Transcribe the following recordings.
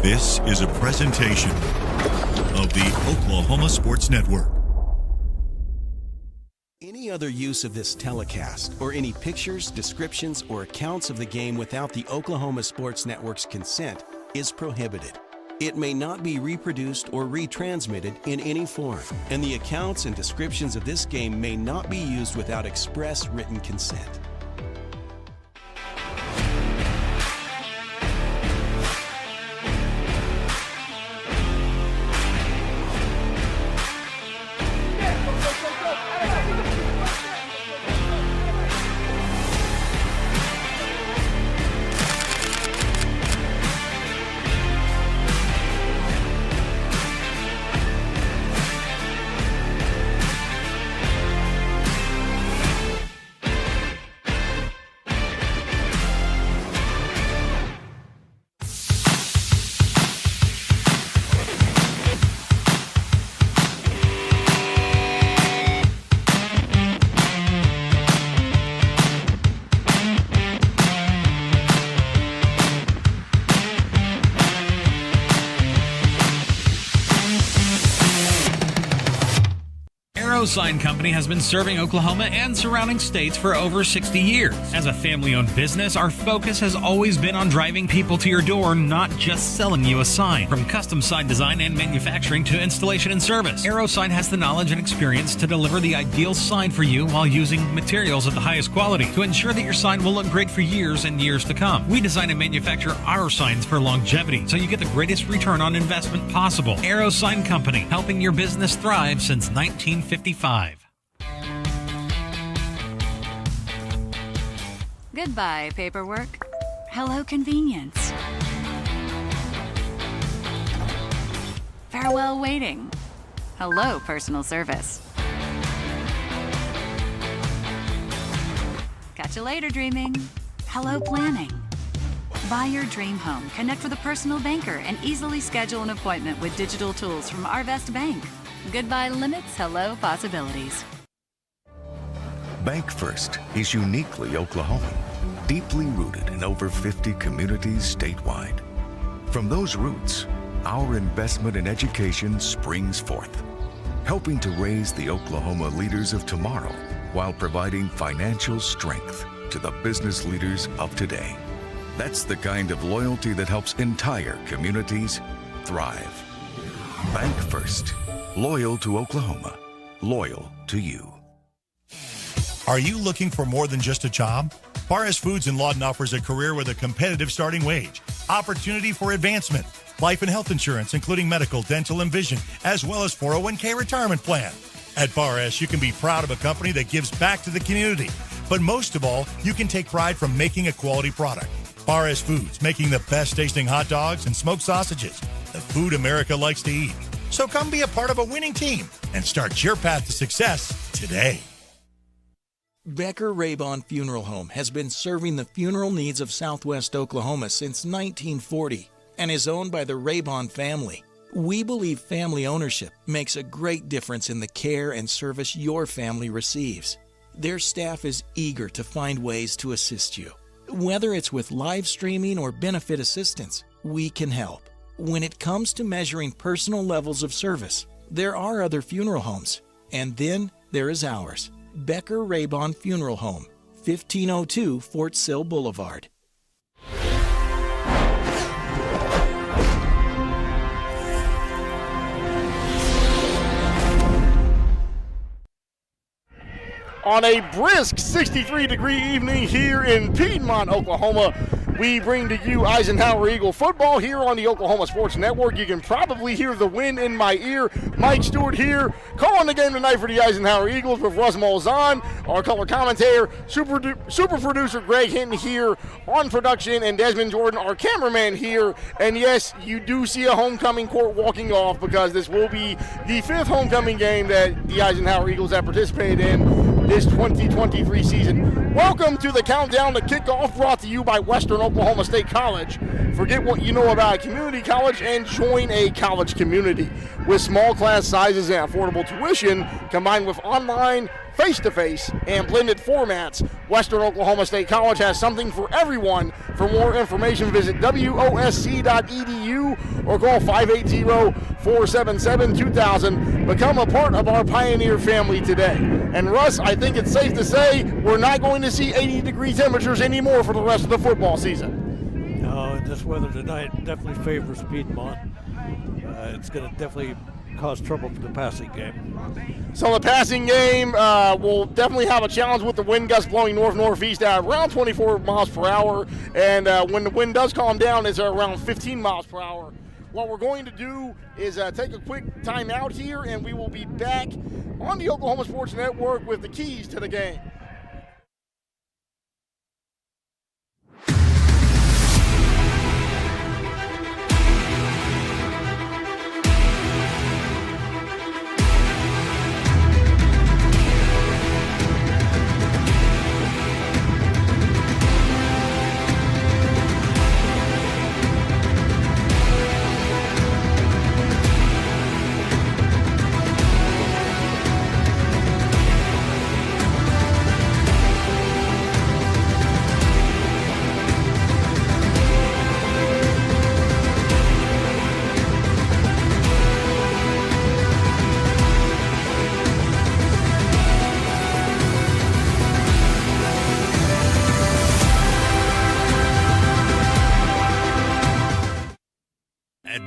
This is a presentation of the Oklahoma Sports Network. Any other use of this telecast or any pictures, descriptions, or accounts of the game without the Oklahoma Sports Network's consent is prohibited. It may not be reproduced or retransmitted in any form, and the accounts and descriptions of this game may not be used without express written consent. Sign Company has been serving Oklahoma and surrounding states for over 60 years. As a family-owned business, our focus has always been on driving people to your door, not just selling you a sign. From custom sign design and manufacturing to installation and service, AeroSign has the knowledge and experience to deliver the ideal sign for you while using materials of the highest quality to ensure that your sign will look great for years and years to come. We design and manufacture our signs for longevity, so you get the greatest return on investment possible. AeroSign Company, helping your business thrive since 1955. Goodbye, paperwork. Hello, convenience. Farewell, waiting. Hello, personal service. Catch you later, dreaming. Hello, planning. Buy your dream home, connect with a personal banker, and easily schedule an appointment with digital tools from Arvest Bank. Goodbye limits, hello possibilities. Bank First is uniquely Oklahoman, deeply rooted in over 50 communities statewide. From those roots, our investment in education springs forth, helping to raise the Oklahoma leaders of tomorrow while providing financial strength to the business leaders of today. That's the kind of loyalty that helps entire communities thrive. Bank First. Loyal to Oklahoma. Loyal to you. Are you looking for more than just a job? Barres Foods in Lawton offers a career with a competitive starting wage, opportunity for advancement, life and health insurance, including medical, dental, and vision, as well as 401k retirement plan. At Barres, you can be proud of a company that gives back to the community. But most of all, you can take pride from making a quality product. Barres Foods, making the best tasting hot dogs and smoked sausages, the food America likes to eat. So come be a part of a winning team and start your path to success today. Becker Raybon Funeral Home has been serving the funeral needs of Southwest Oklahoma since 1940 and is owned by the Raybon family. We believe family ownership makes a great difference in the care and service your family receives. Their staff is eager to find ways to assist you. Whether it's with live streaming or benefit assistance, we can help. When it comes to measuring personal levels of service, there are other funeral homes, and then there is ours, Becker Raybon Funeral Home, 1502 Fort Sill Boulevard. On a brisk 63-degree evening here in Piedmont, Oklahoma, we bring to you Eisenhower Eagle football here on the Oklahoma Sports Network. You can probably hear the wind in my ear. Mike Stewart here, calling the game tonight for the Eisenhower Eagles with Russ Molzon, our color commentator, super producer Greg Hinton here on production, and Desmond Jordan, our cameraman here. And yes, you do see a homecoming court walking off because this will be the fifth homecoming game that the Eisenhower Eagles have participated in this 2023 season. Welcome to the countdown to kickoff, brought to you by Western Oklahoma State College. Forget what you know about a community college and join a college community. With small class sizes and affordable tuition, combined with online face-to-face, and blended formats. Western Oklahoma State College has something for everyone. For more information, visit wosc.edu or call 580-477-2000. Become a part of our Pioneer family today. And Russ, I think it's safe to say we're not going to see 80-degree temperatures anymore for the rest of the football season. No, this weather tonight definitely favors Piedmont. It's going to definitely cause trouble for the passing game. So the passing game will definitely have a challenge with the wind gusts blowing north-northeast at around 24 miles per hour. And when the wind does calm down, it's around 15 miles per hour. What we're going to do is take a quick time out here, and we will be back on the Oklahoma Sports Network with the keys to the game.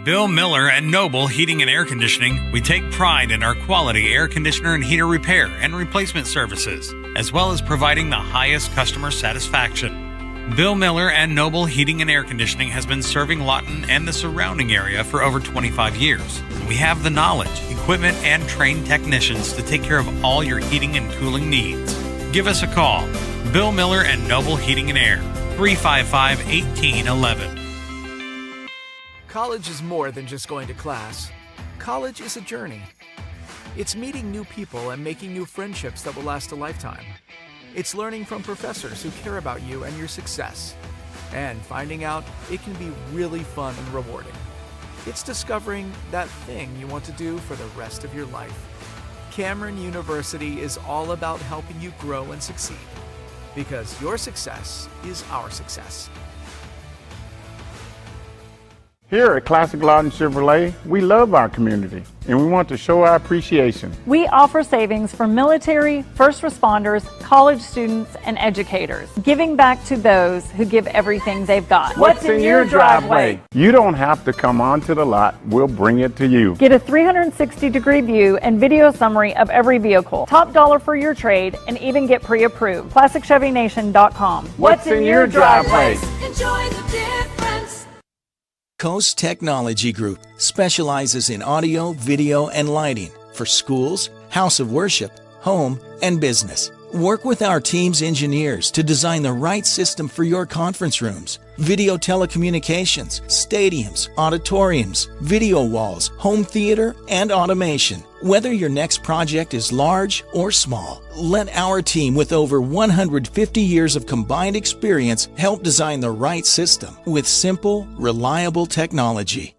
Bill Miller and Noble Heating and Air Conditioning, we take pride in our quality air conditioner and heater repair and replacement services, as well as providing the highest customer satisfaction. Bill Miller and Noble Heating and Air Conditioning has been serving Lawton and the surrounding area for over 25 years. We have the knowledge, equipment, and trained technicians to take care of all your heating and cooling needs. Give us a call. Bill Miller and Noble Heating and Air, 355-1811. College is more than just going to class. College is a journey. It's meeting new people and making new friendships that will last a lifetime. It's learning from professors who care about you and your success, and finding out it can be really fun and rewarding. It's discovering that thing you want to do for the rest of your life. Cameron University is all about helping you grow and succeed, because your success is our success. Here at Classic Lawton Chevrolet, we love our community and we want to show our appreciation. We offer savings for military, first responders, college students, and educators, giving back to those who give everything they've got. What's in your driveway? You don't have to come onto the lot, we'll bring it to you. Get a 360-degree view and video summary of every vehicle, top dollar for your trade, and even get pre-approved. ClassicChevyNation.com. What's in your driveway? Enjoy the difference. Coast Technology Group specializes in audio, video, and lighting for schools, house of worship, home, and business. Work with our team's engineers to design the right system for your conference rooms, video telecommunications, stadiums, auditoriums, video walls, home theater, and automation. Whether your next project is large or small, let our team with over 150 years of combined experience help design the right system with simple, reliable technology.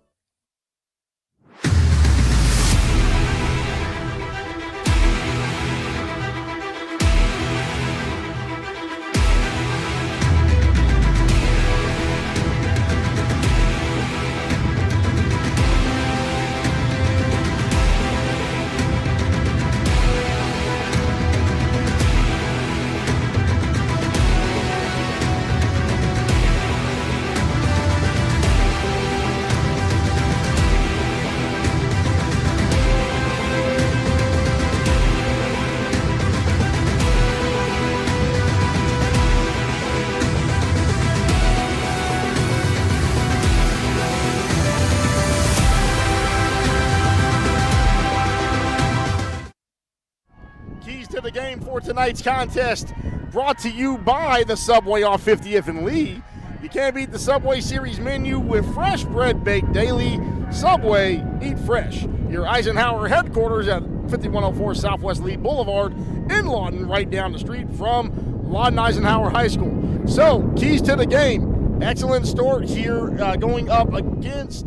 The game for tonight's contest brought to you by the Subway off 50th and Lee. You can't beat the Subway Series menu with fresh bread baked daily. Subway, eat fresh. Your Eisenhower headquarters at 5104 Southwest Lee Boulevard in Lawton, right down the street from Lawton Eisenhower High School. So, keys to the game. Excellent start here going up against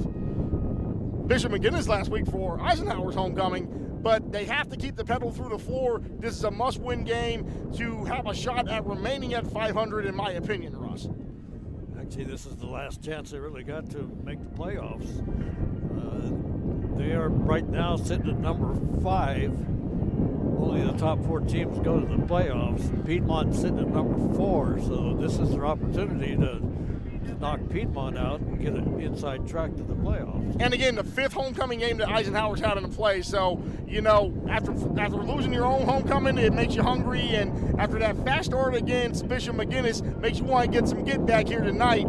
Bishop McGinnis last week for Eisenhower's homecoming. but they have to keep the pedal through the floor. This is a must-win game to have a shot at remaining at 500, in my opinion, Russ. Actually, this is the last chance they really got to make the playoffs. They are right now sitting at number 5. Only the top 4 teams go to the playoffs. Piedmont sitting at number 4, so this is their opportunity to knock Piedmont out and get an inside track to the playoffs. And again, the 5th homecoming game that Eisenhower's had in the play. So, you know, after losing your own homecoming, it makes you hungry. And after that fast start against Bishop McGinnis, makes you want to get some get back here tonight.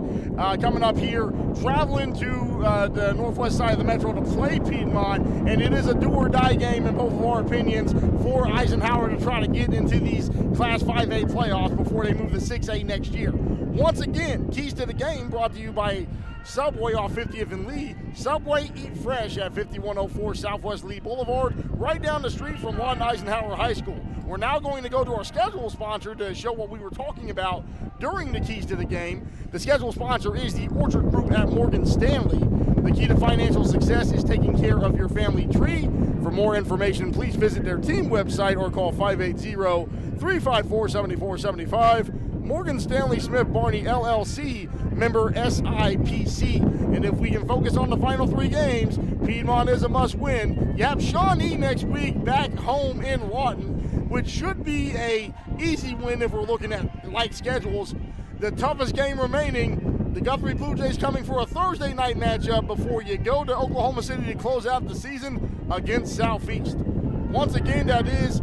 Coming up here, traveling to the northwest side of the metro to play Piedmont. And it is a do or die game in both of our opinions for Eisenhower to try to get into these Class 5A playoffs before they move to 6A next year. Once again, keys to the game brought to you by Subway off 50th and Lee. Subway, eat fresh at 5104 Southwest Lee Boulevard, right down the street from Lawton Eisenhower High School. We're now going to go to our schedule sponsor to show what we were talking about during the keys to the game. The schedule sponsor is the Orchard Group at Morgan Stanley. The key to financial success is taking care of your family tree. For more information, please visit their team website or call 580-354-7475. Morgan Stanley Smith Barney LLC, member SIPC. And if we can focus on the final 3 games, Piedmont is a must-win. You have Shawnee next week back home in Lawton, which should be a easy win if we're looking at light schedules. The toughest game remaining, the Guthrie Blue Jays coming for a Thursday night matchup before you go to Oklahoma City to close out the season against Southeast. Once again, that is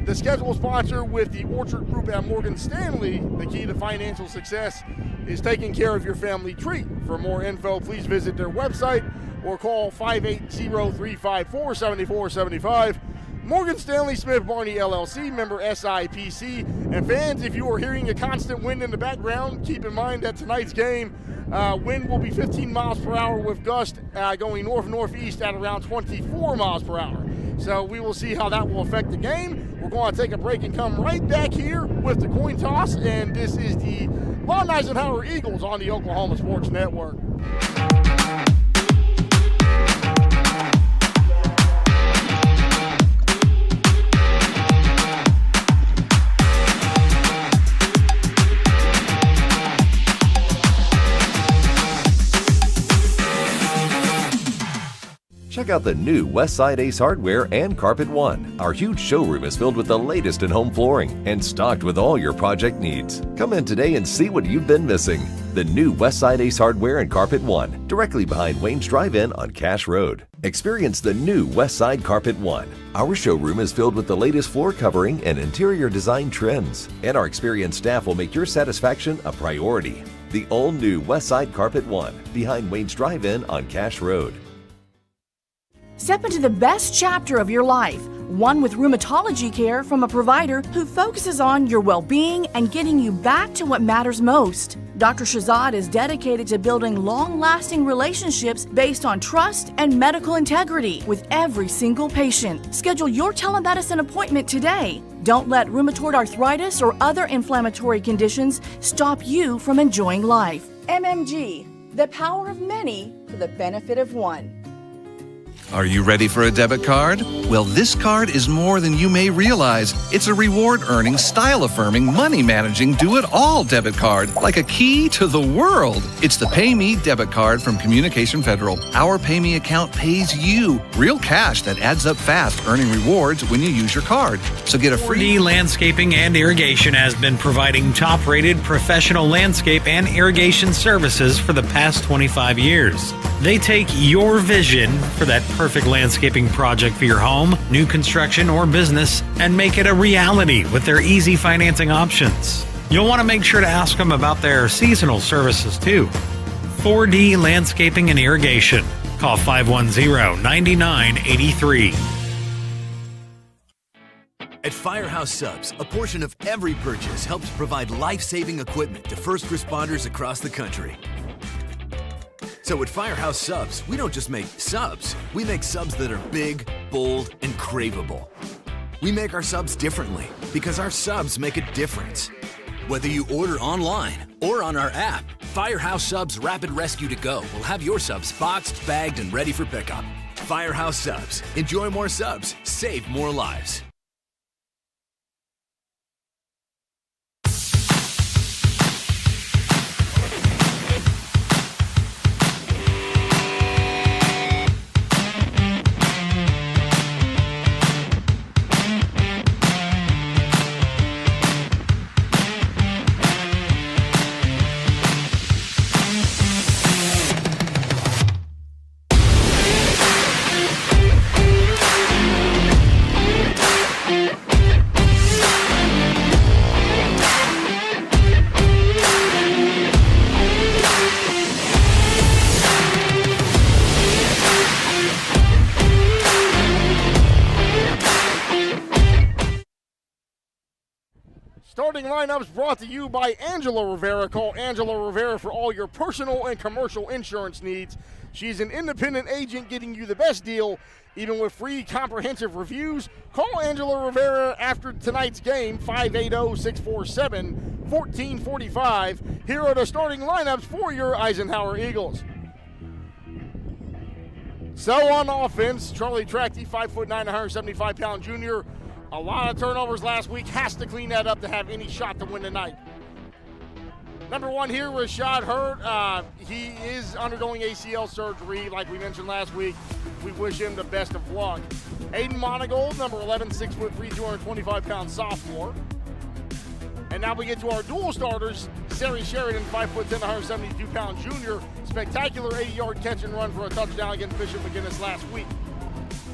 the schedule sponsor with the Orchard Group at Morgan Stanley. The key to financial success is taking care of your family tree. For more info, please visit their website or call 580-354-7475. Morgan Stanley Smith Barney LLC, member SIPC. And fans, if you are hearing a constant wind in the background, keep in mind that tonight's game, wind will be 15 miles per hour with gust going north-northeast at around 24 miles per hour. So we will see how that will affect the game. We're going to take a break and come right back here with the coin toss. And this is the Lawton Eisenhower Eagles on the Oklahoma Sports Network. Check out the new Westside Ace Hardware and Carpet One. Our huge showroom is filled with the latest in home flooring and stocked with all your project needs. Come in today and see what you've been missing. The new Westside Ace Hardware and Carpet One, directly behind Wayne's Drive-In on Cash Road. Experience the new Westside Carpet One. Our showroom is filled with the latest floor covering and interior design trends, and our experienced staff will make your satisfaction a priority. The all-new Westside Carpet One, behind Wayne's Drive-In on Cash Road. Step into the best chapter of your life, one with rheumatology care from a provider who focuses on your well-being and getting you back to what matters most. Dr. Shahzad is dedicated to building long-lasting relationships based on trust and medical integrity with every single patient. Schedule your telemedicine appointment today. Don't let rheumatoid arthritis or other inflammatory conditions stop you from enjoying life. MMG, the power of many for the benefit of one. Are you ready for a debit card? Well, this card is more than you may realize. It's a reward-earning, style-affirming, money-managing, do-it-all debit card, like a key to the world. It's the Pay Me debit card from Communication Federal. Our Pay Me account pays you real cash that adds up fast, earning rewards when you use your card. So get a free... 4D Landscaping and Irrigation has been providing top-rated professional landscape and irrigation services for the past 25 years. They take your vision for that perfect landscaping project for your home, new construction, or business and make it a reality with their easy financing options. You'll want to make sure to ask them about their seasonal services too. 4D Landscaping and Irrigation. Call 510-9983. At Firehouse Subs, a portion of every purchase helps provide life-saving equipment to first responders across the country. So at Firehouse Subs, we don't just make subs, we make subs that are big, bold, and craveable. We make our subs differently because our subs make a difference. Whether you order online or on our app, Firehouse Subs Rapid Rescue to Go will have your subs boxed, bagged, and ready for pickup. Firehouse Subs. Enjoy more subs. Save more lives. Starting lineups brought to you by Angela Rivera. Call Angela Rivera for all your personal and commercial insurance needs. She's an independent agent getting you the best deal, even with free comprehensive reviews. Call Angela Rivera after tonight's game, 580-647-1445. Here are the starting lineups for your Eisenhower Eagles. So on offense, Charlie Trachty, 5'9", 175-pound junior. A lot of turnovers last week. Has to clean that up to have any shot to win tonight. Number one here, Rashad Hurt. He is undergoing ACL surgery, like we mentioned last week. We wish him the best of luck. Aiden Monagold, number 11, 6'3", 225-pound sophomore. And now we get to our dual starters. Sari Sheridan, 5'10", 172-pound junior. Spectacular 80-yard catch and run for a touchdown against Bishop McGinnis last week.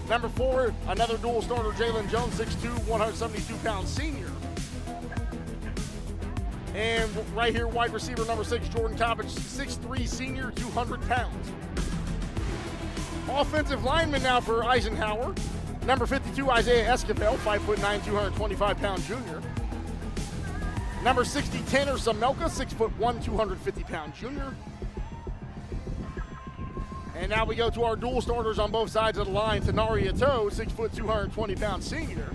Number 4, another dual starter, Jalen Jones, 6'2", 172-pound senior. And right here, wide receiver number 6, Jordan Coppage, 6'3", senior, 200 pounds. Offensive lineman now for Eisenhower. Number 52, Isaiah Esquivel, 5'9", 225-pound junior. Number 60, Tanner Samelka, 6'1", 250-pound junior. And now we go to our dual starters on both sides of the line. Tanari Ito, 6', 220-pound senior.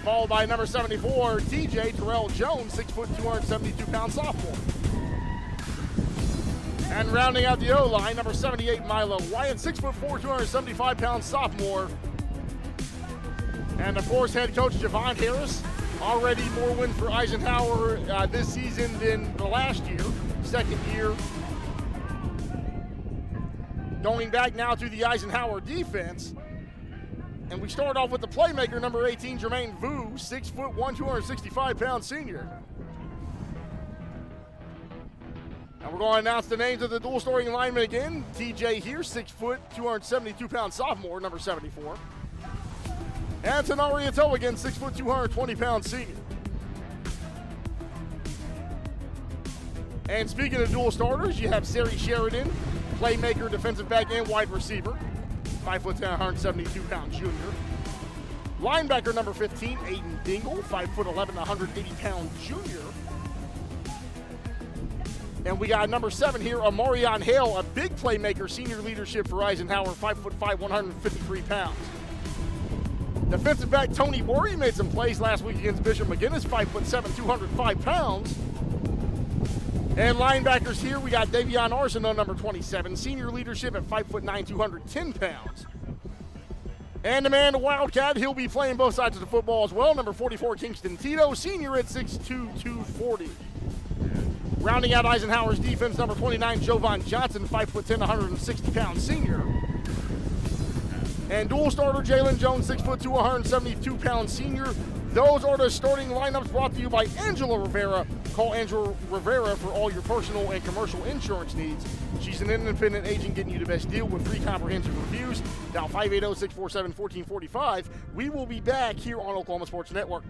Followed by number 74, TJ Terrell Jones, 6', 272-pound sophomore. And rounding out the O-line, number 78, Milo Wyatt, 6', 275-pound sophomore. And of course, head coach Javon Harris, already more wins for Eisenhower this season than the last year, second year. Going back now to the Eisenhower defense. And we start off with the playmaker, number 18, Jermaine Vu, 6'1", 265-pound senior. And we're going to announce the names of the dual starting linemen again. TJ here, 6', 272-pound sophomore, number 74. And Tanari Ito again, 6', 220-pound senior. And speaking of dual starters, you have Sari Sheridan, playmaker, defensive back, and wide receiver. 5'10", 172-pound junior. Linebacker number 15, Aiden Dingle, 5'11", 180-pound junior. And we got number 7 here, Amarion Hale, a big playmaker, senior leadership for Eisenhower, 5'5", 153 pounds. Defensive back Tony Worry made some plays last week against Bishop McGinnis, 5'7", 205 pounds. And linebackers here, we got Davion Arsenault, number 27, senior leadership at 5'9", 210 pounds. And the man, the Wildcat, he'll be playing both sides of the football as well, number 44, Kingston Tito, senior at 6'2", 240. Rounding out Eisenhower's defense, number 29, Jovan Johnson, 5'10", 160-pound senior. And dual starter Jalen Jones, 6'2", 172-pound senior. Those are the starting lineups brought to you by Angela Rivera. Call Angela Rivera for all your personal and commercial insurance needs. She's an independent agent getting you the best deal with free comprehensive reviews. Dial 580-647-1445. We will be back here on Oklahoma Sports Network.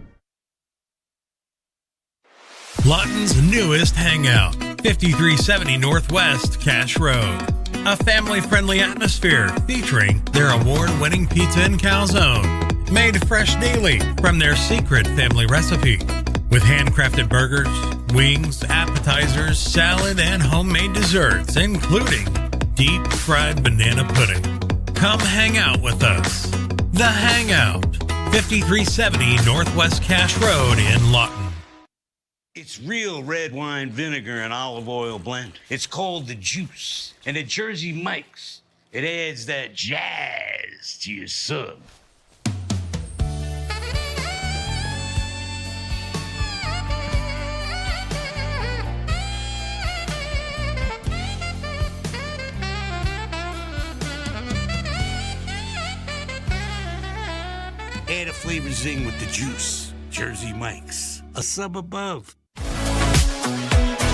Lawton's newest hangout, 5370 Northwest Cash Road. A family-friendly atmosphere featuring their award-winning pizza and calzone. Made fresh daily from their secret family recipe. With handcrafted burgers, wings, appetizers, salad, and homemade desserts, including deep-fried banana pudding. Come hang out with us. The Hangout, 5370 Northwest Cash Road in Lawton. It's real red wine vinegar and olive oil blend. It's called the Juice. And at Jersey Mike's, It adds that jazz to your sub. Add a flavor zing with the juice. Jersey Mike's, a sub above.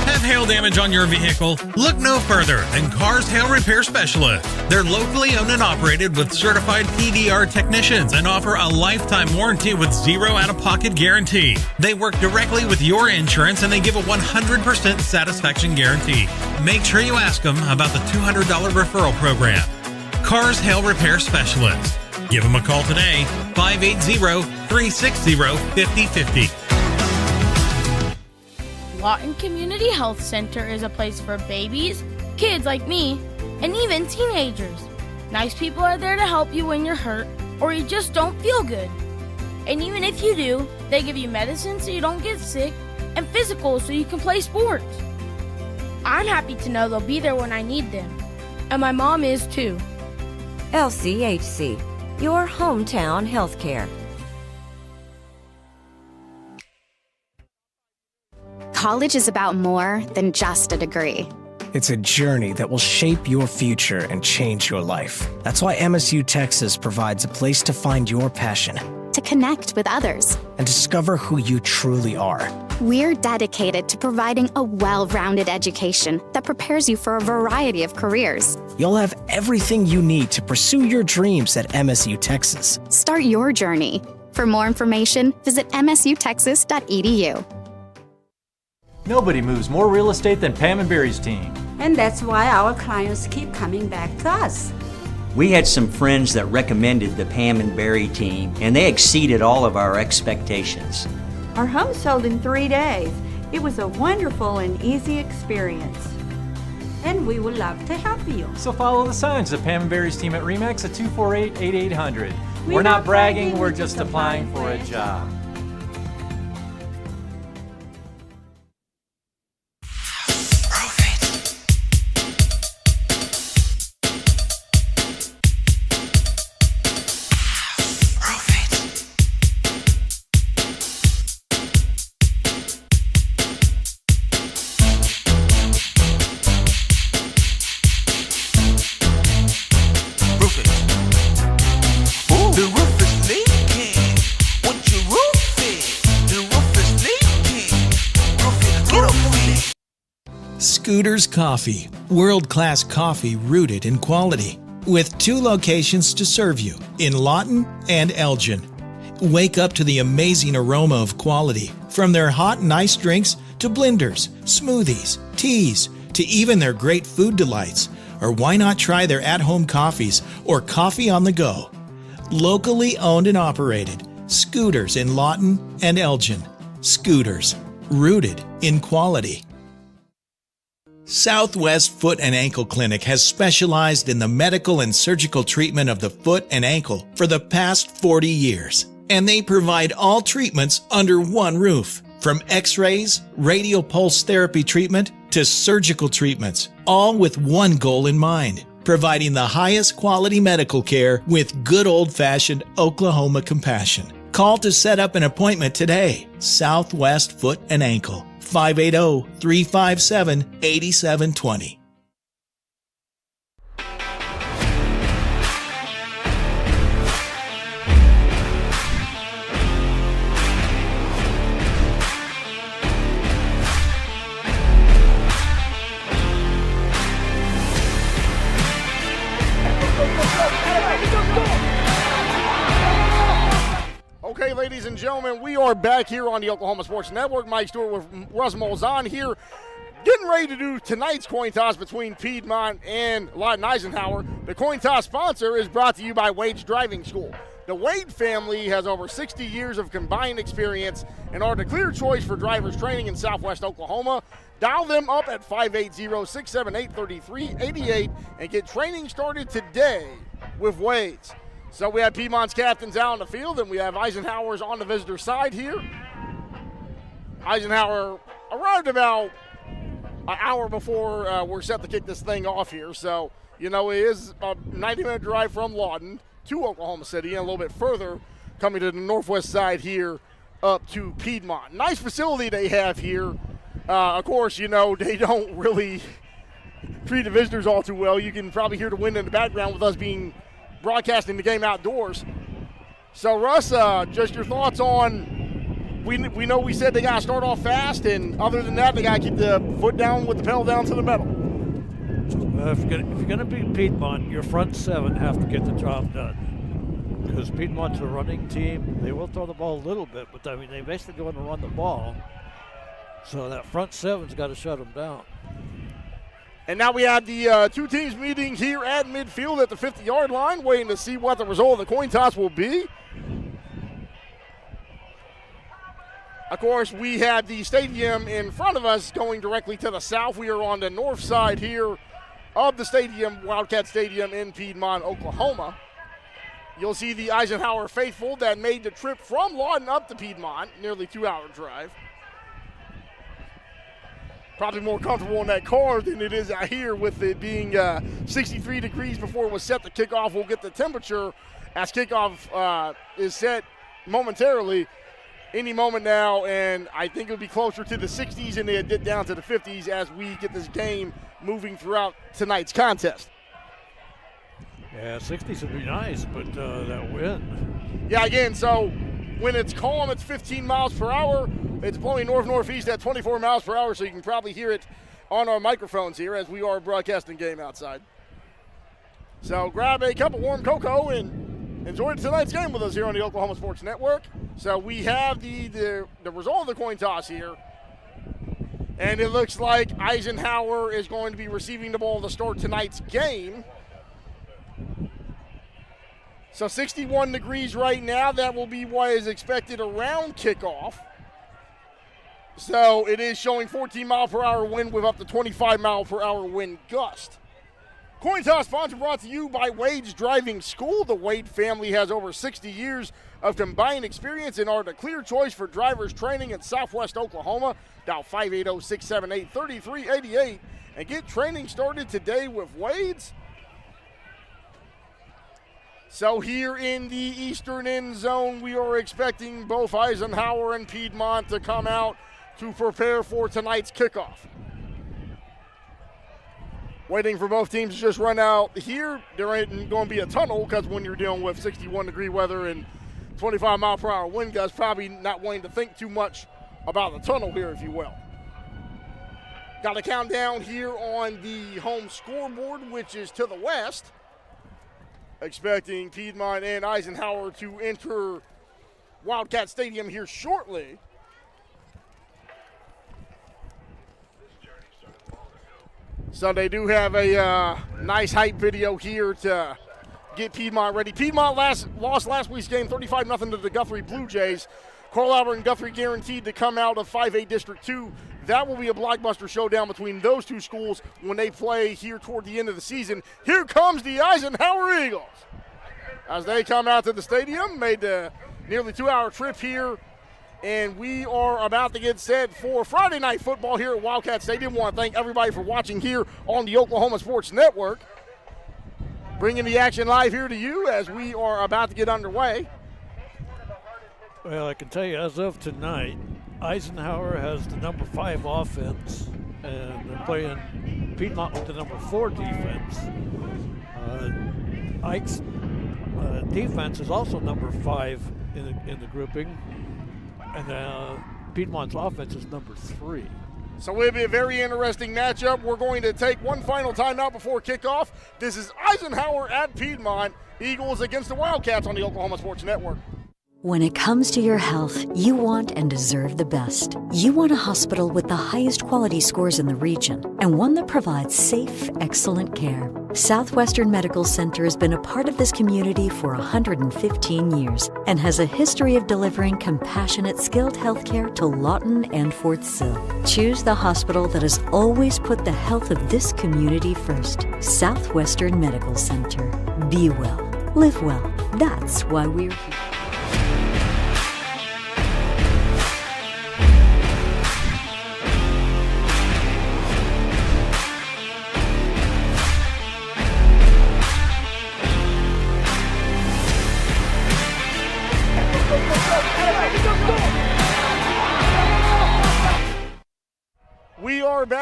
Have hail damage on your vehicle? Look no further than Cars Hail Repair Specialist. They're locally owned and operated with certified PDR technicians and offer a lifetime warranty with zero out-of-pocket guarantee. They work directly with your insurance and they give a 100% satisfaction guarantee. Make sure you ask them about the $200 referral program. Cars Hail Repair Specialist. Give them a call today, 580-360-5050. Lawton Community Health Center is a place for babies, kids like me, and even teenagers. Nice people are there to help you when you're hurt or you just don't feel good. And even if you do, they give you medicine so you don't get sick and physicals so you can play sports. I'm happy to know they'll be there when I need them. And my mom is too. LCHC, your hometown healthcare. College is about more than just a degree. It's a journey that will shape your future and change your life. That's why MSU Texas provides a place to find your passion, to connect with others, and discover who you truly are. We're dedicated to providing a well-rounded education that prepares you for a variety of careers. You'll have everything you need to pursue your dreams at MSU Texas. Start your journey. For more information, visit msutexas.edu. Nobody moves more real estate than Pam and Barry's team. And that's why our clients keep coming back to us. We had some friends that recommended the Pam and Barry team, and they exceeded all of our expectations. Our home sold in 3 days. It was a wonderful and easy experience. And we would love to help you. So follow the signs of Pam and Barry's team at RE/MAX at 248-8800. We're not bragging, we're just applying for a job. Scooters Coffee, world-class coffee rooted in quality, with 2 locations to serve you in Lawton and Elgin. Wake up to the amazing aroma of quality, from their hot and iced drinks to blenders, smoothies, teas, to even their great food delights. Or why not try their at-home coffees or coffee on the go? Locally owned and operated, Scooters in Lawton and Elgin. Scooters, rooted in quality. Southwest Foot and Ankle Clinic has specialized in the medical and surgical treatment of the foot and ankle for the past 40 years. And they provide all treatments under one roof. From x-rays, radial pulse therapy treatment, to surgical treatments, all with one goal in mind: providing the highest quality medical care with good old-fashioned Oklahoma compassion. Call to set up an appointment today. Southwest Foot and Ankle, 580-357-8720. Okay, ladies and gentlemen, we are back here on the Oklahoma Sports Network. Mike Stewart with Russ Molzon here, getting ready to do tonight's coin toss between Piedmont and Lawton Eisenhower. The coin toss sponsor is brought to you by Wade's Driving School. The Wade family has over 60 years of combined experience and are the clear choice for drivers training in Southwest Oklahoma. Dial them up at 580-678-3388 and get training started today with Wade's. So we have Piedmont's captains out on the field, and we have Eisenhower's on the visitor side here. Eisenhower arrived about an hour before we're set to kick this thing off here. So, it is a 90-minute drive from Lawton to Oklahoma City and a little bit further coming to the northwest side here up to Piedmont. Nice facility they have here. Of course, they don't really treat the visitors all too well. You can probably hear the wind in the background with us broadcasting the game outdoors. So, Russ, just your thoughts on, we know we said they got to start off fast, and other than that, they got to keep the foot down with the pedal down to the metal. If you're going to beat Piedmont, your front seven have to get the job done. Because Piedmont's a running team. They will throw the ball a little bit, but, they basically want to run the ball. So that front seven's got to shut them down. And now we have the two teams meeting here at midfield at the 50-yard line, waiting to see what the result of the coin toss will be. Of course, we have the stadium in front of us going directly to the south. We are on the north side here of the stadium, Wildcat Stadium in Piedmont, Oklahoma. You'll see the Eisenhower faithful that made the trip from Lawton up to Piedmont, nearly 2-hour drive. Probably more comfortable in that car than it is out here with it being 63 degrees before it was set to kick off. We'll get the temperature as kickoff is set momentarily any moment now, and I think it'll be closer to the 60s and they'll dip down to the 50s as we get this game moving throughout tonight's contest. Yeah, 60s would be nice, but that wind. Yeah, again, so when it's calm, it's 15 miles per hour. It's blowing north-northeast at 24 miles per hour, so you can probably hear it on our microphones here as we are broadcasting game outside. So grab a cup of warm cocoa and enjoy tonight's game with us here on the Oklahoma Sports Network. So we have the result of the coin toss here. And it looks like Eisenhower is going to be receiving the ball to start tonight's game. So 61 degrees right now. That will be what is expected around kickoff. So it is showing 14-mile-per-hour wind with up to 25-mile-per-hour wind gust. Coin toss sponsor brought to you by Wade's Driving School. The Wade family has over 60 years of combined experience and are the clear choice for drivers training in Southwest Oklahoma. Dial 580-678-3388 and get training started today with Wade's. So here in the eastern end zone, we are expecting both Eisenhower and Piedmont to come out to prepare for tonight's kickoff. Waiting for both teams to just run out here. There ain't going to be a tunnel because when you're dealing with 61-degree weather and 25-mile-per-hour wind gusts, probably not wanting to think too much about the tunnel here, if you will. Got a countdown here on the home scoreboard, which is to the west. Expecting Piedmont and Eisenhower to enter Wildcat Stadium here shortly. So they do have a nice hype video here to get Piedmont ready. Piedmont lost last week's game 35-0 to the Guthrie Blue Jays. Carl Albert and Guthrie guaranteed to come out of 5A District 2. That will be a blockbuster showdown between those two schools when they play here toward the end of the season. Here comes the Eisenhower Eagles as they come out to the stadium, made the nearly 2-hour trip here, and we are about to get set for Friday night football here at Wildcat Stadium. Want to thank everybody for watching here on the Oklahoma Sports Network. Bringing the action live here to you as we are about to get underway. Well, I can tell you as of tonight, Eisenhower has the number 5 offense, and they're playing Piedmont with the number 4 defense. Ike's defense is also number 5 in the grouping, and Piedmont's offense is number 3. So it'll be a very interesting matchup. We're going to take one final timeout before kickoff. This is Eisenhower at Piedmont. Eagles against the Wildcats on the Oklahoma Sports Network. When it comes to your health, you want and deserve the best. You want a hospital with the highest quality scores in the region and one that provides safe, excellent care. Southwestern Medical Center has been a part of this community for 115 years and has a history of delivering compassionate, skilled health care to Lawton and Fort Sill. Choose the hospital that has always put the health of this community first. Southwestern Medical Center. Be well. Live well. That's why we're here.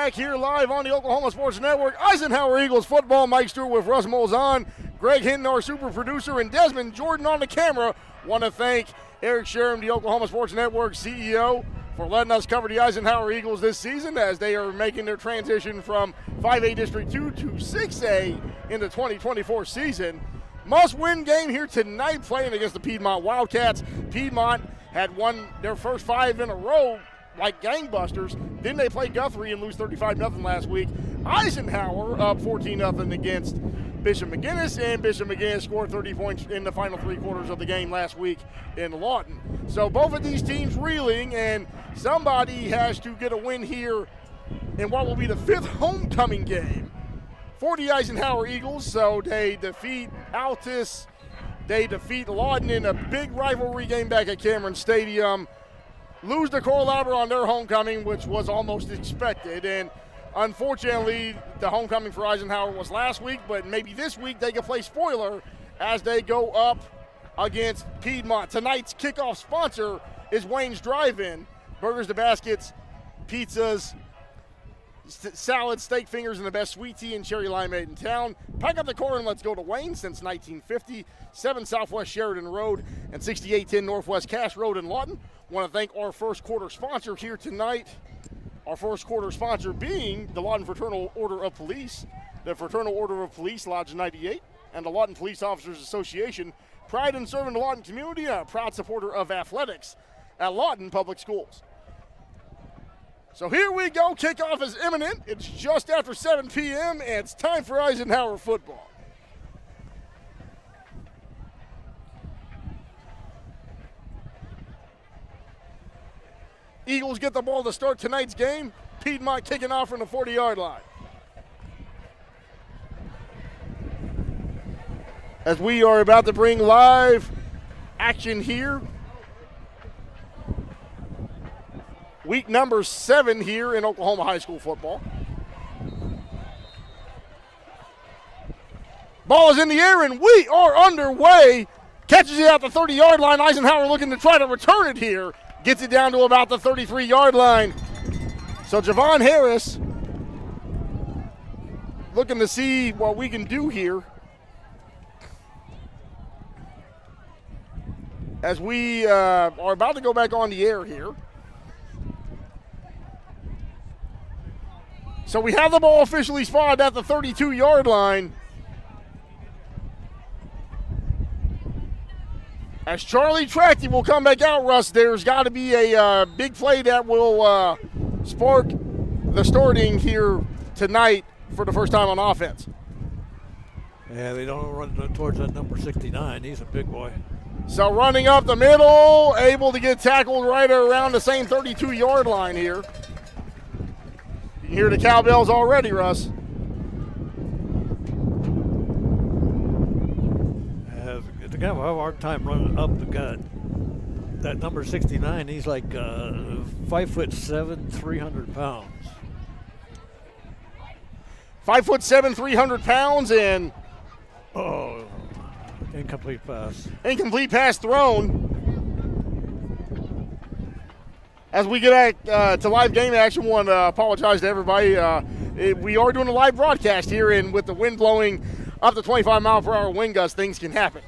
back here live on the Oklahoma Sports Network. Eisenhower Eagles football. Mike Stewart with Russ Molzon, Greg Hinton, our super producer, and Desmond Jordan on the camera. Want to thank Eric Sherm, the Oklahoma Sports Network CEO, for letting us cover the Eisenhower Eagles this season as they are making their transition from 5A District 2 to 6A in the 2024 season. Must-win game here tonight playing against the Piedmont Wildcats. Piedmont had won their first 5 in a row like gangbusters. Then they played Guthrie and lose 35-0 last week. Eisenhower up 14-0 against Bishop McGinnis, and Bishop McGinnis scored 30 points in the final 3 quarters of the game last week in Lawton. So both of these teams reeling, and somebody has to get a win here in what will be the 5th homecoming game for the Eisenhower Eagles. So they defeat Altus, they defeat Lawton in a big rivalry game back at Cameron Stadium, lose to Coral Albert on their homecoming, which was almost expected. And unfortunately, the homecoming for Eisenhower was last week, but maybe this week they can play spoiler as they go up against Piedmont. Tonight's kickoff sponsor is Wayne's Drive-In. Burgers to baskets, pizzas, salad, steak fingers, and the best sweet tea and cherry limeade in town. Pack up the car and let's go to Wayne since 1950. 7 Southwest Sheridan Road and 6810 Northwest Cass Road in Lawton. Want to thank our first quarter sponsor here tonight. Our first quarter sponsor being the Lawton Fraternal Order of Police, the Fraternal Order of Police Lodge 98, and the Lawton Police Officers Association. Pride in serving the Lawton community, and a proud supporter of athletics at Lawton Public Schools. So here we go. Kickoff is imminent. It's just after 7 p.m., and it's time for Eisenhower football. Eagles get the ball to start tonight's game. Piedmont kicking off from the 40-yard line. As we are about to bring live action here. Week number 7 here in Oklahoma high school football. Ball is in the air, and we are underway. Catches it at the 30-yard line. Eisenhower looking to try to return it here. Gets it down to about the 33-yard line. So Javon Harris looking to see what we can do here as we are about to go back on the air here. So we have the ball officially spotted at the 32-yard line. As Charlie Tracty will come back out, Russ, there's got to be a big play that will spark the starting here tonight for the first time on offense. Yeah, they don't run towards that number 69. He's a big boy. So running up the middle, able to get tackled right around the same 32-yard line here. You can hear the cowbells already, Russ. They're going to have a hard time running up the gut. That number 69, he's like 5'7", 300 pounds. 5'7", 300 pounds, and incomplete pass. Incomplete pass thrown. As we get back to live game action, want to apologize to everybody. We are doing a live broadcast here, and with the wind blowing up to 25-mile-per-hour wind gusts, things can happen.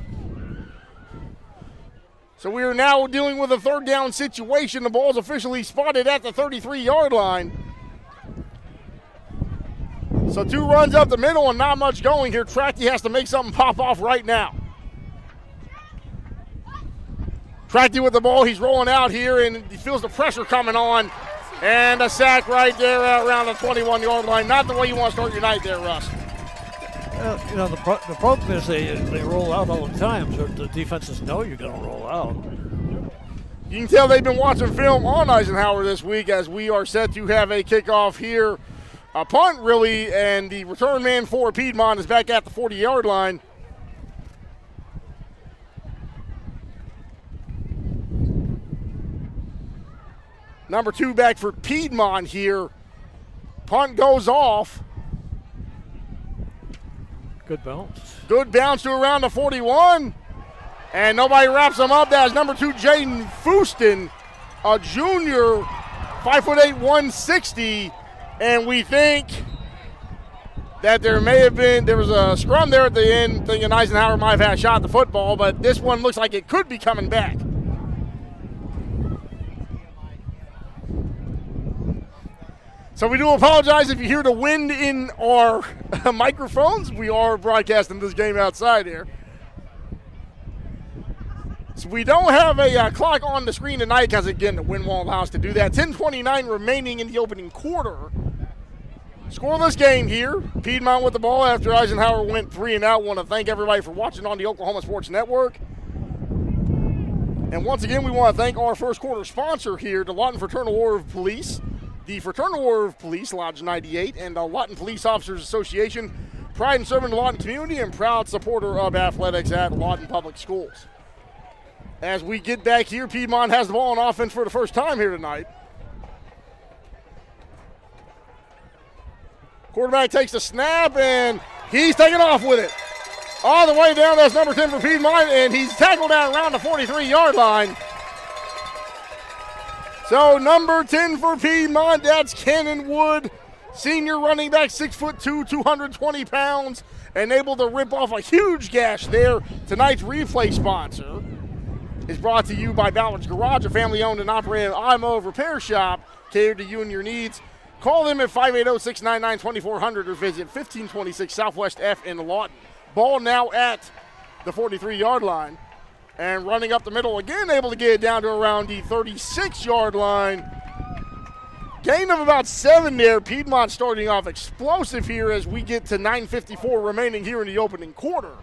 So we are now dealing with a 3rd down situation. The ball is officially spotted at the 33-yard line. So 2 runs up the middle and not much going here. Tracty has to make something pop off right now. Tracty with the ball. He's rolling out here, and he feels the pressure coming on. And a sack right there around the 21-yard line. Not the way you want to start your night there, Russ. You know, the problem is they roll out all the time, so the defenses know you're going to roll out. You can tell they've been watching film on Eisenhower this week as we are set to have a kickoff here. A punt, really, and the return man for Piedmont is back at the 40-yard line. Number 2 back for Piedmont here. Punt goes off. Good bounce. Good bounce to around the 41. And nobody wraps them up. That is number 2, Jaden Fuston, a junior, 5'8", 160. And we think that there was a scrum there at the end, thinking Eisenhower might have had a shot at the football, but this one looks like it could be coming back. So we do apologize if you hear the wind in our microphones. We are broadcasting this game outside here. So we don't have a clock on the screen tonight because, again, the wind won't allow us to do that. 10:29 remaining in the opening quarter. Scoreless game here. Piedmont with the ball after Eisenhower went 3 and out. Want to thank everybody for watching on the Oklahoma Sports Network. And once again, we want to thank our first quarter sponsor here, the Lawton Fraternal Order of Police, the Fraternal Order of Police, Lodge 98, and the Lawton Police Officers Association. Pride in serving the Lawton community and proud supporter of athletics at Lawton Public Schools. As we get back here, Piedmont has the ball on offense for the first time here tonight. Quarterback takes the snap, and he's taking off with it. All the way down, that's number 10 for Piedmont, and he's tackled out around the 43-yard line. So number 10 for Piedmont, that's Cannon Wood, senior running back, 6'2", 220 pounds, and able to rip off a huge gash there. Tonight's replay sponsor is brought to you by Ballard's Garage, a family-owned and operated automotive repair shop catered to you and your needs. Call them at 580-699-2400 or visit 1526 Southwest F in Lawton. Ball now at the 43-yard line. And running up the middle again, able to get it down to around the 36-yard line. Gain of about 7 there. Piedmont starting off explosive here as we get to 9:54 remaining here in the opening quarter.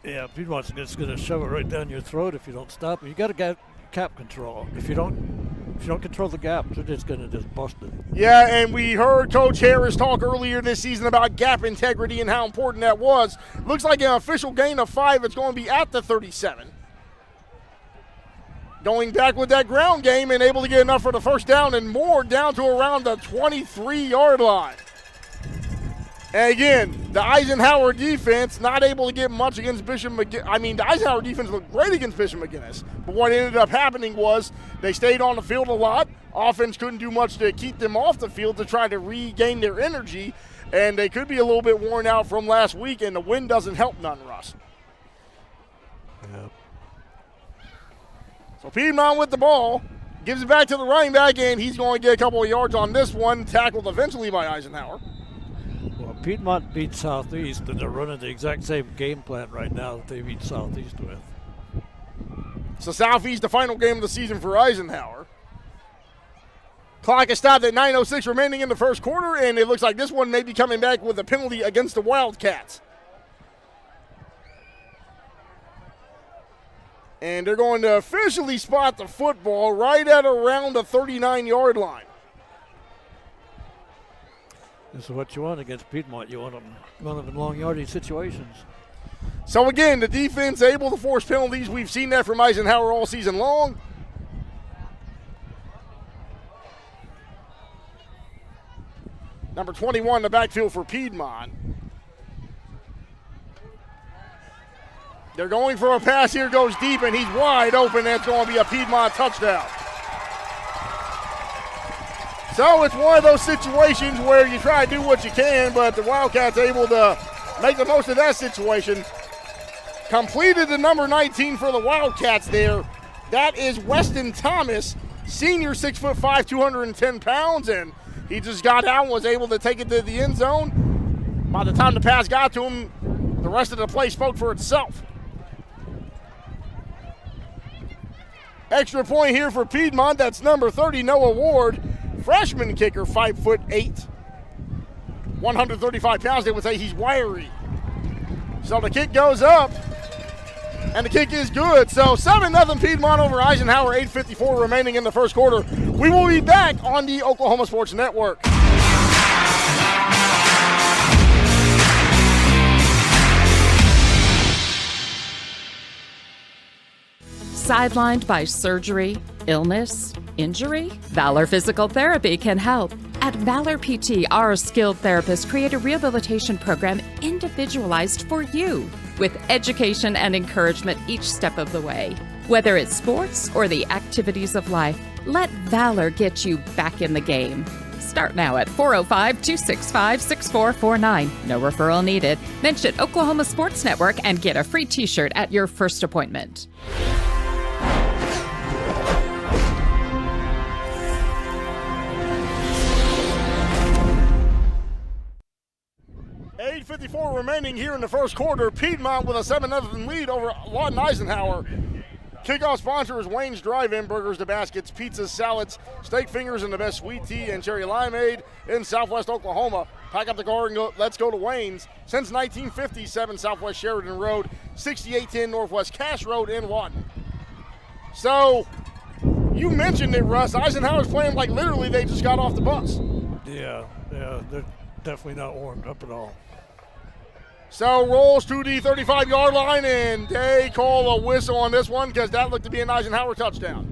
Yeah, Piedmont's just going to shove it right down your throat if you don't stop it. You got to get gap control. If you don't control the gap, they're just going to just bust it. Yeah, and we heard Coach Harris talk earlier this season about gap integrity and how important that was. Looks like an official gain of 5. It's going to be at the 37. Going back with that ground game and able to get enough for the first down and more down to around the 23-yard line. And again, the Eisenhower defense not able to get much against Bishop McGinnis. I mean, the Eisenhower defense looked great against Bishop McGinnis. But what ended up happening was they stayed on the field a lot. Offense couldn't do much to keep them off the field to try to regain their energy. And they could be a little bit worn out from last week, and the wind doesn't help none, Russ. Yep. So Piedmont with the ball. Gives it back to the running back, and he's going to get a couple of yards on this one. Tackled eventually by Eisenhower. Well, Piedmont beat Southeast, and they're running the exact same game plan right now that they beat Southeast with. So Southeast, the final game of the season for Eisenhower. Clock is stopped at 9:06 remaining in the first quarter, and it looks like this one may be coming back with a penalty against the Wildcats. And they're going to officially spot the football right at around the 39-yard line. This is what you want against Piedmont. You want them in long yardage situations. So again, the defense able to force penalties. We've seen that from Eisenhower all season long. Number 21 in the backfield for Piedmont. They're going for a pass here, goes deep, and he's wide open. That's going to be a Piedmont touchdown. So it's one of those situations where you try to do what you can, but the Wildcats able to make the most of that situation. Completed the number 19 for the Wildcats there. That is Weston Thomas, senior, 6'5", 210 pounds, and he just got out and was able to take it to the end zone. By the time the pass got to him, the rest of the play spoke for itself. Extra point here for Piedmont. That's number 30, Noah Ward. Freshman kicker, 5'8", 135 pounds. They would say he's wiry. So the kick goes up, and the kick is good. So 7-0 Piedmont over Eisenhower, 8:54 remaining in the first quarter. We will be back on the Oklahoma Sports Network. Sidelined by surgery, illness, injury? Valor Physical Therapy can help. At Valor PT, our skilled therapists create a rehabilitation program individualized for you, with education and encouragement each step of the way. Whether it's sports or the activities of life, let Valor get you back in the game. Start now at 405-265-6449. No referral needed. Mention Oklahoma Sports Network and get a free t-shirt at your first appointment. 8:54 remaining here in the first quarter. Piedmont with a 7-0 lead over Lawton Eisenhower. Kickoff sponsor is Wayne's Drive-In, burgers to baskets, pizzas, salads, steak fingers, and the best sweet tea and cherry limeade in Southwest Oklahoma. Pack up the car and let's go to Wayne's. Since 1957, Southwest Sheridan Road, 6810 Northwest Cash Road in Lawton. So, you mentioned it, Russ. Eisenhower's playing like literally they just got off the bus. Yeah, they're definitely not warmed up at all. So rolls to the 35-yard line, and they call a whistle on this one because that looked to be an Eisenhower touchdown.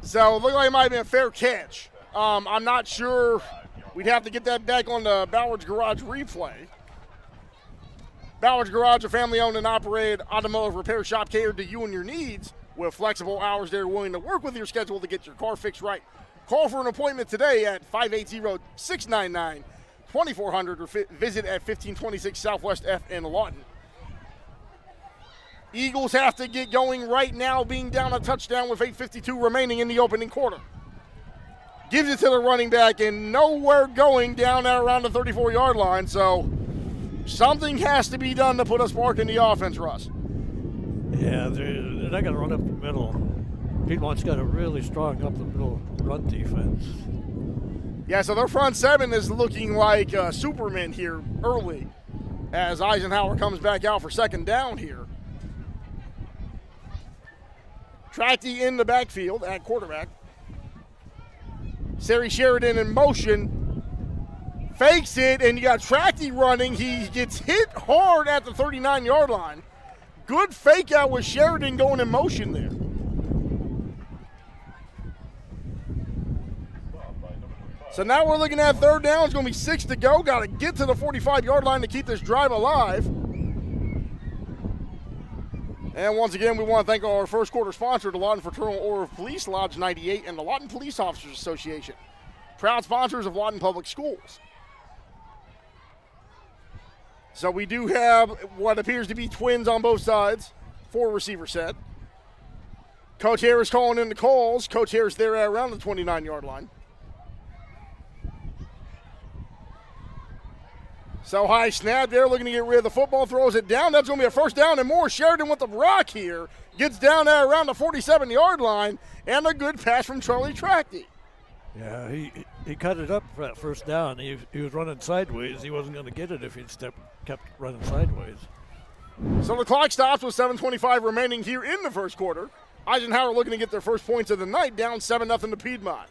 So it looked like it might have been a fair catch. I'm not sure. We'd have to get that back on the Ballard's Garage replay. Ballard's Garage, a family-owned and operated automotive repair shop catered to you and your needs. With flexible hours, they're willing to work with your schedule to get your car fixed right. Call for an appointment today at 580-699-2400 or visit at 1526 Southwest F in Lawton. Eagles have to get going right now, being down a touchdown with 8:52 remaining in the opening quarter. Gives it to the running back and nowhere going down at around the 34-yard line, so something has to be done to put a spark in the offense, Russ. Yeah, they're not going to run up the middle. Piedmont's got a really strong up-the-middle run defense. Yeah, so their front seven is looking like Superman here early as Eisenhower comes back out for second down here. Tracty in the backfield at quarterback. Sari Sheridan in motion. Fakes it, and you got Tracty running. He gets hit hard at the 39-yard line. Good fake out with Sheridan going in motion there. So now we're looking at third down. It's going to be 6 to go. Got to get to the 45-yard line to keep this drive alive. And once again, we want to thank our first quarter sponsor, the Lawton Fraternal Order of Police, Lodge 98, and the Lawton Police Officers Association. Proud sponsors of Lawton Public Schools. So we do have what appears to be twins on both sides. 4 receiver set. Coach Harris calling in the calls. Coach Harris there at around the 29-yard line. So high snap there, looking to get rid of the football, throws it down. That's going to be a first down and more. Sheridan with the rock here. Gets down there around the 47-yard line, and a good pass from Charlie Tracty. Yeah, he cut it up for that first down. He was running sideways. He wasn't going to get it if he'd kept running sideways. So the clock stops with 7:25 remaining here in the first quarter. Eisenhower looking to get their first points of the night, down 7-0 to Piedmont.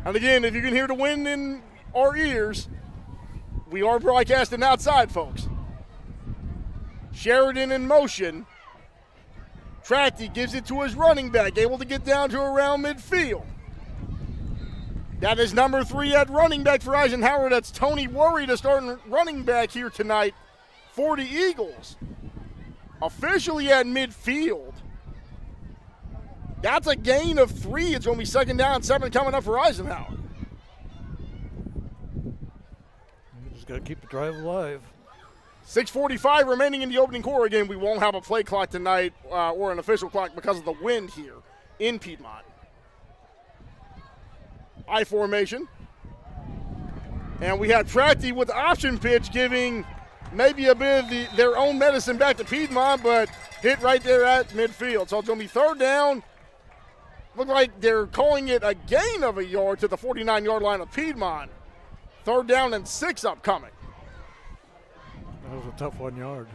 And again, if you can hear the wind in our ears, we are broadcasting outside, folks. Sheridan in motion. Tracty gives it to his running back, able to get down to around midfield. That is number 3 at running back for Eisenhower. That's Tony Worry, the starting running back here tonight for the Eagles. Officially at midfield. That's a gain of 3. It's going to be second down, 7 coming up for Eisenhower. Got to keep the drive alive. 6:45 remaining in the opening quarter. Again, we won't have a play clock tonight or an official clock because of the wind here in Piedmont. I formation. And we have Tracty with the option pitch, giving maybe a bit of their own medicine back to Piedmont, but hit right there at midfield. So it's going to be third down. Look like they're calling it a gain of a yard to the 49-yard line of Piedmont. Third down and 6 upcoming. That was a tough 1 yard.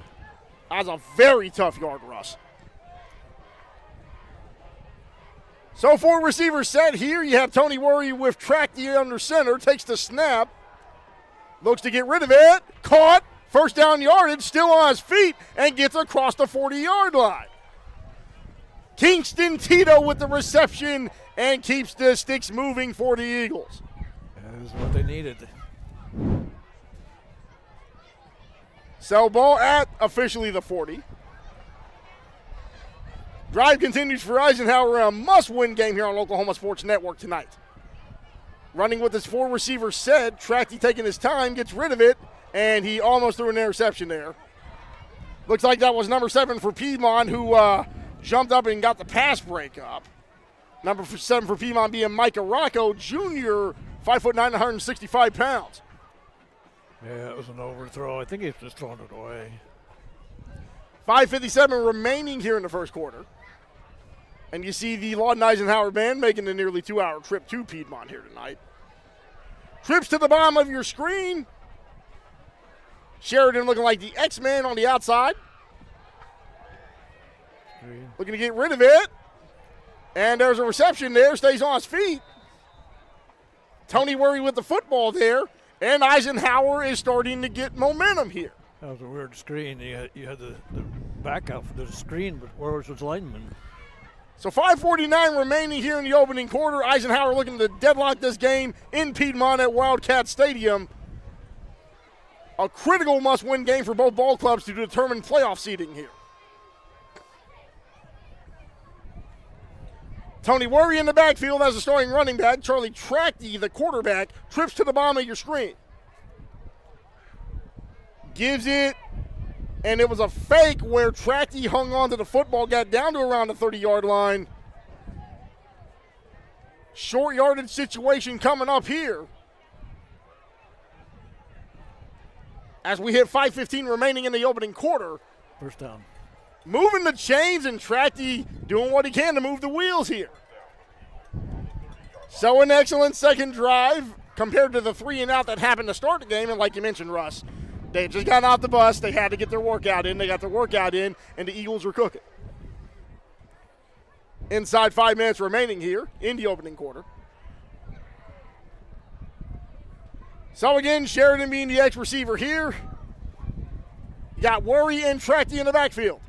That was a very tough yard, Russ. So 4 receivers set here. You have Tony Worry with Tracty under center. Takes the snap. Looks to get rid of it. Caught. First down yardage. Still on his feet. And gets across the 40-yard line. Kingston Tito with the reception and keeps the sticks moving for the Eagles. That is what they needed. So ball at officially the 40. Drive continues for Eisenhower, a must-win game here on Oklahoma Sports Network tonight. Running with his four receiver set, Trachte taking his time, gets rid of it, and he almost threw an interception there. Looks like that was number 7 for Piedmont, who jumped up and got the pass break up. Number 7 for Piedmont being Micah Rocco, Jr., 5'9", 165 pounds. Yeah, it was an overthrow. I think he's just throwing it away. 5:57 remaining here in the first quarter. And you see the Lawton Eisenhower band making the nearly 2-hour trip to Piedmont here tonight. Trips to the bottom of your screen. Sheridan looking like the X-Man on the outside. Looking to get rid of it. And there's a reception there, stays on his feet. Tony Worry with the football there. And Eisenhower is starting to get momentum here. That was a weird screen. You had the backup for the screen, but where was his lineman? So 5:49 remaining here in the opening quarter. Eisenhower looking to deadlock this game in Piedmont at Wildcat Stadium. A critical must-win game for both ball clubs to determine playoff seeding here. Tony Worry in the backfield as a starting running back. Charlie Trachte, the quarterback, trips to the bottom of your screen. Gives it, and it was a fake where Trachte hung on to the football, got down to around the 30-yard line. Short yardage situation coming up here. As we hit 5:15 remaining in the opening quarter. First down. Moving the chains, and Trachte doing what he can to move the wheels here. So an excellent second drive compared to the 3-and-out that happened to start the game. And like you mentioned, Russ, they had just gotten off the bus. They had to get their workout in. They got their workout in, and the Eagles were cooking. Inside 5 minutes remaining here in the opening quarter. So again, Sheridan being the X-receiver here. You got Worry and Trachte in the backfield.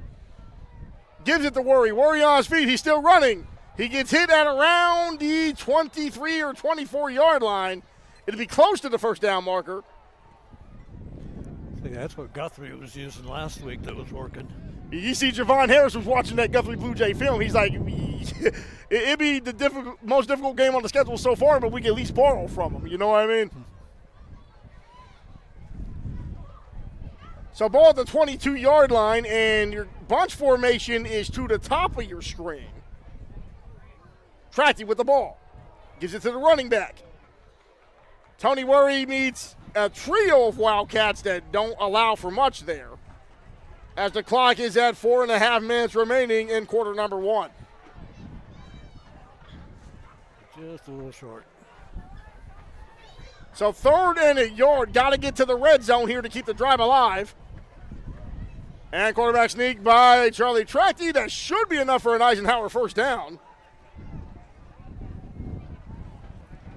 Gives it to Worry. Worry on his feet. He's still running. He gets hit at around the 23 or 24-yard line. It'll be close to the first down marker. I think that's what Guthrie was using last week that was working. You see Javon Harris was watching that Guthrie Blue Jay film. He's like, it'd be the most difficult game on the schedule so far, but we can at least borrow from him. You know what I mean? So ball at the 22-yard line, and your bunch formation is to the top of your screen. Trachte with the ball. Gives it to the running back. Tony Worry meets a trio of Wildcats that don't allow for much there. As the clock is at 4.5 minutes remaining in quarter number 1. Just a little short. So 3rd and a yard. Got to get to the red zone here to keep the drive alive. And quarterback sneak by Charlie Trachte. That should be enough for an Eisenhower first down.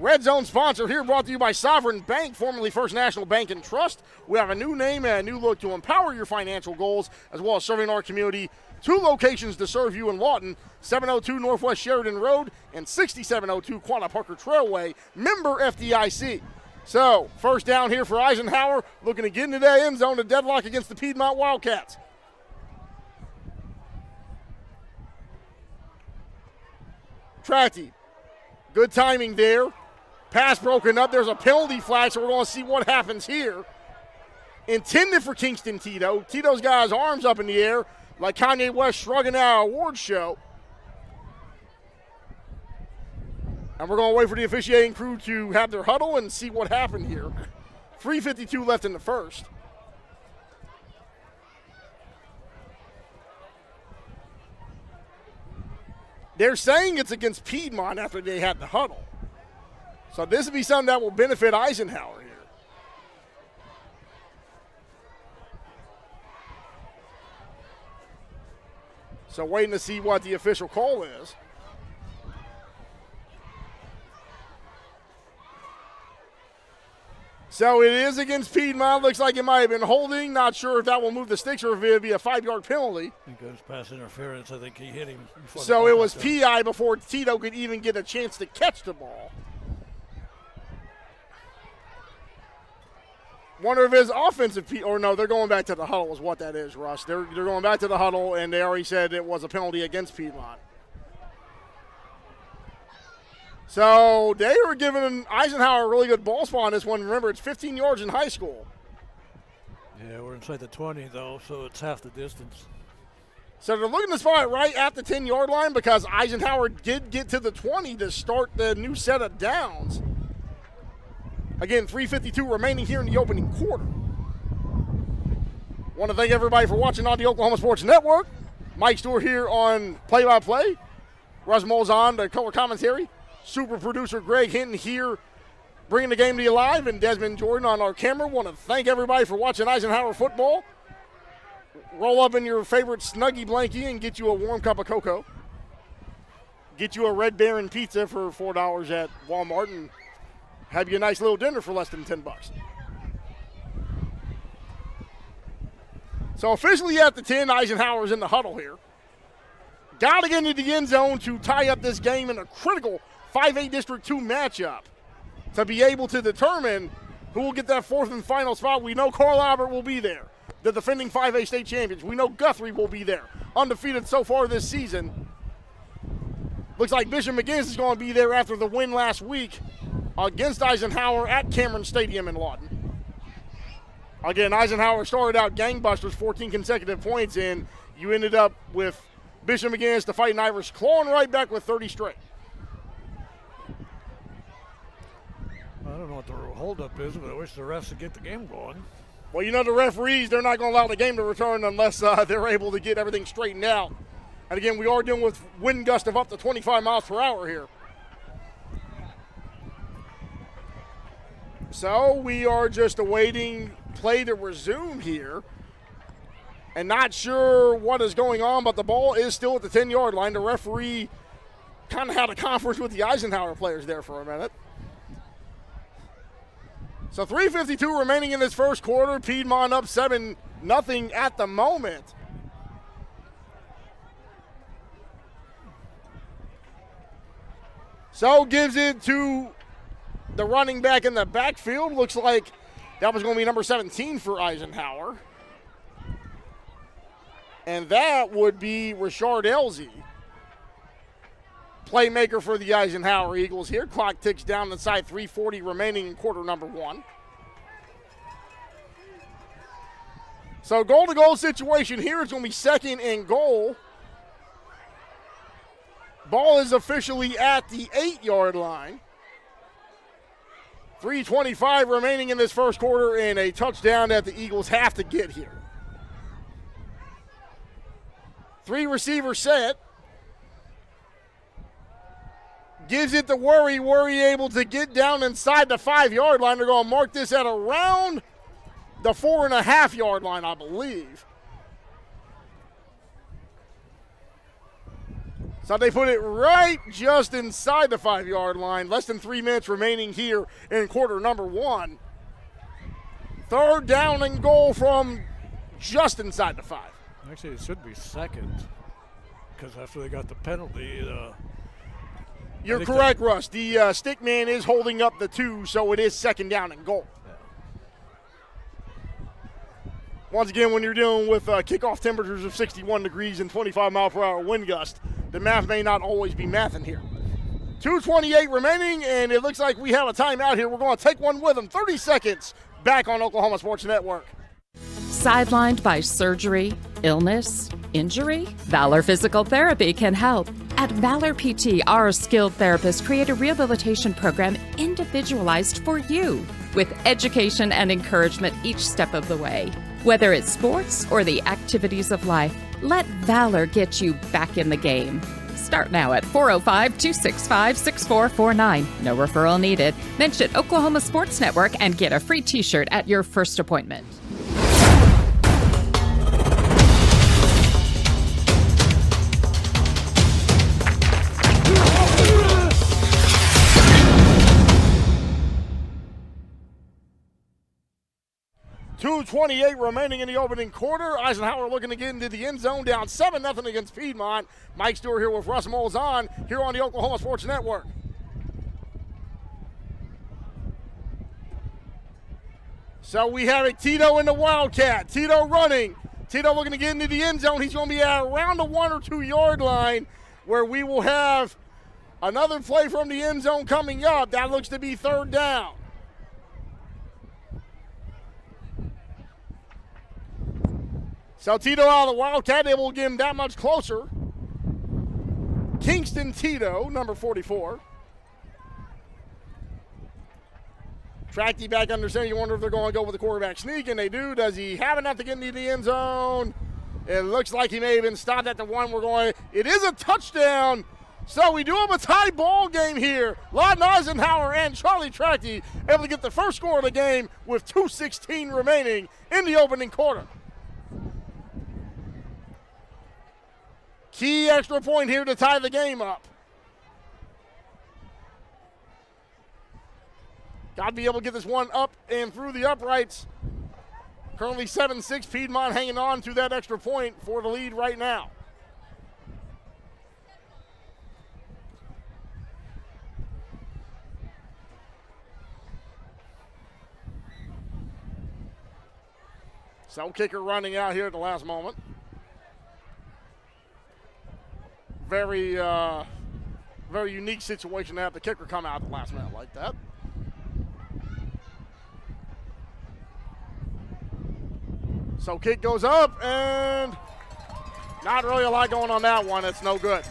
Red Zone sponsor here brought to you by Sovereign Bank, formerly First National Bank and Trust. We have a new name and a new look to empower your financial goals, as well as serving our community. 2 locations to serve you in Lawton, 702 Northwest Sheridan Road and 6702 Quanah Parker Trailway, member FDIC. So, first down here for Eisenhower, looking to get into that end zone to deadlock against the Piedmont Wildcats. Trachte, good timing there. Pass broken up. There's a penalty flag, so we're going to see what happens here. Intended for Kingston Tito. Tito's got his arms up in the air like Kanye West shrugging at our awards show. And we're going to wait for the officiating crew to have their huddle and see what happened here. 3:52 left in the first. They're saying it's against Piedmont after they had the huddle. So this would be something that will benefit Eisenhower here. So waiting to see what the official call is. So it is against Piedmont. Looks like it might have been holding. Not sure if that will move the sticks or if it would be a 5-yard penalty. I think it was pass interference. I think he hit him. So it was PI before Tito could even get a chance to catch the ball. One of his offensive or no, they're going back to the huddle is what that is, Russ. They're going back to the huddle, and they already said it was a penalty against Piedmont. So they were giving Eisenhower a really good ball spot on this one. Remember, it's 15 yards in high school. Yeah, we're inside the 20, though, so it's half the distance. So they're looking to spot it right at the 10-yard line because Eisenhower did get to the 20 to start the new set of downs. Again, 3:52 remaining here in the opening quarter. Want to thank everybody for watching on the Oklahoma Sports Network. Mike Stewart here on play-by-play. Russ Moles on the color commentary. Super producer Greg Hinton here bringing the game to you live, and Desmond Jordan on our camera. Want to thank everybody for watching Eisenhower football. Roll up in your favorite Snuggie blankie and get you a warm cup of cocoa. Get you a Red Baron pizza for $4 at Walmart and have you a nice little dinner for less than $10. So officially at the 10, Eisenhower's in the huddle here. Got to get into the end zone to tie up this game in a critical 5A District 2 matchup to be able to determine who will get that fourth and final spot. We know Carl Albert will be there, the defending 5A state champions. We know Guthrie will be there, undefeated so far this season. Looks like Bishop McGinnis is going to be there after the win last week against Eisenhower at Cameron Stadium in Lawton. Again, Eisenhower started out gangbusters, 14 consecutive points, and you ended up with Bishop McGinnis, the Fighting Irish, clawing right back with 30 straight. I don't know what the holdup is, but I wish the refs would get the game going. Well, you know the referees, they're not going to allow the game to return unless they're able to get everything straightened out. And again, we are dealing with wind gusts of up to 25 miles per hour here. So we are just awaiting play to resume here. And not sure what is going on, but the ball is still at the 10-yard line. The referee kind of had a conference with the Eisenhower players there for a minute. So 3:52 remaining in this first quarter. Piedmont up 7-0 at the moment. So gives it to the running back in the backfield. Looks like that was going to be number 17 for Eisenhower. And that would be Rashard Elzy, playmaker for the Eisenhower Eagles here. Clock ticks down inside 3:40 remaining in quarter number one. So goal-to-goal situation here is going to be second and goal. Ball is officially at the 8-yard line. 3:25 remaining in this first quarter and a touchdown that the Eagles have to get here. 3 receiver set. Gives it to Worry. Worry able to get down inside the 5-yard line. They're going to mark this at around the 4.5-yard line, I believe. So they put it right just inside the 5-yard line. Less than 3 minutes remaining here in quarter number one. Third down and goal from just inside the 5. Actually, it should be second because after they got the penalty. You're correct, Russ. The stick man is holding up the 2, so it is second down and goal. Yeah. Once again, when you're dealing with kickoff temperatures of 61 degrees and 25-mile-per-hour wind gust, the math may not always be mathing here. 2:28 remaining, and it looks like we have a timeout here. We're going to take one with them. 30 seconds back on Oklahoma Sports Network. Sidelined by surgery, illness, injury? Valor Physical Therapy can help. At Valor PT, our skilled therapists create a rehabilitation program individualized for you, with education and encouragement each step of the way. Whether it's sports or the activities of life, let Valor get you back in the game. Start now at 405-265-6449. No referral needed. Mention Oklahoma Sports Network and get a free t-shirt at your first appointment. .228 remaining in the opening quarter. Eisenhower looking to get into the end zone, down 7-0 against Piedmont. Mike Stewart here with Russ Moles on here on the Oklahoma Sports Network. So we have a Tito in the Wildcat. Tito running. Tito looking to get into the end zone. He's going to be at around the 1 or 2 yard line where we will have another play from the end zone coming up. That looks to be 3rd down. So Tito out of the Wildcat, they will get him that much closer. Kingston Tito, number 44. Tracty back under center. You wonder if they're going to go with the quarterback sneak, and they do. Does he have enough to get into the end zone? It looks like he may have been stopped at the 1. It is a touchdown. So we do have a tie ball game here. Lawton Eisenhower and Charlie Tracty able to get the first score of the game with 2:16 remaining in the opening quarter. Key extra point here to tie the game up. Got to be able to get this one up and through the uprights. Currently 7-6, Piedmont hanging on to that extra point for the lead right now. So kicker running out here at the last moment. Very unique situation to have the kicker come out at the last minute like that. So kick goes up, and not really a lot going on that one. It's no good.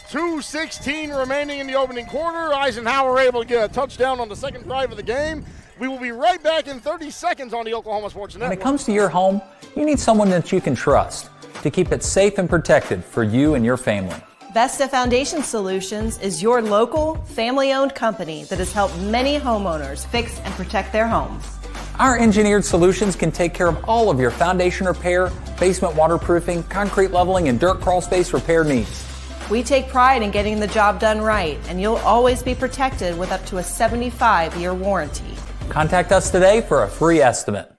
2:16 remaining in the opening quarter. Eisenhower able to get a touchdown on the second drive of the game. We will be right back in 30 seconds on the Oklahoma Sports Network. When it comes to your home, you need someone that you can trust to keep it safe and protected for you and your family. Vesta Foundation Solutions is your local, family-owned company that has helped many homeowners fix and protect their homes. Our engineered solutions can take care of all of your foundation repair, basement waterproofing, concrete leveling, and dirt crawl space repair needs. We take pride in getting the job done right, and you'll always be protected with up to a 75-year warranty. Contact us today for a free estimate.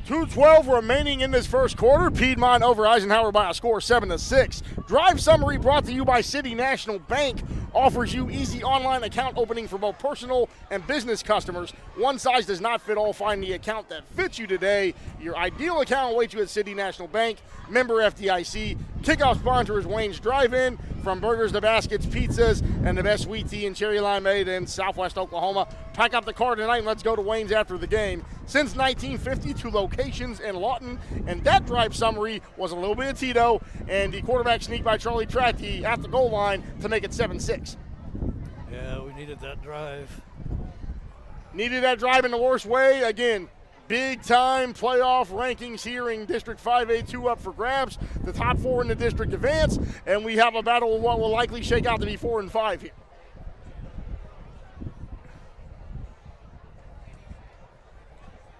.212 remaining in this first quarter. Piedmont over Eisenhower by a score 7-6. Drive summary brought to you by City National Bank. Offers you easy online account opening for both personal and business customers. One size does not fit all. Find the account that fits you today. Your ideal account awaits you at City National Bank. Member FDIC. Kickoff sponsor is Wayne's Drive-In. From burgers to baskets, pizzas, and the best sweet tea and cherry limeade in Southwest Oklahoma. Pack up the car tonight and let's go to Wayne's after the game. Since 1950, 2 locations in Lawton. And that drive summary was a little bit of Tito and the quarterback sneak by Charlie Tracty at the goal line to make it 7-6. Yeah, we needed that drive. Needed that drive in the worst way. Again, big-time playoff rankings here in District 5A2 up for grabs. The top 4 in the district advance, and we have a battle of what will likely shake out to be 4 and 5 here.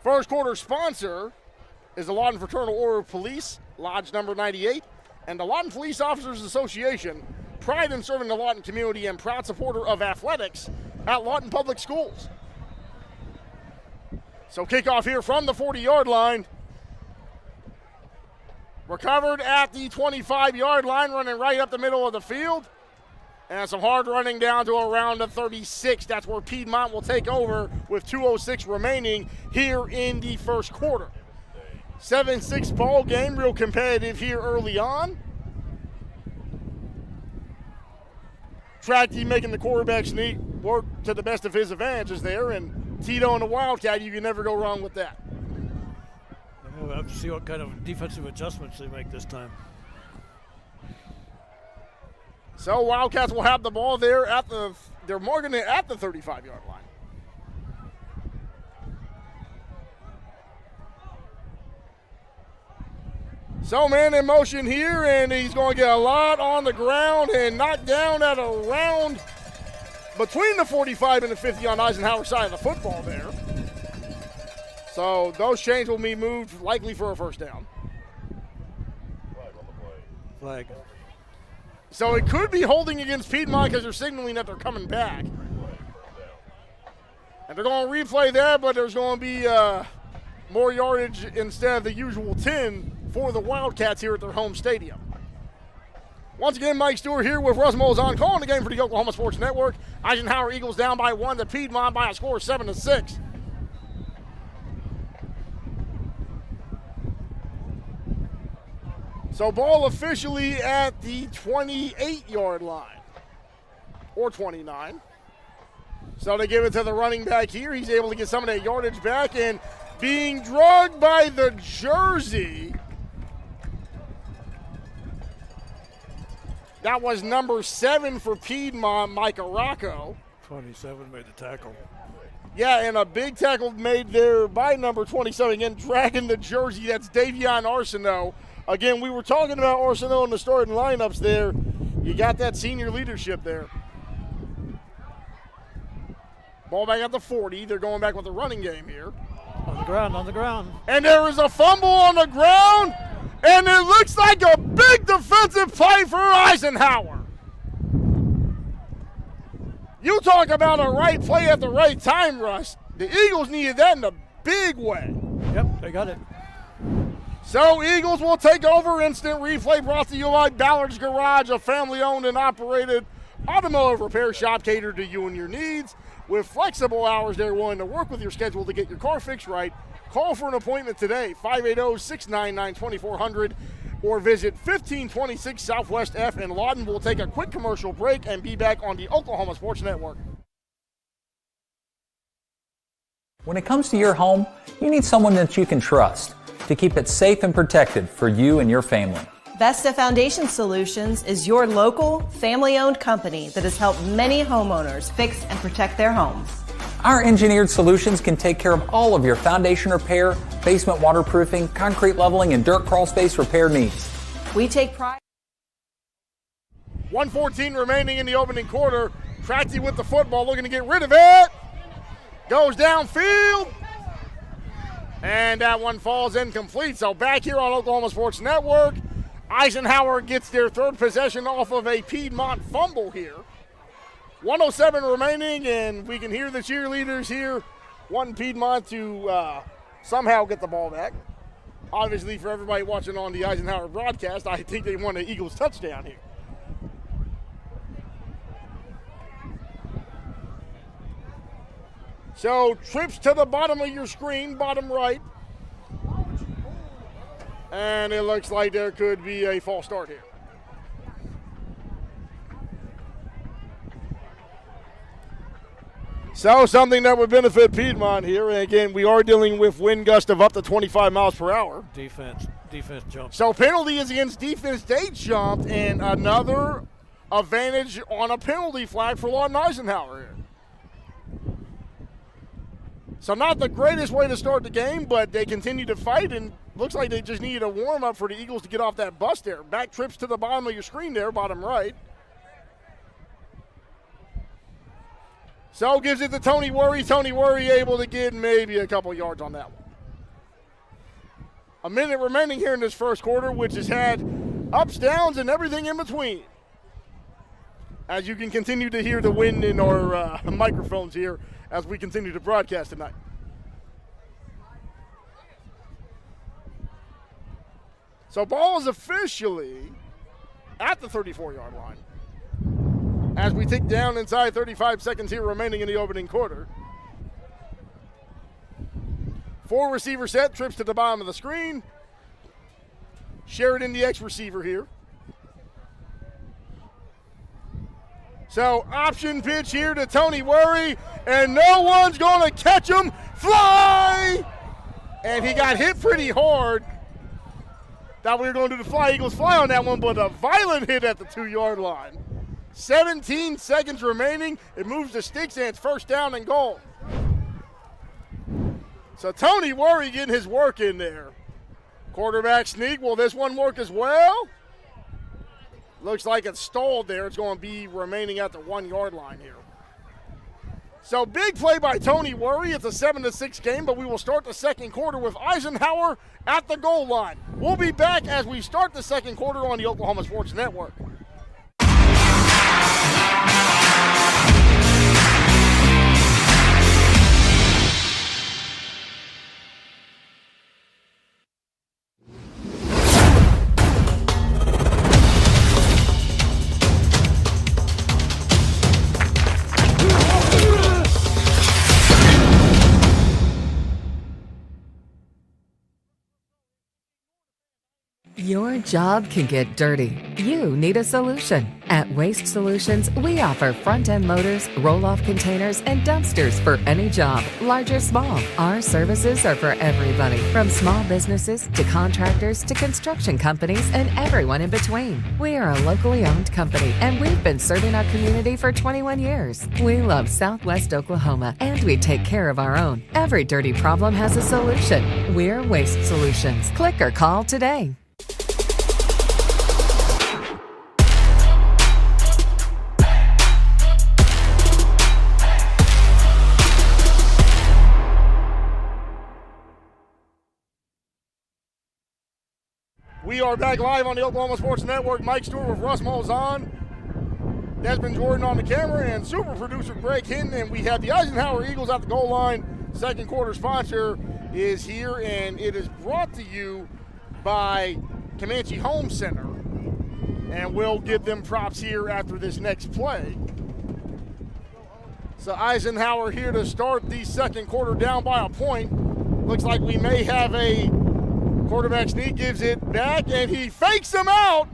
First quarter sponsor is the Lawton Fraternal Order of Police, Lodge number 98, and the Lawton Police Officers Association. Pride in serving the Lawton community and proud supporter of athletics at Lawton Public Schools. So kickoff here from the 40-yard line. Recovered at the 25-yard line, running right up the middle of the field. And some hard running down to around the 36. That's where Piedmont will take over with 2:06 remaining here in the first quarter. 7-6 ball game, real competitive here early on. Tracty making the quarterback sneak work to the best of his advantages there, and Tito and the Wildcat, you can never go wrong with that. We'll have to see what kind of defensive adjustments they make this time. So Wildcats will have the ball there they're marking it at the 35-yard line. So man in motion here, and he's going to get a lot on the ground and knocked down at around between the 45 and the 50 on Eisenhower's side of the football there. So those chains will be moved likely for a first down. Flag. So it could be holding against Piedmont because they're signaling that they're coming back. And they're going to replay that, but there's going to be more yardage instead of the usual 10 for the Wildcats here at their home stadium. Once again, Mike Stewart here with Russ Molzon calling the game for the Oklahoma Sports Network. Eisenhower Eagles down by 1 to Piedmont by a score of 7-6. So ball officially at the 28-yard line, or 29. So they give it to the running back here. He's able to get some of that yardage back, and being drugged by the jersey, that was number 7 for Piedmont, Micah Rocco. 27 made the tackle. Yeah, and a big tackle made there by number 27. Again, dragging the jersey. That's Davion Arsenault. Again, we were talking about Arsenault in the starting lineups there. You got that senior leadership there. Ball back at the 40. They're going back with the running game here. On the ground. And there is a fumble on the ground, and it looks like a big defensive play for Eisenhower. You talk about a right play at the right time, Russ. The Eagles needed that in a big way. Yep, they got it. So Eagles will take over. Instant replay brought to you by Ballard's Garage, a family-owned and operated automotive repair shop catered to you and your needs. With flexible hours, they're willing to work with your schedule to get your car fixed right. Call for an appointment today, 580-699-2400, or visit 1526 Southwest F in Lawton. We'll take a quick commercial break and be back on the Oklahoma Sports Network. When it comes to your home, you need someone that you can trust to keep it safe and protected for you and your family. Vesta Foundation Solutions is your local, family-owned company that has helped many homeowners fix and protect their homes. Our engineered solutions can take care of all of your foundation repair, basement waterproofing, concrete leveling, and dirt crawl space repair needs. We take pride. 1:14 remaining in the opening quarter. Tracy with the football, looking to get rid of it. Goes downfield. And that one falls incomplete. So back here on Oklahoma Sports Network, Eisenhower gets their third possession off of a Piedmont fumble here. 1:07 remaining, and we can hear the cheerleaders here wanting Piedmont to somehow get the ball back. Obviously, for everybody watching on the Eisenhower broadcast, I think they want an Eagles touchdown here. So trips to the bottom of your screen, bottom right. And it looks like there could be a false start here. So something that would benefit Piedmont here. And again, we are dealing with wind gusts of up to 25 miles per hour. Defense jumped. So penalty is against defense. They jumped, and another advantage on a penalty flag for Lawton Eisenhower here. So not the greatest way to start the game, but they continue to fight, and looks like they just needed a warm-up for the Eagles to get off that bus there. Back trips to the bottom of your screen there, bottom right. So gives it to Tony Worry. Tony Worry able to get maybe a couple yards on that one. A minute remaining here in this first quarter, which has had ups, downs, and everything in between. As you can continue to hear the wind in our microphones here as we continue to broadcast tonight. So ball is officially at the 34-yard line as we tick down inside 35 seconds here remaining in the opening quarter. 4 receiver set, trips to the bottom of the screen. Sheridan, the X-receiver here. So option pitch here to Tony Worry, and no one's going to catch him. Fly! And he got hit pretty hard. Thought we were going to do the Fly Eagles fly on that one, but a violent hit at the 2-yard line. 17 seconds remaining. It moves the sticks, and it's first down and goal. So Tony Worry getting his work in there. Quarterback sneak. Will this one work as well? Looks like it's stalled there. It's going to be remaining at the 1-yard line here. So big play by Tony Worry. It's a 7-6 game, but we will start the second quarter with Eisenhower at the goal line. We'll be back as we start the second quarter on the Oklahoma Sports Network. Your job can get dirty. You need a solution. At Waste Solutions, we offer front-end loaders, roll-off containers, and dumpsters for any job, large or small. Our services are for everybody, from small businesses to contractors to construction companies and everyone in between. We are a locally owned company, and we've been serving our community for 21 years. We love Southwest Oklahoma, and we take care of our own. Every dirty problem has a solution. We're Waste Solutions. Click or call today. We are back live on the Oklahoma Sports Network. Mike Stewart with Russ Molzon, Desmond Jordan on the camera, and super producer Greg Hinton. And we have the Eisenhower Eagles at the goal line. Second quarter sponsor is here, and it is brought to you by Comanche Home Center. And we'll give them props here after this next play. So Eisenhower here to start the second quarter down by a point. Looks like we may have a quarterback sneak, gives it back, and he fakes him out.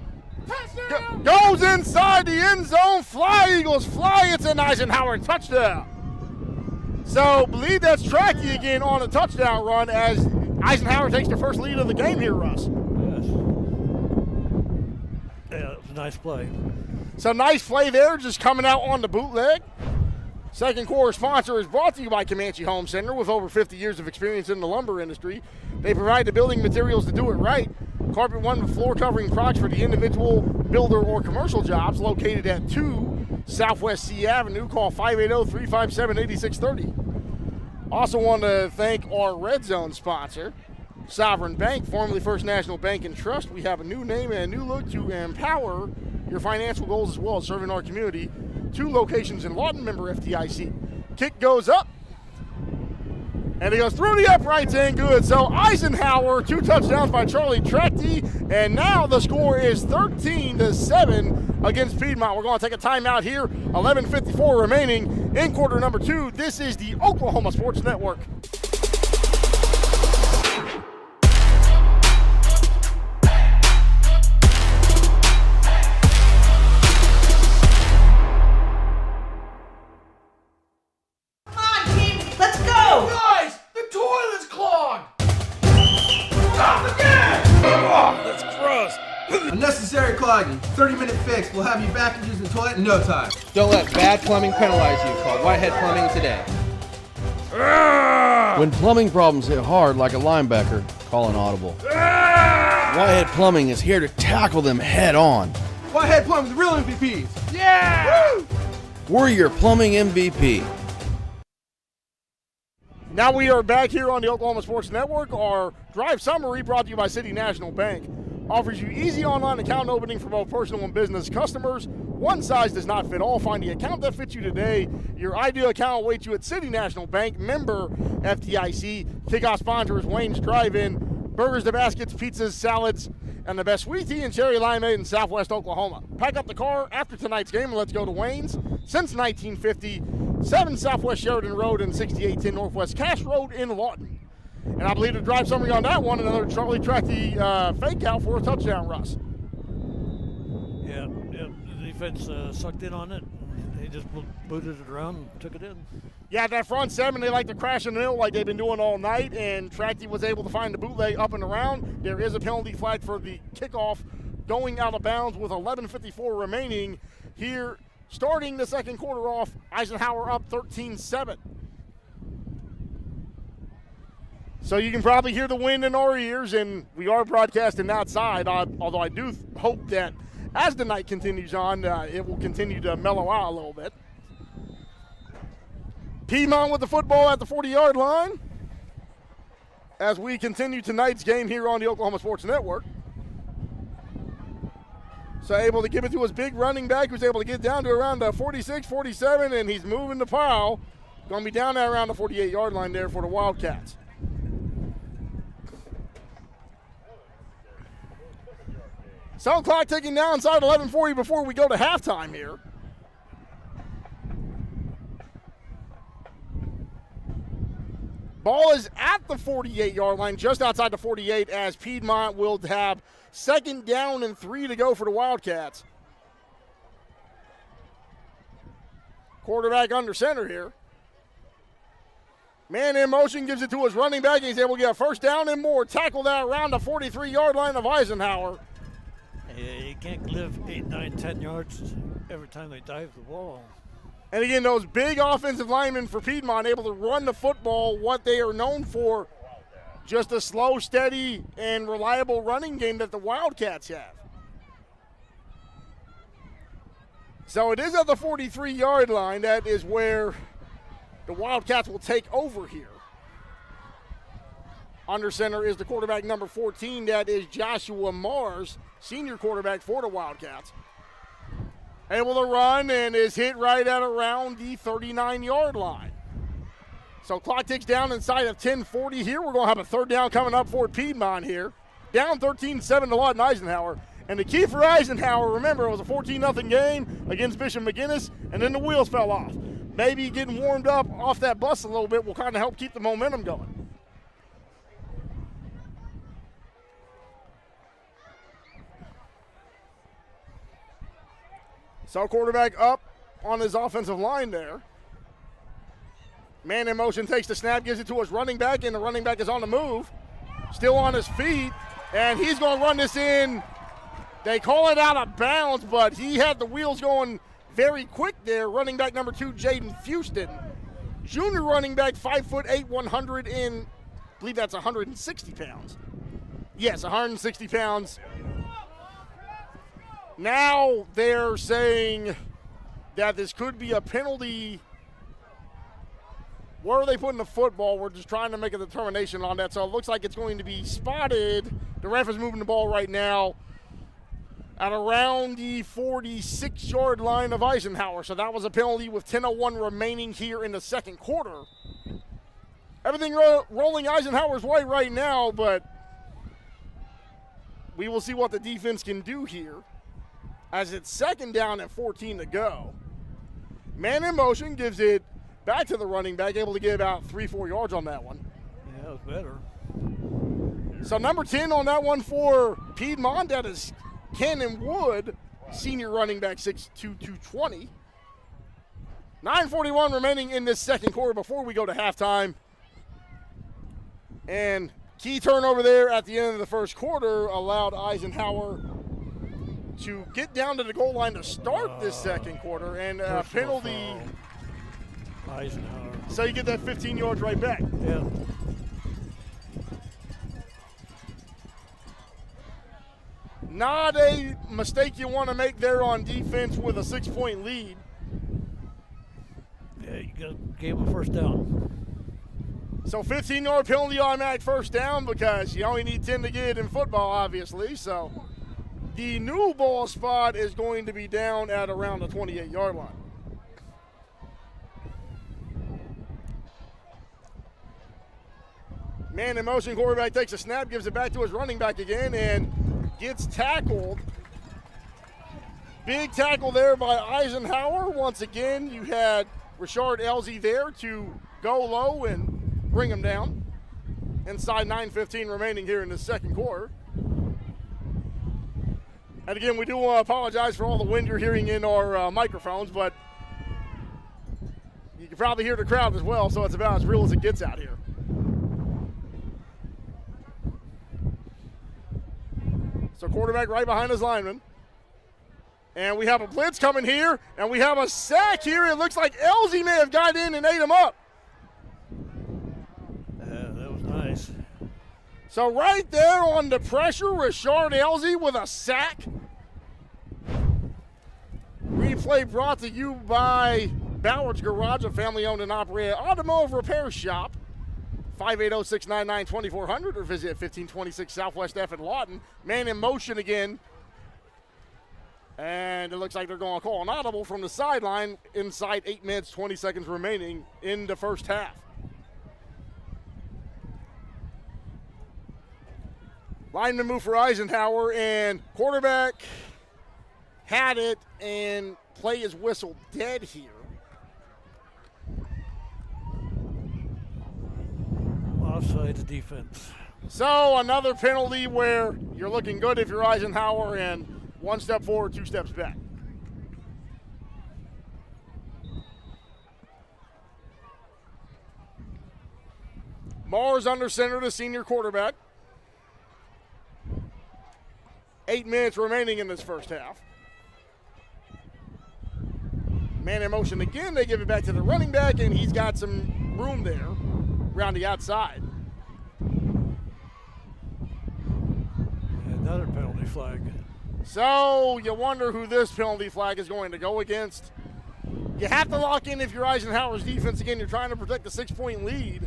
Goes inside the end zone. Fly, Eagles, fly. It's an Eisenhower touchdown. So, believe that's Tracky again on a touchdown run as Eisenhower takes the first lead of the game here, Russ. Yes. Yeah, it was a nice play. So, nice play there, just coming out on the bootleg. Second quarter sponsor is brought to you by Comanche Home Center. With over 50 years of experience in the lumber industry, they provide the building materials to do it right. Carpet One with floor covering products for the individual, builder, or commercial jobs, located at 2 Southwest C Avenue. Call 580-357-8630. Also want to thank our Red Zone sponsor, Sovereign Bank, formerly First National Bank and Trust. We have a new name and a new look to empower your financial goals as well as serving our community. 2 locations in Lawton, member FDIC. Kick goes up, and it goes through the uprights and good. So Eisenhower, 2 touchdowns by Charlie Tracky, and now the score is 13-7 against Piedmont. We're going to take a timeout here. 11:54 remaining in quarter number 2. This is the Oklahoma Sports Network. Unnecessary clogging. 30-minute fix. We'll have you back and using the toilet in no time. Don't let bad plumbing penalize you. Call Whitehead Plumbing today. When plumbing problems hit hard like a linebacker, call an audible. Whitehead Plumbing is here to tackle them head on. Whitehead Plumbing, the real MVPs. Yeah! Woo! We're your plumbing MVP. Now we are back here on the Oklahoma Sports Network. Our drive summary brought to you by City National Bank. Offers you easy online account opening for both personal and business customers. One size does not fit all. Find the account that fits you today. Your ideal account awaits you at City National Bank, member FDIC. Kickoff sponsor is Wayne's Drive-In. Burgers to baskets, pizzas, salads, and the best sweet tea and cherry limeade in Southwest Oklahoma. Pack up the car after tonight's game and let's go to Wayne's. Since 1950, 7 Southwest Sheridan Road and 6810 Northwest Cash Road in Lawton. And I believe the drive summary on that one, another Charlie Tracky fake out for a touchdown, Russ. Yeah, the defense sucked in on it. They just booted it around and took it in. Yeah, that front 7, they like to crash and nil like they've been doing all night, and Tracky was able to find the bootleg up and around. There is a penalty flag for the kickoff going out of bounds with 11:54 remaining here. Starting the second quarter off, Eisenhower up 13-7. So you can probably hear the wind in our ears, and we are broadcasting outside, although I do hope that as the night continues on, it will continue to mellow out a little bit. Piedmont with the football at the 40-yard line as we continue tonight's game here on the Oklahoma Sports Network. So able to give it to his big running back who's able to get down to around 46, 47, and he's moving the pile. Going to be down there around the 48-yard line there for the Wildcats. Sound clock ticking down inside 11:40 before we go to halftime here. Ball is at the 48-yard line, just outside the 48, as Piedmont will have 2nd down and 3 to go for the Wildcats. Quarterback under center here. Man in motion, gives it to his running back. He's able to get a 1st down and more. Tackle that around the 43-yard line of Eisenhower. Yeah, you can't live 8, 9, 10 yards every time they dive the ball. And again, those big offensive linemen for Piedmont able to run the football, what they are known for, just a slow, steady, and reliable running game that the Wildcats have. So it is at the 43-yard line. That is where the Wildcats will take over here. Under center is the quarterback number 14. That is Joshua Mars, senior quarterback for the Wildcats. Able to run and is hit right at around the 39-yard line. So clock ticks down inside of 10:40 here. We're going to have a 3rd down coming up for Piedmont here. Down 13-7 to Lawton Eisenhower. And the key for Eisenhower, remember, it was a 14-0 game against Bishop McGinnis, and then the wheels fell off. Maybe getting warmed up off that bus a little bit will kind of help keep the momentum going. So quarterback up on his offensive line there. Man in motion, takes the snap, gives it to his running back, and the running back is on the move. Still on his feet, and he's going to run this in. They call it out of bounds, but he had the wheels going very quick there. Running back number 2, Jaden Fuston. Junior running back, 5'8", 100 and I believe that's 160 pounds. Yes, 160 pounds. Now they're saying that this could be a penalty. Where are they putting the football? We're just trying to make a determination on that. So it looks like it's going to be spotted. The ref is moving the ball right now at around the 46-yard line of Eisenhower. So that was a penalty with 10:01 remaining here in the 2nd quarter. Everything rolling Eisenhower's way right now, but we will see what the defense can do here as it's 2nd down and 14 to go. Man in motion, gives it back to the running back, able to get about 3-4 yards on that one. Yeah, that was better. So number 10 on that one for Piedmont, that is Cannon Wood, senior running back, 6'2", 220. 9:41 remaining in this 2nd quarter before we go to halftime. And key turnover there at the end of the 1st quarter allowed Eisenhower to get down to the goal line to start this 2nd quarter, and a penalty. Eisenhower. So you get that 15 yards right back. Yeah. Not a mistake you want to make there on defense with a 6-point lead. Yeah, you gave him a 1st down. So 15-yard penalty, automatic 1st down, because you only need 10 to get it in football, obviously. So the new ball spot is going to be down at around the 28-yard line. Man in motion, quarterback takes a snap, gives it back to his running back again, and gets tackled. Big tackle there by Eisenhower. Once again, you had Rashard Elzy there to go low and bring him down. Inside 9:15 remaining here in the 2nd quarter. And again, we do want to apologize for all the wind you're hearing in our microphones, but you can probably hear the crowd as well, so it's about as real as it gets out here. So quarterback right behind his lineman. And we have a blitz coming here, and we have a sack here. It looks like Elzy may have got in and ate him up. That was nice. So right there on the pressure, Rashard Elzy with a sack. Replay brought to you by Ballard's Garage, a family-owned and operated automotive repair shop. 580-699-2400 or visit 1526 Southwest F in Lawton. Man in motion again. And it looks like they're going to call an audible from the sideline inside 8 minutes, 20 seconds remaining in the 1st half. Lineman move for Eisenhower, and quarterback had it, and play is whistled dead here. Offsides defense. So another penalty where you're looking good if you're Eisenhower and one step forward, two steps back. Mars under center, the senior quarterback. 8 minutes remaining in this first half. Man in motion again. They give it back to the running back, and he's got some room there around the outside. Another penalty flag. So you wonder who this penalty flag is going to go against. You have to lock in if you're Eisenhower's defense. Again, you're trying to protect the 6-point lead.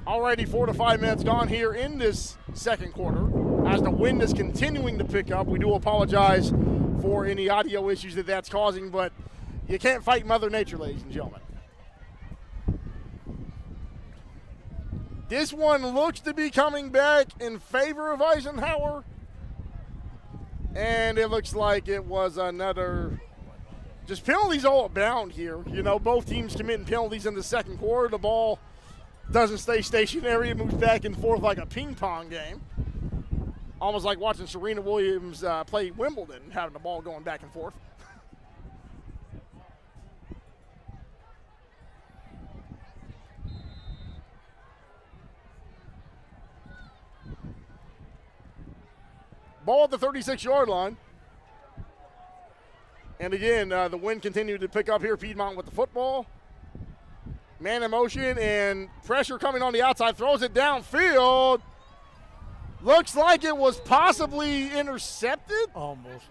Already 4 to 5 minutes gone here in this second quarter. As the wind is continuing to pick up, we do apologize for any audio issues that's causing, but you can't fight Mother Nature, ladies and gentlemen. This one looks to be coming back in favor of Eisenhower. And it looks like it was another, just penalties all abound here. You know, both teams committing penalties in the second quarter. The ball doesn't stay stationary. It moves back and forth like a ping pong game. Almost like watching Serena Williams play Wimbledon, having the ball going back and forth. Ball at the 36-yard line. And again, the wind continued to pick up here. Piedmont with the football. Man in motion and pressure coming on the outside. Throws it downfield. Looks like it was possibly intercepted. Almost.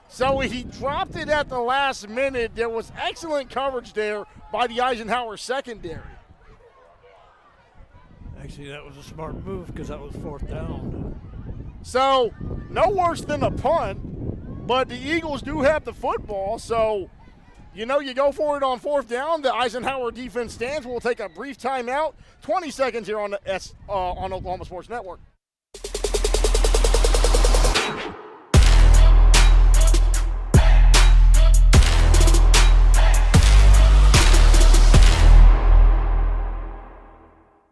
So he dropped it at the last minute. There was excellent coverage there by the Eisenhower secondary. Actually, that was a smart move because that was 4th down. So, no worse than a punt, but the Eagles do have the football. So, you know, you go for it on 4th down. The Eisenhower defense stands. We'll take a brief timeout. 20 seconds here on the on Oklahoma Sports Network.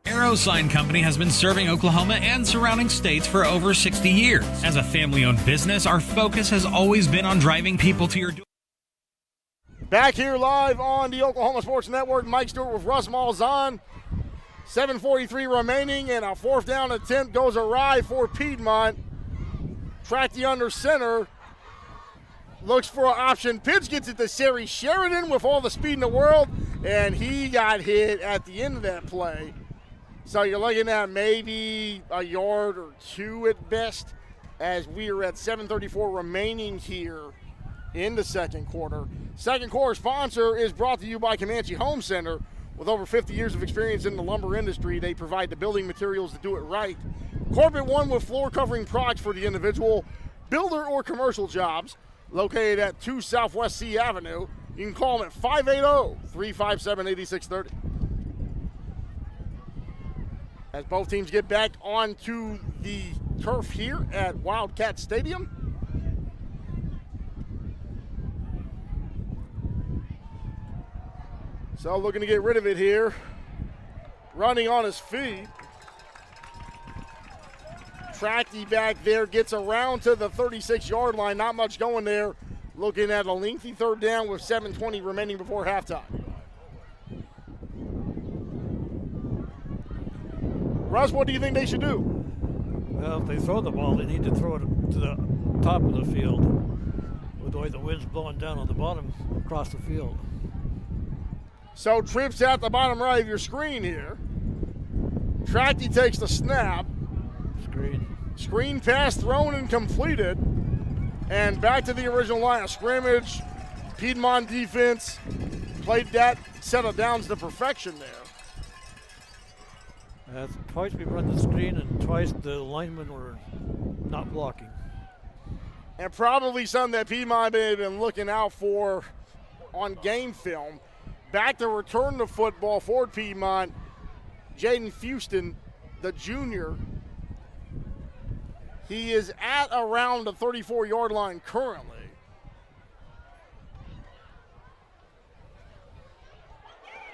Arrow Sign Company has been serving Oklahoma and surrounding states for over 60 years. As a family-owned business, our focus has always been on driving people to your door. Back here live on the Oklahoma Sports Network, Mike Stewart with Russ Malzahn. 7:43 remaining, and a 4th down attempt goes awry for Piedmont. Tracked under center. Looks for an option. Pitch gets it to Sari Sheridan with all the speed in the world, and he got hit at the end of that play. So you're looking at maybe a yard or two at best, as we are at 7:34 remaining here in the second quarter. Second quarter sponsor is brought to you by Comanche Home Center. With over 50 years of experience in the lumber industry, they provide the building materials to do it right. Corporate One with floor covering products for the individual, builder, or commercial jobs. Located at 2 Southwest C Avenue. You can call them at 580-357-8630. As both teams get back onto the turf here at Wildcat Stadium. So looking to get rid of it here. Running on his feet. Tracty back there, gets around to the 36-yard line. Not much going there. Looking at a lengthy 3rd down with 7:20 remaining before halftime. Russ, what do you think they should do? Well, if they throw the ball, they need to throw it to the top of the field with the way the wind's blowing down on the bottom across the field. So trips at the bottom right of your screen here. Tracty takes the snap. Screen pass thrown and completed. And back to the original line of scrimmage. Piedmont defense played that set of downs to perfection there. Twice we run the screen and twice the linemen were not blocking. And probably something that Piedmont had been looking out for on game film. Back to return the football for Piedmont. Jaden Fuston, the junior. He is at around the 34-yard line currently.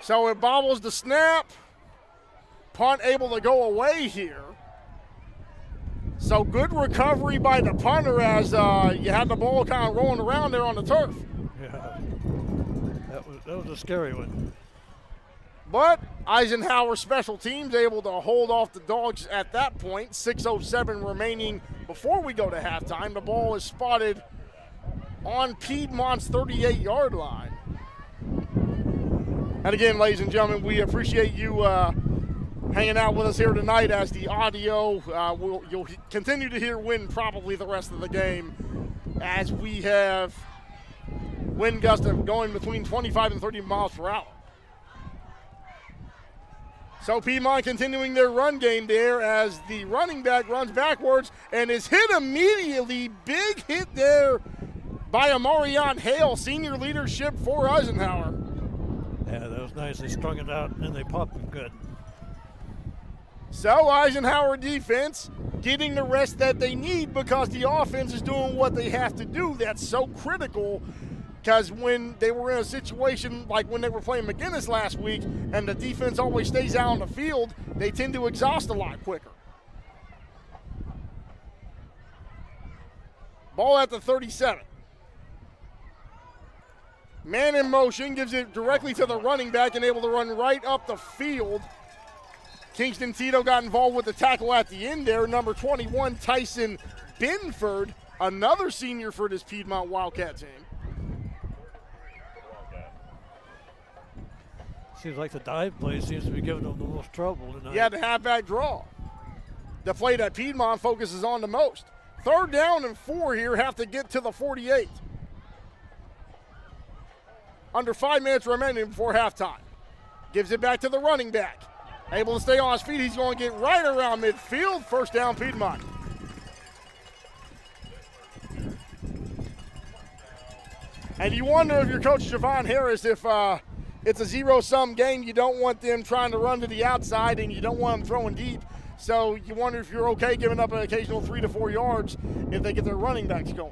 So it bobbles the snap. Punt able to go away here. So good recovery by the punter as you had the ball kind of rolling around there on the turf. Yeah, that was a scary one. But Eisenhower special teams able to hold off the Dogs at that point. 6:07 remaining before we go to halftime. The ball is spotted on Piedmont's 38-yard line. And again, ladies and gentlemen, we appreciate you hanging out with us here tonight as the audio you'll continue to hear wind probably the rest of the game as we have wind gusts going between 25 and 30 miles per hour. So Piedmont continuing their run game there as the running back runs backwards and is hit immediately. Big hit there by Amarion Hale, senior leadership for Eisenhower. Yeah, that was nice. They strung it out and they popped it good. So Eisenhower defense getting the rest that they need because the offense is doing what they have to do. That's so critical because when they were in a situation like when they were playing McGinnis last week and the defense always stays out on the field, they tend to exhaust a lot quicker. Ball at the 37. Man in motion, gives it directly to the running back and able to run right up the field. Kingston Tito got involved with the tackle at the end there. Number 21, Tyson Binford, another senior for this Piedmont Wildcat team. Seems like the dive play seems to be giving them the most trouble tonight. Yeah, the halfback draw. The play that Piedmont focuses on the most. 3rd down and 4 here, have to get to the 48. Under 5 minutes remaining before halftime. Gives it back to the running back. Able to stay on his feet. He's going to get right around midfield. 1st down, Piedmont. And you wonder if your coach, Javon Harris, if it's a zero-sum game, you don't want them trying to run to the outside and you don't want them throwing deep. So you wonder if you're okay giving up an occasional 3 to 4 yards if they get their running backs going.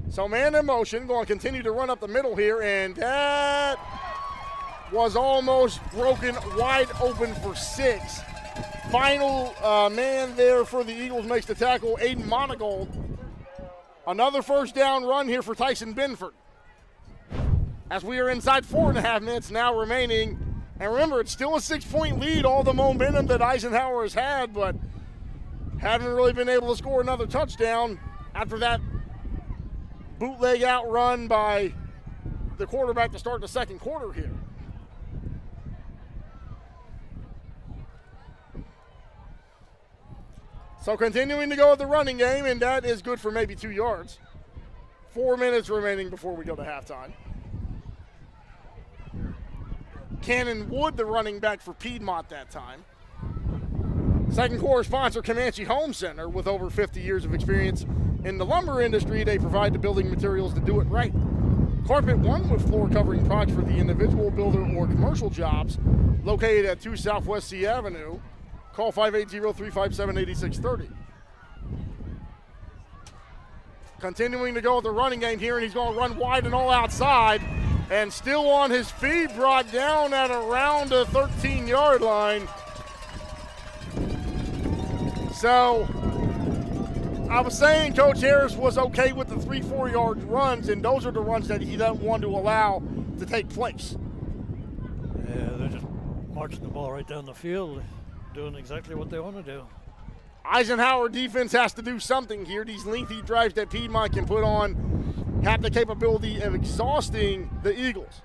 So man in motion, going to continue to run up the middle here, and that was almost broken wide open for 6. Final man there for the Eagles makes the tackle, Aiden Monagold. Another 1st down run here for Tyson Binford. As we are inside 4.5 minutes now remaining. And remember, it's still a 6-point lead, all the momentum that Eisenhower has had, but haven't really been able to score another touchdown after that bootleg out run by the quarterback to start the 2nd quarter here. So continuing to go with the running game, and that is good for maybe 2 yards. 4 minutes remaining before we go to halftime. Cannon Wood, the running back for Piedmont that time. 2nd quarter sponsor, Comanche Home Center, with over 50 years of experience in the lumber industry. They provide the building materials to do it right. Carpet One with floor covering products for the individual builder or commercial jobs. Located at 2 Southwest C Avenue. Call 580-357-8630. Continuing to go with the running game here, and he's going to run wide and all outside. And still on his feet, brought down at around the 13-yard line. So I was saying Coach Harris was okay with the 3-4 yard runs, and those are the runs that he doesn't want to allow to take place. Yeah, they're just marching the ball right down the field, doing exactly what they want to do. Eisenhower defense has to do something here. These lengthy drives that Piedmont can put on have the capability of exhausting the Eagles.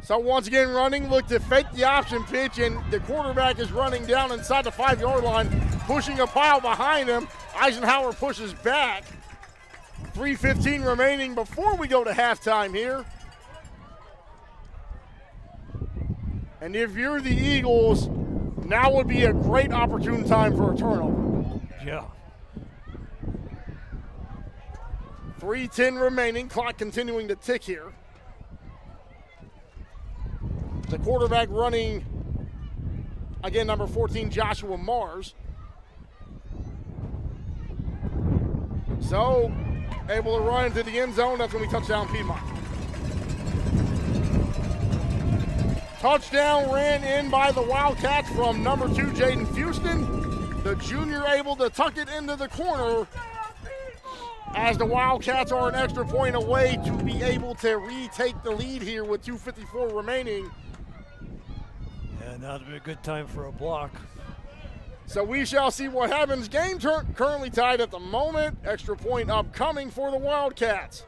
So once again running, look to fake the option pitch, and the quarterback is running down inside the 5-yard line, pushing a pile behind him. Eisenhower pushes back. 3:15 remaining before we go to halftime here. And if you're the Eagles, now would be a great opportune time for a turnover. Yeah. 3:10 remaining, clock continuing to tick here. The quarterback running, again, number 14, Joshua Mars. So, able to run into the end zone. That's going to be touchdown Piedmont. Touchdown ran in by the Wildcats from number 2, Jaden Houston. The junior able to tuck it into the corner as the Wildcats are an extra point away to be able to retake the lead here with 2:54 remaining. Yeah, now would be a good time for a block. So we shall see what happens. Game currently tied at the moment. Extra point upcoming for the Wildcats.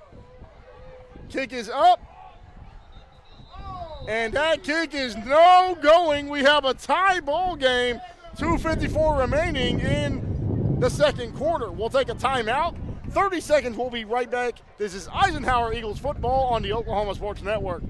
Kick is up. And that kick is no going. We have a tie ball game. 2:54 remaining in the second quarter. We'll take a timeout. 30 seconds, we'll be right back. This is Eisenhower Eagles football on the Oklahoma Sports Network.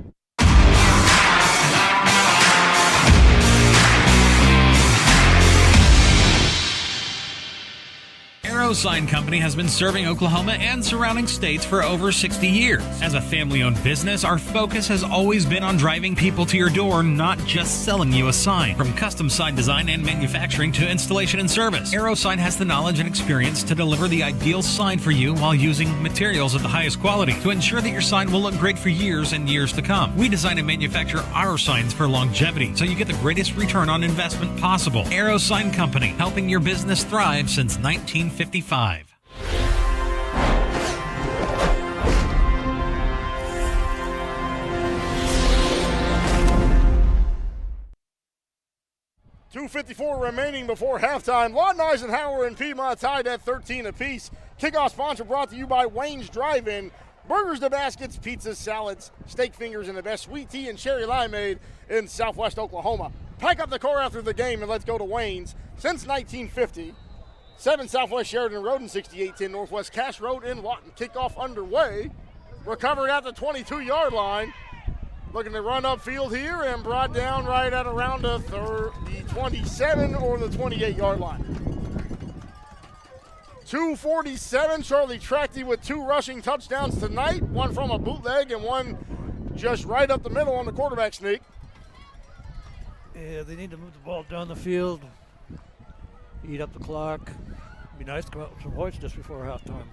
Arrow Sign Company has been serving Oklahoma and surrounding states for over 60 years. As a family-owned business, our focus has always been on driving people to your door, not just selling you a sign. From custom sign design and manufacturing to installation and service, Arrow Sign has the knowledge and experience to deliver the ideal sign for you while using materials of the highest quality to ensure that your sign will look great for years and years to come. We design and manufacture our signs for longevity, so you get the greatest return on investment possible. Arrow Sign Company, helping your business thrive since 1955. 2:54 remaining before halftime. Lawton, Eisenhower, and Piedmont tied at 13 apiece. Kickoff sponsor brought to you by Wayne's Drive-In. Burgers to baskets, pizzas, salads, steak fingers, and the best sweet tea and cherry limeade in Southwest Oklahoma. Pack up the car after the game and let's go to Wayne's. Since 1950, 7 Southwest Sheridan Road and 6810 Northwest Cass Road in Lawton. Kickoff underway. Recovered at the 22-yard line. Looking to run upfield here and brought down right at around the 27 or the 28-yard line. 2:47, Charlie Tracty with 2 rushing touchdowns tonight. One from a bootleg and one just right up the middle on the quarterback sneak. Yeah, they need to move the ball down the field, eat up the clock. It'd be nice to come out with some points just before halftime.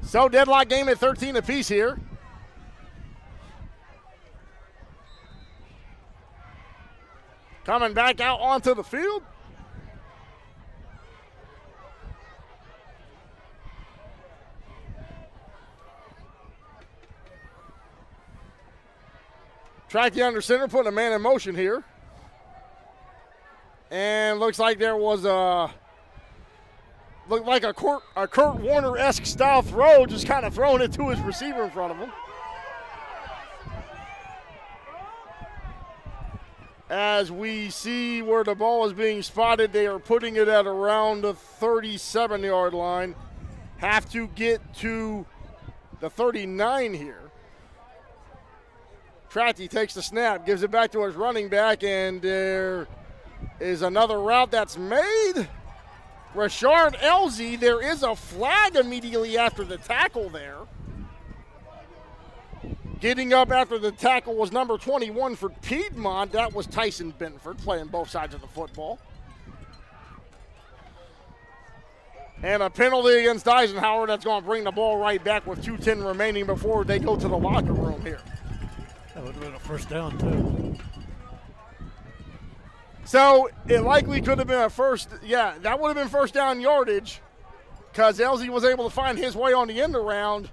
So deadlock game at 13 apiece here. Coming back out onto the field. Tracky under center, putting a man in motion here. And looks like there was a Kurt Warner-esque style throw, just kind of throwing it to his receiver in front of him. As we see where the ball is being spotted, they are putting it at around the 37-yard line. Have to get to the 39 here. Tratty takes the snap, gives it back to his running back, and there is another route that's made. Rashard Elzy, there is a flag immediately after the tackle there. Getting up after the tackle was number 21 for Piedmont. That was Tyson Benford playing both sides of the football. And a penalty against Eisenhower that's going to bring the ball right back with 2:10 remaining before they go to the locker room here. That would have been a first down, too. So it likely could have been that would have been first down yardage because Elzy was able to find his way on the end around.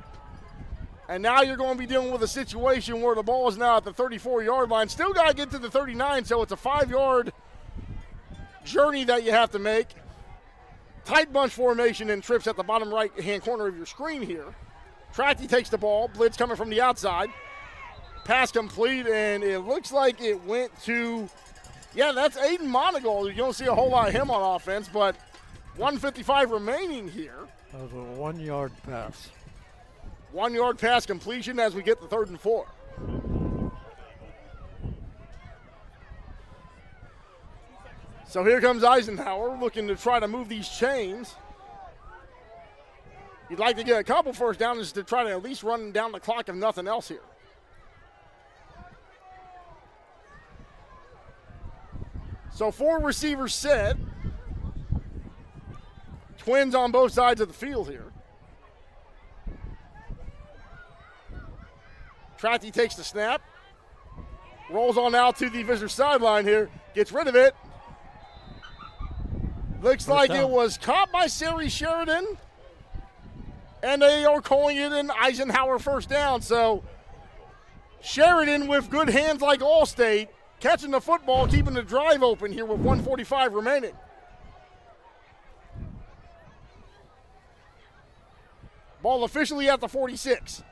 And now you're going to be dealing with a situation where the ball is now at the 34-yard line. Still got to get to the 39, so it's a 5-yard journey that you have to make. Tight bunch formation and trips at the bottom right-hand corner of your screen here. Tratty takes the ball. Blitz coming from the outside. Pass complete, and it looks like it went to, that's Aiden Monagle. You don't see a whole lot of him on offense, but 1:55 remaining here. That was a 1-yard pass. 1-yard pass completion as we get the 3rd and 4. So here comes Eisenhower looking to try to move these chains. You'd like to get a couple first downs to try to at least run down the clock if nothing else here. So 4 receivers set. Twins on both sides of the field here. Tratty takes the snap. Rolls on out to the visitor sideline here. Gets rid of it. Looks like it was caught by Sari Sheridan. And they are calling it an Eisenhower first down. So Sheridan with good hands like Allstate, catching the football, keeping the drive open here with 1:45 remaining. Ball officially at the 46.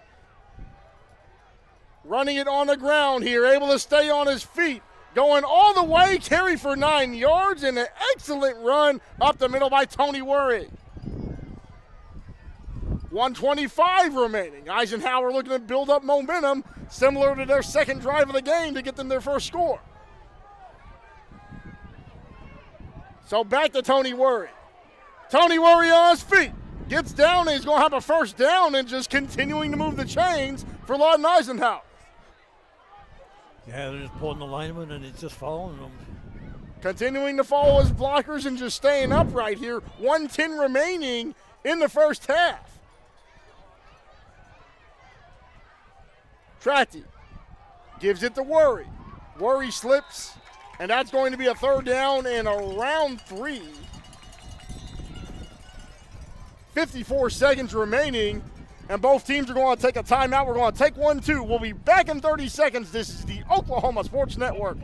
Running it on the ground here, able to stay on his feet. Going all the way, carry for 9 yards, and an excellent run up the middle by Tony Worry. 1:25 remaining. Eisenhower looking to build up momentum, similar to their second drive of the game to get them their first score. So back to Tony Worry. Tony Worry on his feet. Gets down, and he's going to have a first down and just continuing to move the chains for Lawton Eisenhower. Yeah, they're just pulling the lineman, and he's just following them. Continuing to follow his blockers and just staying upright here. 1:10 remaining in the first half. Tratty gives it to Worry. Worry slips, and that's going to be a third down and around 3. 54 seconds remaining, and both teams are going to take a timeout. We're going to take 1-2. We'll be back in 30 seconds. This is the Oklahoma Sports Network.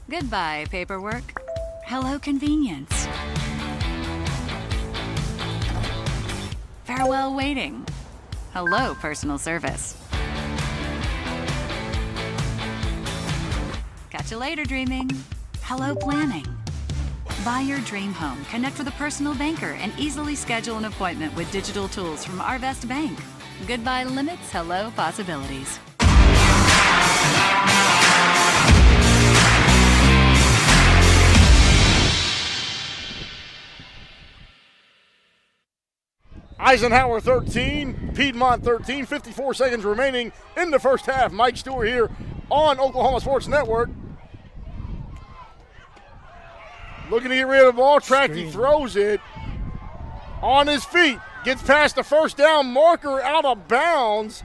Goodbye, paperwork. Hello, convenience. Farewell, waiting. Hello, personal service. Catch you later, dreaming. Hello, planning. Buy your dream home, connect with a personal banker, and easily schedule an appointment with digital tools from Arvest Bank. Goodbye limits, hello possibilities. Eisenhower 13, Piedmont 13, 54 seconds remaining in the first half. Mike Stewart here on Oklahoma Sports Network. Looking to get rid of the ball. Tratty throws it on his feet. Gets past the first down marker, out of bounds.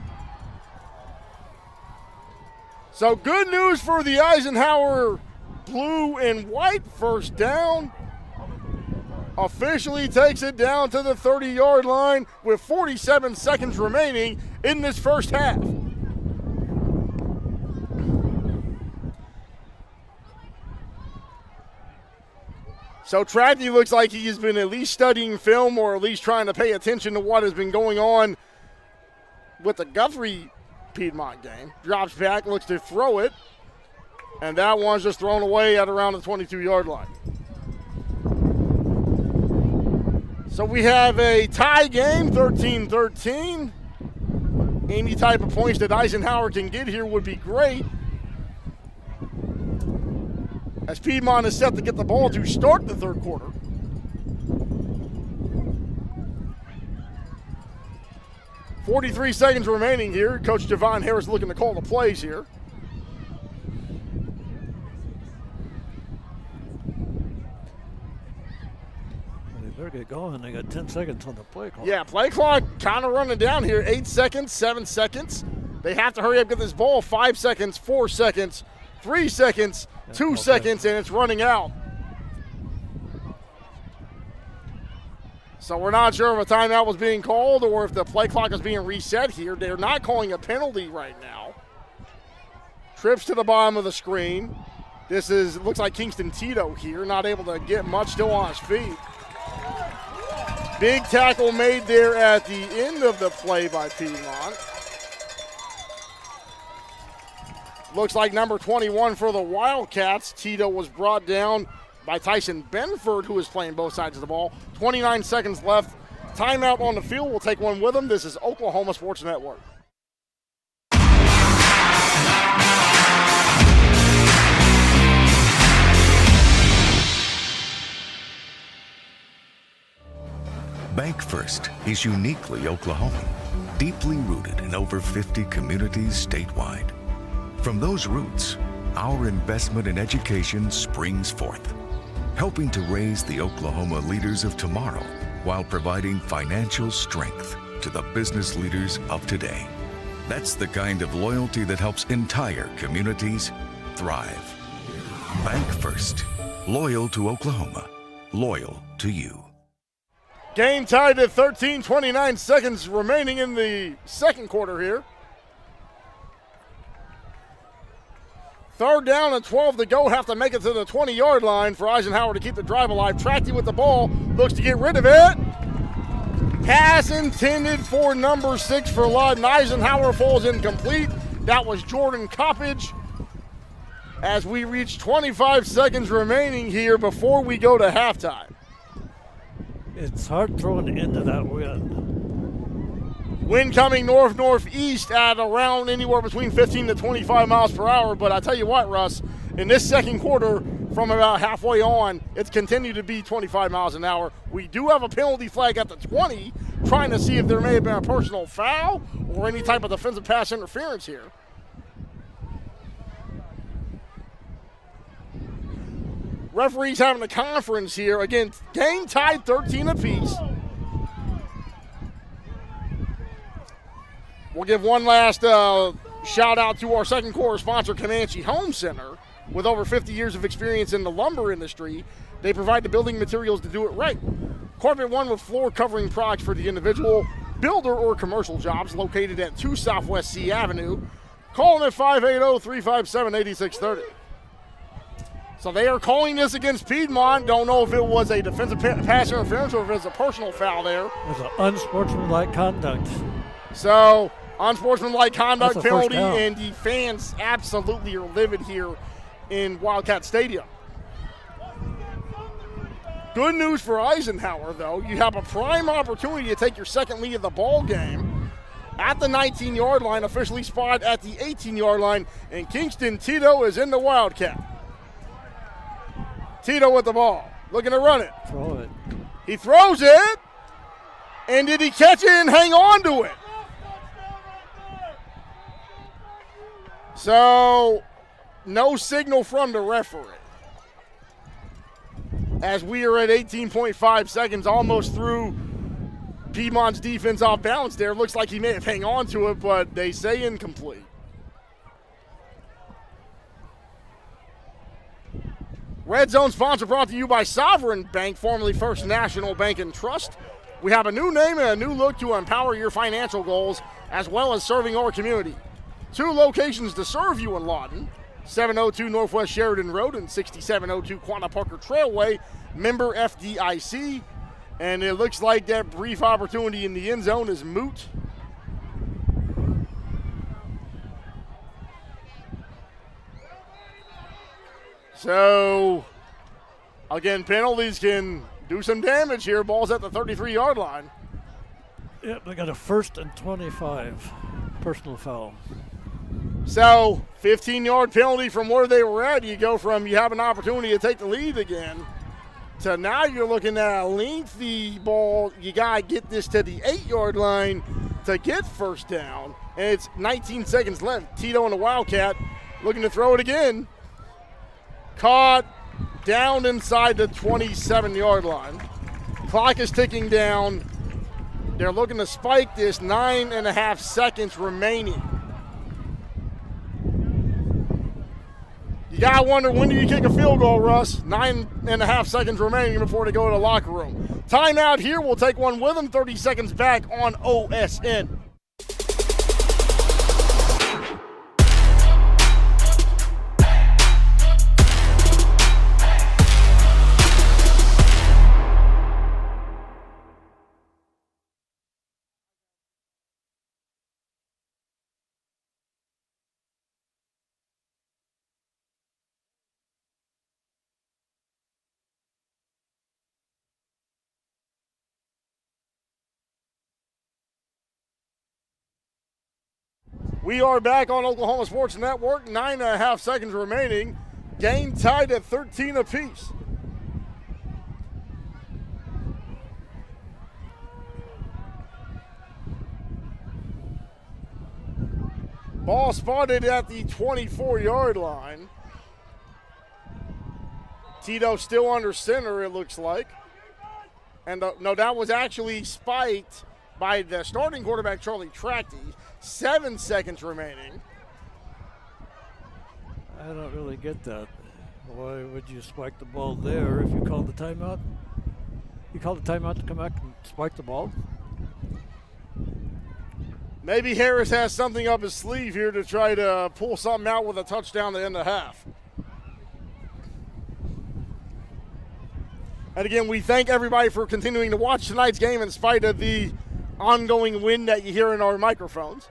So good news for the Eisenhower blue and white first down. Officially takes it down to the 30-yard line with 47 seconds remaining in this first half. So Tratty looks like he has been at least studying film, or at least trying to pay attention to what has been going on with the Guthrie Piedmont game. Drops back, looks to throw it, and that one's just thrown away at around the 22-yard line. So we have a tie game, 13-13. Any type of points that Eisenhower can get here would be great, as Piedmont is set to get the ball to start the third quarter. .43 seconds remaining here. Coach Javon Harris looking to call the plays here. They better get going. They got 10 seconds on the play clock. Yeah, play clock kind of running down here. 8 seconds, 7 seconds. They have to hurry up, get this ball. 5 seconds, 4 seconds, 3 seconds, 2 seconds, and it's running out. So we're not sure if a timeout was being called or if the play clock is being reset here. They're not calling a penalty right now. Trips to the bottom of the screen. This is, looks like Kingston Tito here, not able to get much, still on his feet. Big tackle made there at the end of the play by Piedmont. Looks like number 21 for the Wildcats. Tito was brought down by Tyson Benford, who is playing both sides of the ball. 29 seconds left. Timeout on the field. We'll take one with them. This is Oklahoma Sports Network. Bank First is uniquely Oklahoman. deeply rooted in over 50 communities statewide. From those roots, our investment in education springs forth, helping to raise the Oklahoma leaders of tomorrow while providing financial strength to the business leaders of today. That's the kind of loyalty that helps entire communities thrive. Bank First. Loyal to Oklahoma. Loyal to you. Game tied at 13, 29 seconds remaining in the second quarter here. 3rd down and 12 to go. Have to make it to the 20-yard line for Eisenhower to keep the drive alive. Trachte with the ball. Looks to get rid of it. Pass intended for number 6 for Lawton. Eisenhower falls incomplete. That was Jordan Coppage. As we reach 25 seconds remaining here before we go to halftime. It's hard throwing into that wind. Wind coming north-northeast at around anywhere between 15 to 25 miles per hour. But I tell you what, Russ, in this second quarter, from about halfway on, it's continued to be 25 miles an hour. We do have a penalty flag at the 20, trying to see if there may have been a personal foul or any type of defensive pass interference here. Referees having a conference here. Again, game tied 13 apiece. We'll give one last shout out to our second quarter sponsor, Comanche Home Center. With over 50 years of experience in the lumber industry, they provide the building materials to do it right. Carpet One with floor covering products for the individual, builder, or commercial jobs located at 2 Southwest C Avenue. Call them at 580-357-8630. So they are calling this against Piedmont. Don't know if it was a defensive pass interference or if it's a personal foul there. It's an unsportsmanlike conduct. So, unsportsmanlike conduct That's a penalty, first down. and the fans absolutely are livid here in Wildcat Stadium. Good news for Eisenhower, though. You have a prime opportunity to take your second lead of the ball game at the 19-yard line, officially spotted at the 18-yard line, and Kingston Tito is in the Wildcat. Tito with the ball, looking to run it. Throw it. He throws it, and did he catch it and hang on to it? So, no signal from the referee. As we are at 18.5 seconds, almost through Piedmont's defense off balance there. Looks like he may have hung on to it, but they say incomplete. Red Zone sponsor brought to you by Sovereign Bank, formerly First National Bank and Trust. We have a new name and a new look to empower your financial goals as well as serving our community. 2 locations to serve you in Lawton, 702 Northwest Sheridan Road and 6702 Quanah Parker Trailway, member FDIC. And it looks like that brief opportunity in the end zone is moot. So, again, penalties can do some damage here. Ball's at the 33-yard line. Yep, they got a 1st and 25 personal foul. So, 15-yard penalty from where they were at. You go from you have an opportunity to take the lead again to now you're looking at a lengthy ball. You got to get this to the 8-yard line to get first down. And it's 19 seconds left. Tito and the Wildcat looking to throw it again. Caught down inside the 27-yard line. Clock is ticking down. They're looking to spike this, 9.5 seconds remaining. You got to wonder, when do you kick a field goal, Russ? 9.5 seconds remaining before they go to the locker room. Timeout here. We'll take one with them. 30 seconds back on OSN. We are back on Oklahoma Sports Network. 9.5 seconds remaining. Game tied at 13 apiece. Ball spotted at the 24-yard line. Tito still under center, it looks like. And no, that was actually spiked by the starting quarterback, Charlie Tracty. 7 seconds remaining. I don't really get that. Why would you spike the ball there if you called the timeout? You called the timeout to come back and spike the ball? Maybe Harris has something up his sleeve here to try to pull something out with a touchdown to end the half. And again, we thank everybody for continuing to watch tonight's game in spite of the ongoing wind that you hear in our microphones.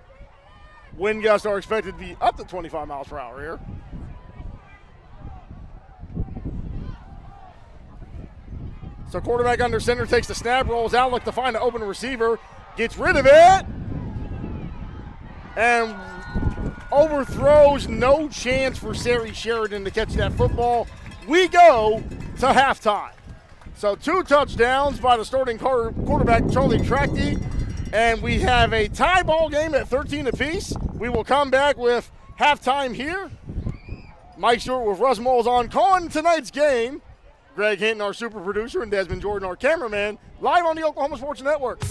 Wind gusts are expected to be up to 25 miles per hour here. So quarterback under center takes the snap, rolls out, look to find an open receiver, gets rid of it, and overthrows. No chance for Sari Sheridan to catch that football. We go to halftime. So 2 touchdowns by the starting quarterback, Charlie Tracty, and we have a tie ball game at 13 apiece. We will come back with halftime here. Mike Stewart with Russ Moles on calling tonight's game. Greg Hinton, our super producer, and Desmond Jordan, our cameraman, live on the Oklahoma Sports Network.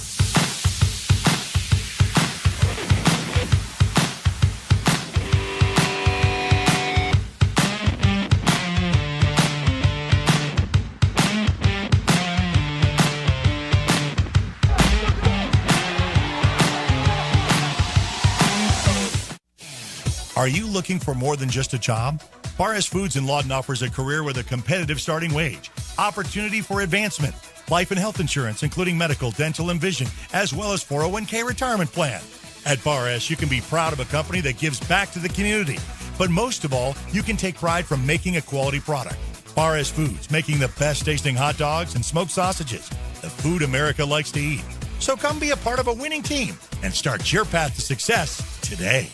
Are you looking for more than just a job? Bar S Foods in Lawton offers a career with a competitive starting wage, opportunity for advancement, life and health insurance, including medical, dental, and vision, as well as 401k retirement plan. At Bar S, you can be proud of a company that gives back to the community. But most of all, you can take pride from making a quality product. Bar S Foods, making the best tasting hot dogs and smoked sausages, the food America likes to eat. So come be a part of a winning team and start your path to success today.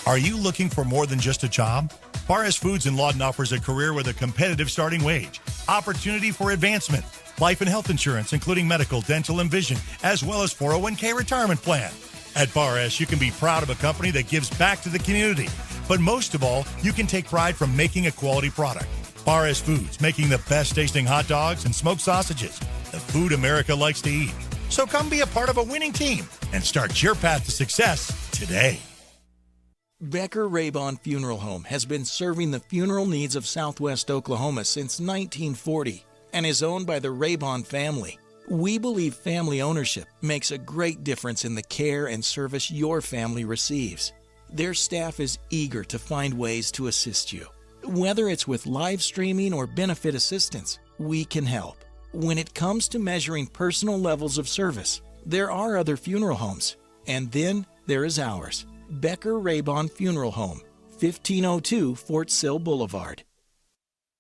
Are you looking for more than just a job? Bar S Foods in Lawton offers a career with a competitive starting wage, opportunity for advancement, life and health insurance, including medical, dental, and vision, as well as 401k retirement plan. At Bar S, you can be proud of a company that gives back to the community. But most of all, you can take pride from making a quality product. Bar S Foods, making the best tasting hot dogs and smoked sausages, the food America likes to eat. So come be a part of a winning team and start your path to success today. Becker Raybon Funeral Home has been serving the funeral needs of Southwest Oklahoma since 1940 and is owned by the Raybon family. We believe family ownership makes a great difference in the care and service your family receives. Their staff is eager to find ways to assist you. Whether it's with live streaming or benefit assistance, we can help. When it comes to measuring personal levels of service, there are other funeral homes, and then there is ours, Becker Raybon Funeral Home, 1502 Fort Sill Boulevard.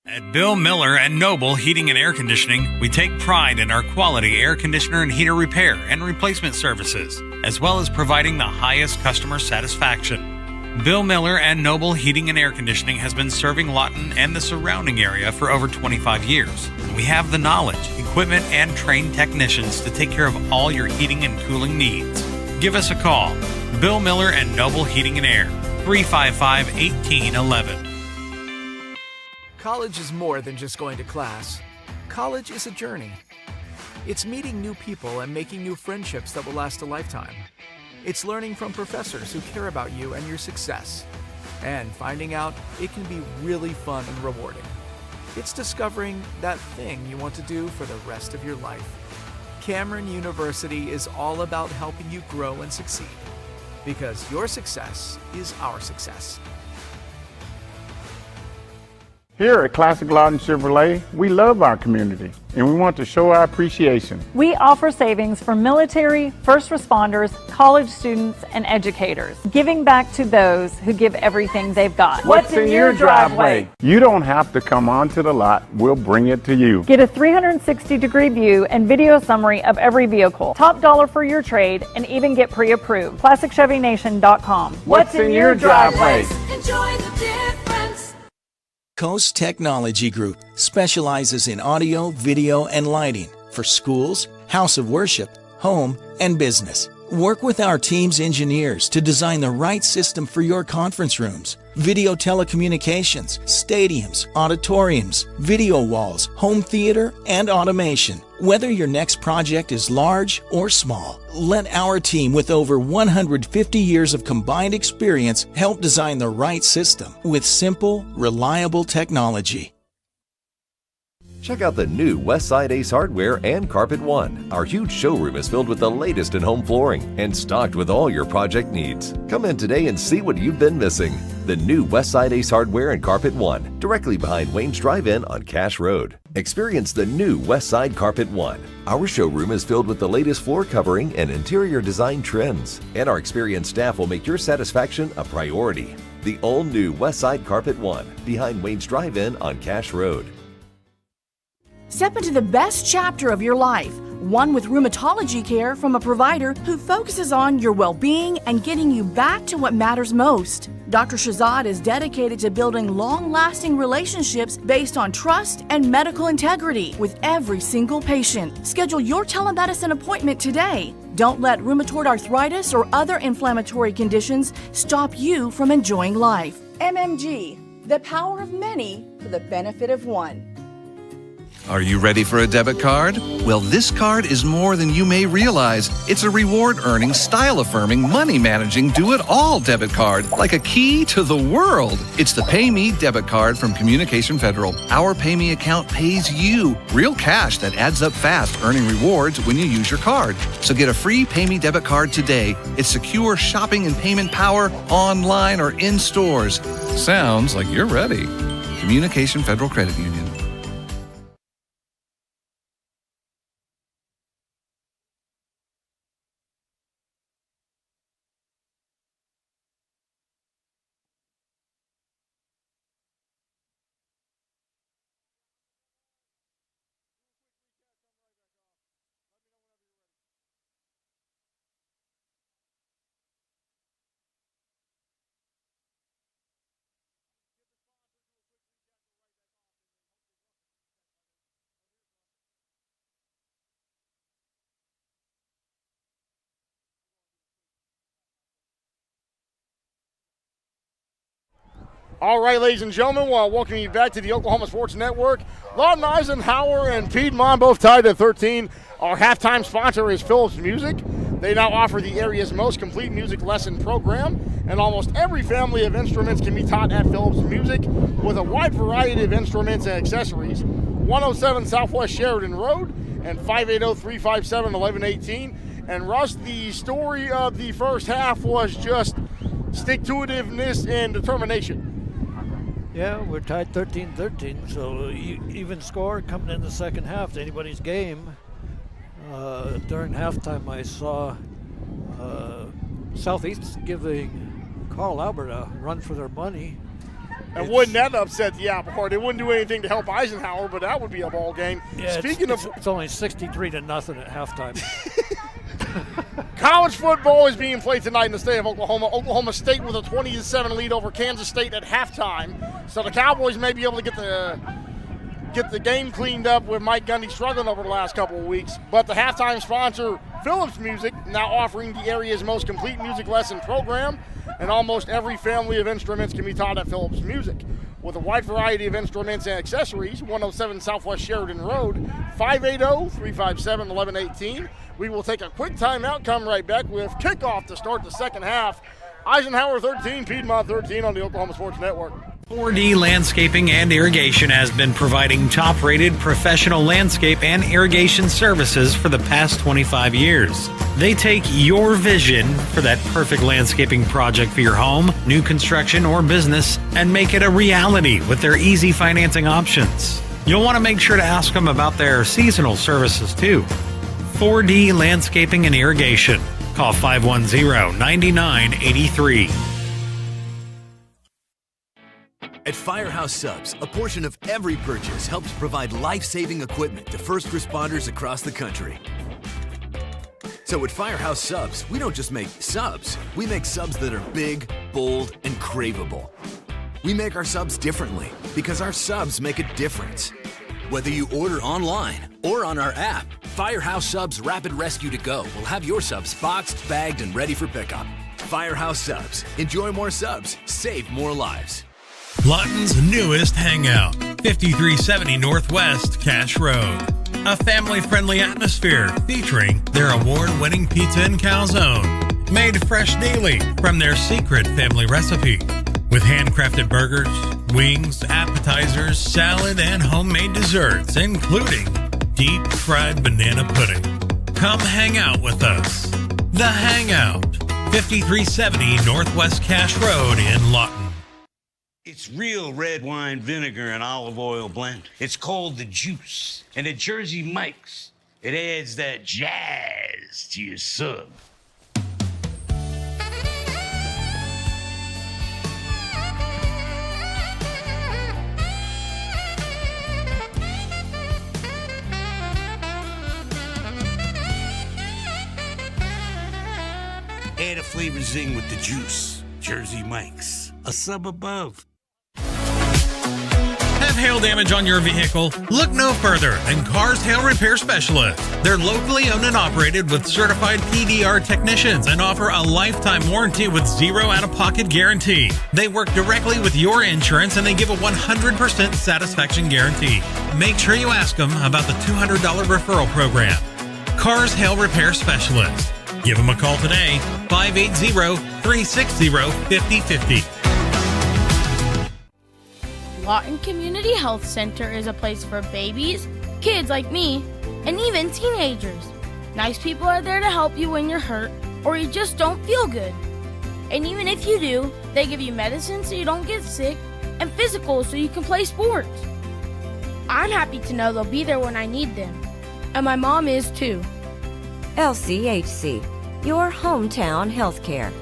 At Bill Miller and Noble Heating and Air Conditioning, we take pride in our quality air conditioner and heater repair and replacement services, as well as providing the highest customer satisfaction. Bill Miller and Noble Heating and Air Conditioning has been serving Lawton and the surrounding area for over 25 years. We have the knowledge, equipment, and trained technicians to take care of all your heating and cooling needs. Give us a call. Bill Miller and Noble Heating and Air, 355-1811. College is more than just going to class. College is a journey. It's meeting new people and making new friendships that will last a lifetime. It's learning from professors who care about you and your success, and finding out it can be really fun and rewarding. It's discovering that thing you want to do for the rest of your life. Cameron University is all about helping you grow and succeed, because your success is our success. Here at Classic Lawton Chevrolet, we love our community and we want to show our appreciation. We offer savings for military, first responders, college students, and educators, giving back to those who give everything they've got. What's in your driveway? You don't have to come onto the lot, we'll bring it to you. Get a 360-degree view and video summary of every vehicle, top dollar for your trade, and even get pre-approved. ClassicChevyNation.com. What's in your driveway? Enjoy the difference. Coast Technology Group specializes in audio, video, and lighting for schools, house of worship, home, and business. Work with our team's engineers to design the right system for your conference rooms, video telecommunications, stadiums, auditoriums, video walls, home theater, and automation. Whether your next project is large or small, let our team with over 150 years of combined experience help design the right system with simple, reliable technology. Check out the new Westside Ace Hardware and Carpet One. Our huge showroom is filled with the latest in home flooring and stocked with all your project needs. Come in today and see what you've been missing. The new Westside Ace Hardware and Carpet One, directly behind Wayne's Drive-In on Cash Road. Experience the new Westside Carpet One. Our showroom is filled with the latest floor covering and interior design trends, and our experienced staff will make your satisfaction a priority. The all-new Westside Carpet One, behind Wayne's Drive-In on Cash Road. Step into the best chapter of your life, one with rheumatology care from a provider who focuses on your well-being and getting you back to what matters most. Dr. Shahzad is dedicated to building long-lasting relationships based on trust and medical integrity with every single patient. Schedule your telemedicine appointment today. Don't let rheumatoid arthritis or other inflammatory conditions stop you from enjoying life. MMG, the power of many for the benefit of one. Are you ready for a debit card? Well, this card is more than you may realize. It's a reward-earning, style-affirming, money-managing, do-it-all debit card, like a key to the world. It's the Pay Me debit card from Communication Federal. Our Pay Me account pays you real cash that adds up fast, earning rewards when you use your card. So get a free Pay Me debit card today. It's secure shopping and payment power online or in stores. Sounds like you're ready. Communication Federal Credit Union. All right, ladies and gentlemen, well, welcome you back to the Oklahoma Sports Network. Lawton, Eisenhower, and Piedmont both tied at 13. Our halftime sponsor is Phillips Music. They now offer the area's most complete music lesson program, and almost every family of instruments can be taught at Phillips Music with a wide variety of instruments and accessories. 107 Southwest Sheridan Road and 580-357-1118. And Russ, the story of the first half was just stick-to-itiveness and determination. Yeah, we're tied 13-13, so even score coming in the second half to anybody's game. During halftime, I saw Southeast giving Carl Albert a run for their money. And wouldn't that upset the apple cart? It wouldn't do anything to help Eisenhower, but that would be a ball game. Yeah, Speaking of, it's only 63-0 at halftime. College football is being played tonight in the state of Oklahoma. Oklahoma State with a 20-7 lead over Kansas State at halftime. So the Cowboys may be able to get the game cleaned up with Mike Gundy struggling over the last couple of weeks. But the halftime sponsor, Phillips Music, now offering the area's most complete music lesson program, and almost every family of instruments can be taught at Phillips Music. With a wide variety of instruments and accessories, 107 Southwest Sheridan Road, 580-357-1118. We will take a quick timeout, come right back with kickoff to start the second half. Eisenhower 13, Piedmont 13 on the Oklahoma Sports Network. 4D Landscaping and Irrigation has been providing top-rated professional landscape and irrigation services for the past 25 years. They take your vision for that perfect landscaping project for your home, new construction, or business and make it a reality with their easy financing options. You'll want to make sure to ask them about their seasonal services too. 4D Landscaping and Irrigation. Call 510-9983. At Firehouse Subs, a portion of every purchase helps provide life-saving equipment to first responders across the country. So at Firehouse Subs, we don't just make subs. We make subs that are big, bold, and craveable. We make our subs differently because our subs make a difference. Whether you order online or on our app, Firehouse Subs Rapid Rescue to Go will have your subs boxed, bagged, and ready for pickup. Firehouse Subs. Enjoy more subs. Save more lives. Lawton's newest hangout, 5370 Northwest Cash Road. A family-friendly atmosphere featuring their award-winning pizza and calzone, made fresh daily from their secret family recipe. With handcrafted burgers, wings, appetizers, salad, and homemade desserts, including deep-fried banana pudding. Come hang out with us. The Hangout, 5370 Northwest Cash Road in Lawton. It's real red wine vinegar and olive oil blend. It's called the Juice. And at Jersey Mike's, it adds that jazz to your sub. Add a flavor zing with the Juice. Jersey Mike's, a sub above. Have hail damage on your vehicle? Look no further than Cars Hail Repair Specialist. They're locally owned and operated with certified PDR technicians and offer a lifetime warranty with zero out-of-pocket guarantee. They work directly with your insurance and they give a 100% satisfaction guarantee. Make sure you ask them about the $200 referral program. Cars Hail Repair Specialist. Give them a call today, 580-360-5050. Lawton Community Health Center is a place for babies, kids like me, and even teenagers. Nice people are there to help you when you're hurt or you just don't feel good. And even if you do, they give you medicine so you don't get sick and physicals so you can play sports. I'm happy to know they'll be there when I need them. And my mom is too. LCHC, your hometown healthcare.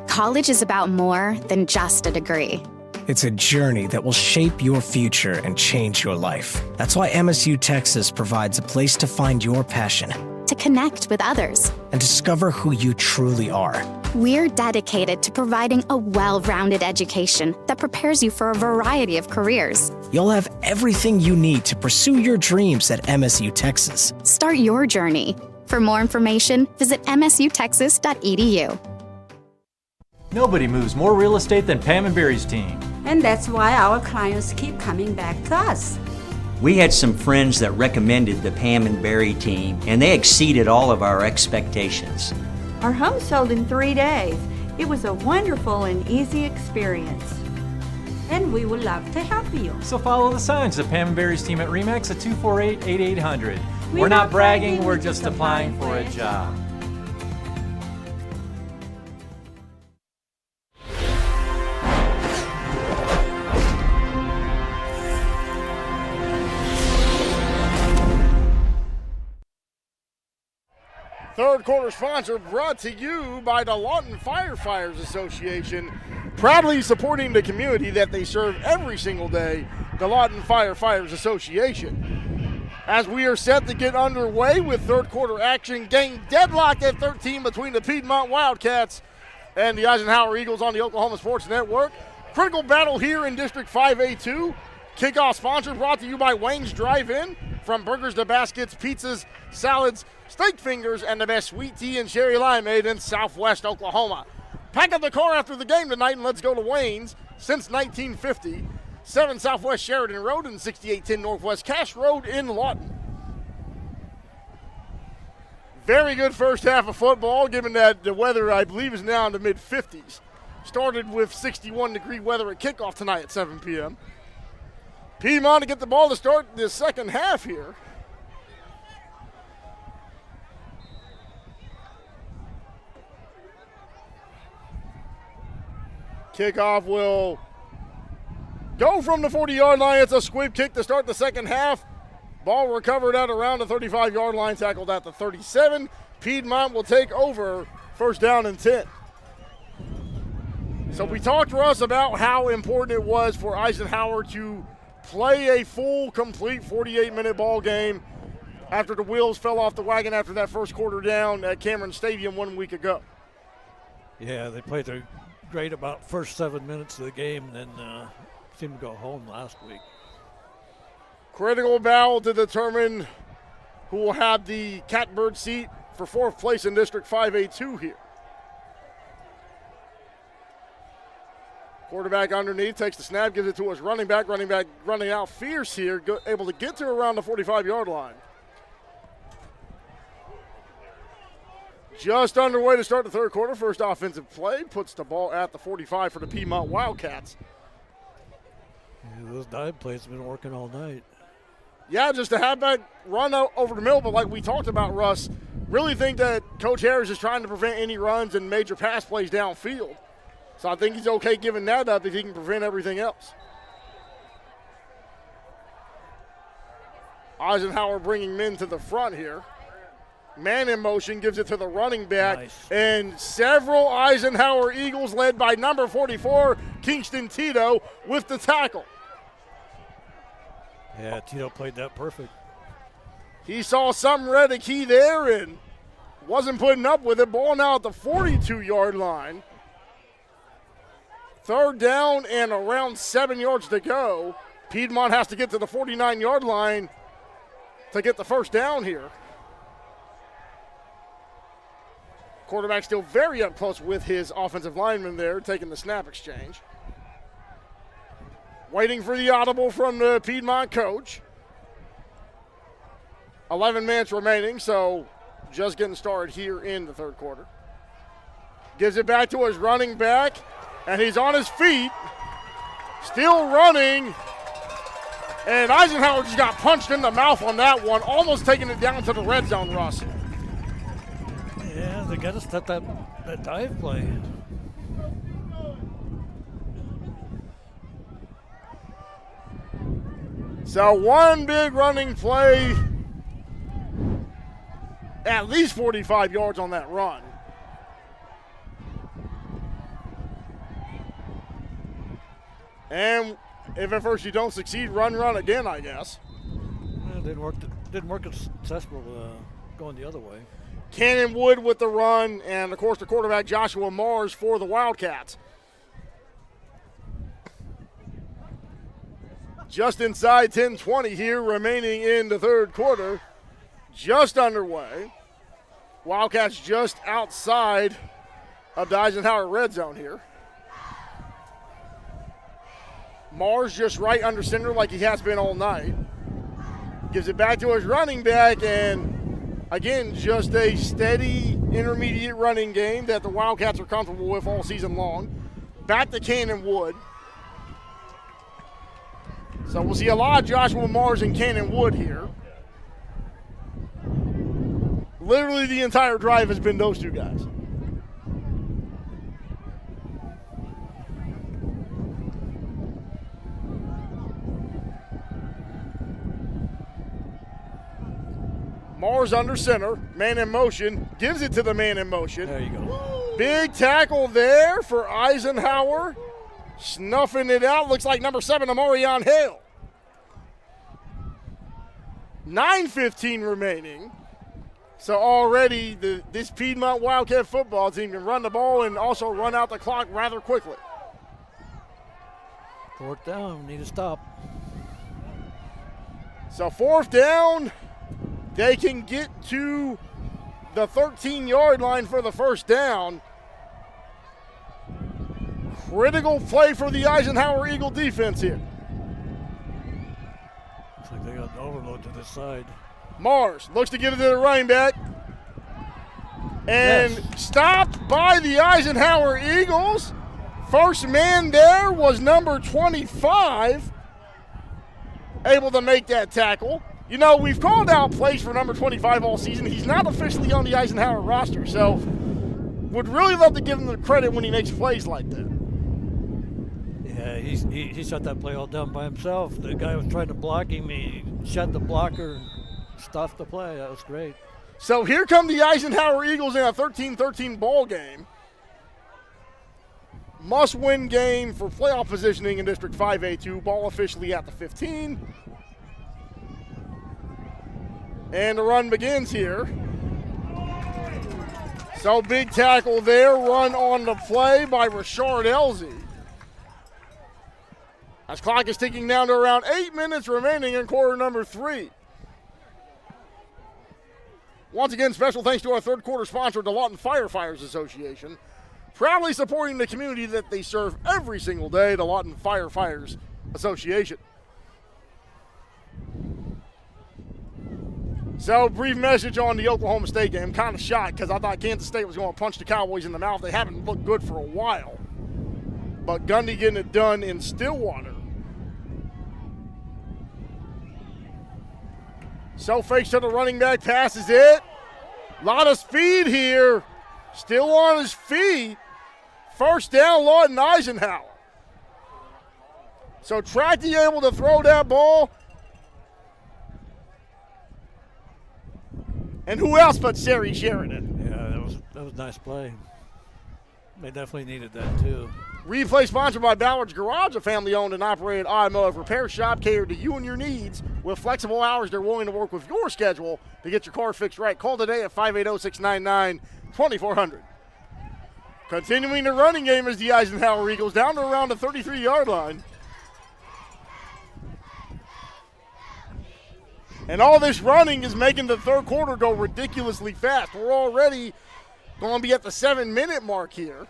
College is about more than just a degree. It's a journey that will shape your future and change your life. That's why MSU Texas provides a place to find your passion, to connect with others, and discover who you truly are. We're dedicated to providing a well-rounded education that prepares you for a variety of careers. You'll have everything you need to pursue your dreams at MSU Texas. Start your journey. For more information, visit msutexas.edu. Nobody moves more real estate than Pam and Barry's team. And that's why our clients keep coming back to us. We had some friends that recommended the Pam and Barry team, and they exceeded all of our expectations. Our home sold in 3 days. It was a wonderful and easy experience. And we would love to help you. So follow the signs of Pam and Barry's team at RE/MAX at 248-8800. We're not bragging, we're just applying for a job. Third quarter sponsor brought to you by the Lawton Firefighters Association, proudly supporting the community that they serve every single day, the Lawton Firefighters Association. As we are set to get underway with third quarter action, game deadlocked at 13 between the Piedmont Wildcats and the Eisenhower Eagles on the Oklahoma Sports Network. Critical battle here in District 5A2. Kickoff sponsor brought to you by Wayne's Drive-In. From burgers to baskets, pizzas, salads, steak fingers, and the best sweet tea and cherry limeade in Southwest Oklahoma. Pack up the car after the game tonight and let's go to Wayne's. Since 1950, 7 Southwest Sheridan Road and 6810 Northwest Cash Road in Lawton. Very good first half of football, given that the weather, I believe, is now in the mid-50s. Started with 61-degree weather at kickoff tonight at 7 p.m. Piedmont to get the ball to start the second half here. Kickoff will go from the 40-yard line. It's a squib kick to start the second half. Ball recovered at around the 35-yard line, tackled at the 37. Piedmont will take over first down and 10. So we talked, Russ, about how important it was for Eisenhower to play a full, complete 48-minute ball game after the wheels fell off the wagon after that first quarter down at Cameron Stadium 1 week ago. Yeah, they played their great about first 7 minutes of the game and then seemed to go home last week. Critical battle to determine who will have the catbird seat for fourth place in District 5A2 here. Quarterback underneath, takes the snap, gives it to his running back running out fierce here, able to get to around the 45-yard line. Just underway to start the third quarter. First offensive play puts the ball at the 45 for the Piedmont Wildcats. Yeah, those dive plays have been working all night. Yeah, just a halfback run over the middle, but like we talked about, Russ, really think that Coach Harris is trying to prevent any runs and major pass plays downfield. So I think he's okay giving that up if he can prevent everything else. Eisenhower bringing men to the front here. Man in motion, gives it to the running back. Nice. And several Eisenhower Eagles led by number 44, Kingston Tito, with the tackle. Yeah, Tito played that perfect. He saw some red a key there and wasn't putting up with it. Ball now at the 42-yard line. Third down and around 7 yards to go. Piedmont has to get to the 49-yard line to get the first down here. Quarterback still very up close with his offensive lineman there, taking the snap exchange. Waiting for the audible from the Piedmont coach. 11 minutes remaining, so just getting started here in the third quarter. Gives it back to his running back. And he's on his feet, still running. And Eisenhower just got punched in the mouth on that one, almost taking it down to the red zone, Russ. Yeah, they got to stop that dive play. So one big running play, at least 45 yards on that run. And if at first you don't succeed, run again, I guess. Well, didn't work as successful going the other way. Cannon Wood with the run, and of course the quarterback Joshua Mars for the Wildcats. Just inside 10:20 here remaining in the third quarter. Just underway. Wildcats just outside of the Eisenhower red zone here. Mars just right under center like he has been all night. Gives it back to his running back, and again, just a steady intermediate running game that the Wildcats are comfortable with all season long. Back to Cannon Wood. So we'll see a lot of Joshua Mars and Cannon Wood here. Literally the entire drive has been those two guys. Mars under center, man in motion, gives it to the man in motion. There you go. Big tackle there for Eisenhower. Snuffing it out, looks like number 7, Amarion Hale. 9:15 remaining. So already this Piedmont Wildcat football team can run the ball and also run out the clock rather quickly. 4th down, need to stop. So 4th down, they can get to the 13-yard line for the first down. Critical play for the Eisenhower Eagle defense here. Looks like they got an overload to this side. Mars looks to give it to the running back. And stopped by the Eisenhower Eagles. First man there was number 25. Able to make that tackle. You know, we've called out plays for number 25 all season. He's not officially on the Eisenhower roster, so would really love to give him the credit when he makes plays like that. Yeah, he shut that play all down by himself. The guy was trying to block him. He shut the blocker and stuffed the play. That was great. So here come the Eisenhower Eagles in a 13-13 ball game. Must-win game for playoff positioning in District 5A2. Ball officially at the 15. And the run begins here. So big tackle there, run on the play by Rashard Elzey. As clock is ticking down to around 8 minutes remaining in quarter number 3. Once again, special thanks to our third quarter sponsor, the Lawton Firefighters Association. Proudly supporting the community that they serve every single day, the Lawton Firefighters Association. So, brief message on the Oklahoma State game. Kind of shocked because I thought Kansas State was going to punch the Cowboys in the mouth. They haven't looked good for a while. But Gundy getting it done in Stillwater. So fakes to the running back, passes it. A lot of speed here. Still on his feet. First down, Lawton Eisenhower. So Tracty able to throw that ball. And who else but Sari Sheridan? Yeah, that was a nice play. They definitely needed that too. Replay sponsored by Ballard's Garage, a family-owned and operated automotive repair shop catered to you and your needs. With flexible hours, they're willing to work with your schedule to get your car fixed right. Call today at 580-699-2400. Continuing the running game is the Eisenhower Eagles down to around the 33-yard line. And all this running is making the third quarter go ridiculously fast. We're already going to be at the 7-minute mark here.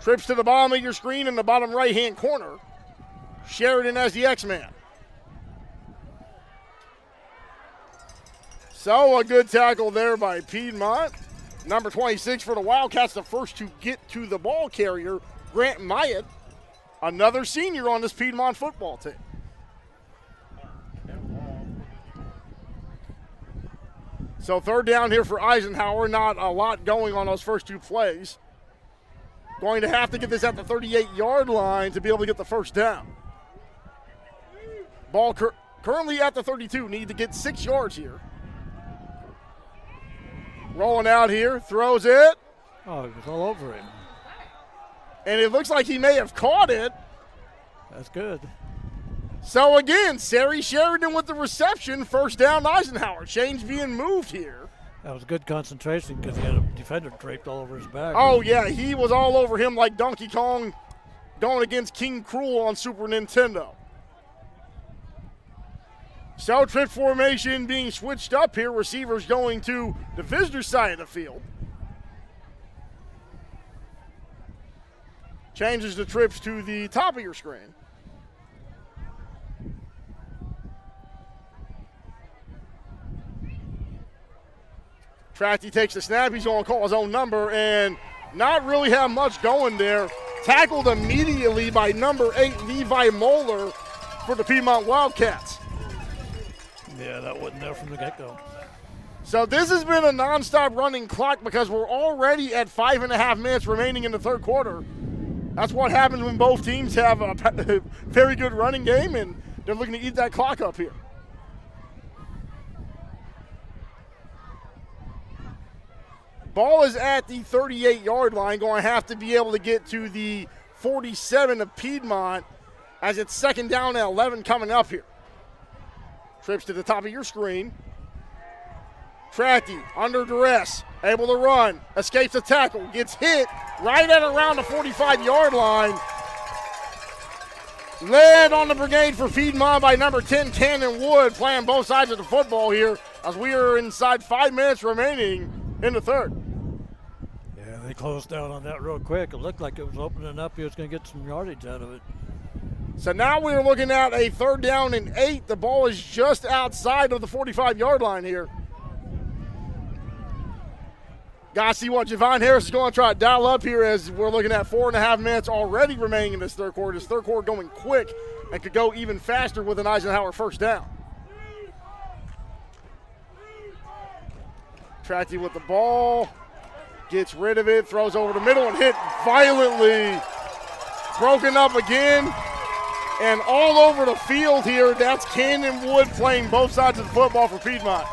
Trips to the bottom of your screen in the bottom right-hand corner. Sheridan as the X-Man. So a good tackle there by Piedmont. Number 26 for the Wildcats, the first to get to the ball carrier, Grant Myatt. Another senior on this Piedmont football team. So third down here for Eisenhower. Not a lot going on those first two plays. Going to have to get this at the 38-yard line to be able to get the first down. Ball currently at the 32. Need to get 6 yards here. Rolling out here. Throws it. Oh, it was all over him. And it looks like he may have caught it. That's good. So again, Sari Sheridan with the reception. First down, Eisenhower. Chains being moved here. That was good concentration because he had a defender draped all over his back. Oh, yeah, he was all over him like Donkey Kong going against King Cruel on Super Nintendo. So trip formation being switched up here. Receivers going to the visitor side of the field. Changes the trips to the top of your screen. Tracty takes the snap. He's going to call his own number and not really have much going there. Tackled immediately by number 8, Levi Moeller for the Piedmont Wildcats. Yeah, that wasn't there from the get-go. So this has been a nonstop running clock because we're already at 5.5 minutes remaining in the third quarter. That's what happens when both teams have a very good running game, and they're looking to eat that clock up here. Ball is at the 38-yard line, going to have to be able to get to the 47 of Piedmont as it's second down and 11 coming up here. Trips to the top of your screen. Tracty under duress, able to run, escapes the tackle, gets hit right at around the 45-yard line. Led on the brigade for Piedmont by number 10, Cannon Wood, playing both sides of the football here as we are inside 5 minutes remaining in the third. Yeah, they closed down on that real quick. It looked like it was opening up. He was going to get some yardage out of it. So now we're looking at a third down and 8. The ball is just outside of the 45-yard line here. Got to see what Javon Harris is going to try to dial up here as we're looking at 4.5 minutes already remaining in this third quarter. This third quarter going quick and could go even faster with an Eisenhower first down. Tracty with the ball, gets rid of it, throws over the middle and hit violently. Broken up again and all over the field here. That's Cannon Wood playing both sides of the football for Piedmont.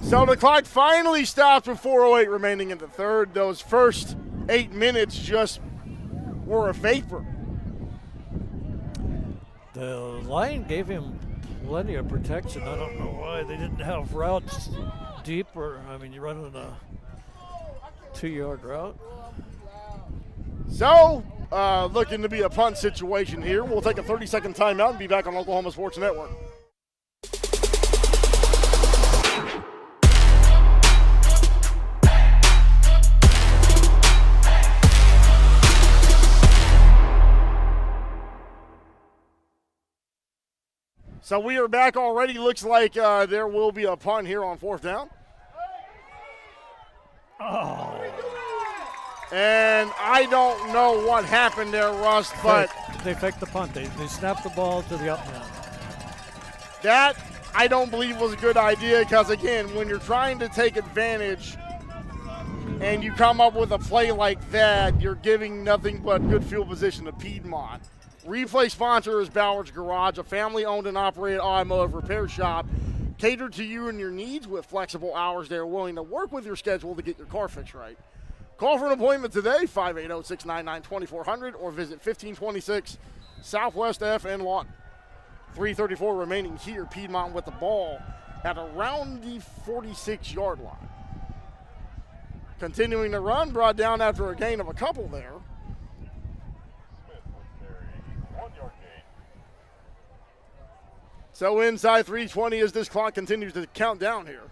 So the clock finally stops with 4:08 remaining in the third. Those first 8 minutes just were a vapor. The line gave him plenty of protection. I don't know why they didn't have routes deeper. I mean, you're running a 2-yard route. So, looking to be a punt situation here. We'll take a 30-second timeout and be back on Oklahoma Sports Network. So we are back already. Looks like there will be a punt here on fourth down. Oh. And I don't know what happened there, Russ, but they faked the punt. They snapped the ball to the up man. That I don't believe was a good idea because, again, when you're trying to take advantage and you come up with a play like that, you're giving nothing but good field position to Piedmont. Replay sponsor is Bowers Garage, a family-owned and operated automotive repair shop catered to you and your needs with flexible hours. They're willing to work with your schedule to get your car fixed right. Call for an appointment today, 580-699-2400, or visit 1526 Southwest F in Lawton. 3:34 remaining here. Piedmont with the ball at around the 46-yard line. Continuing to run, brought down after a gain of a couple there. So inside 3:20 as this clock continues to count down here.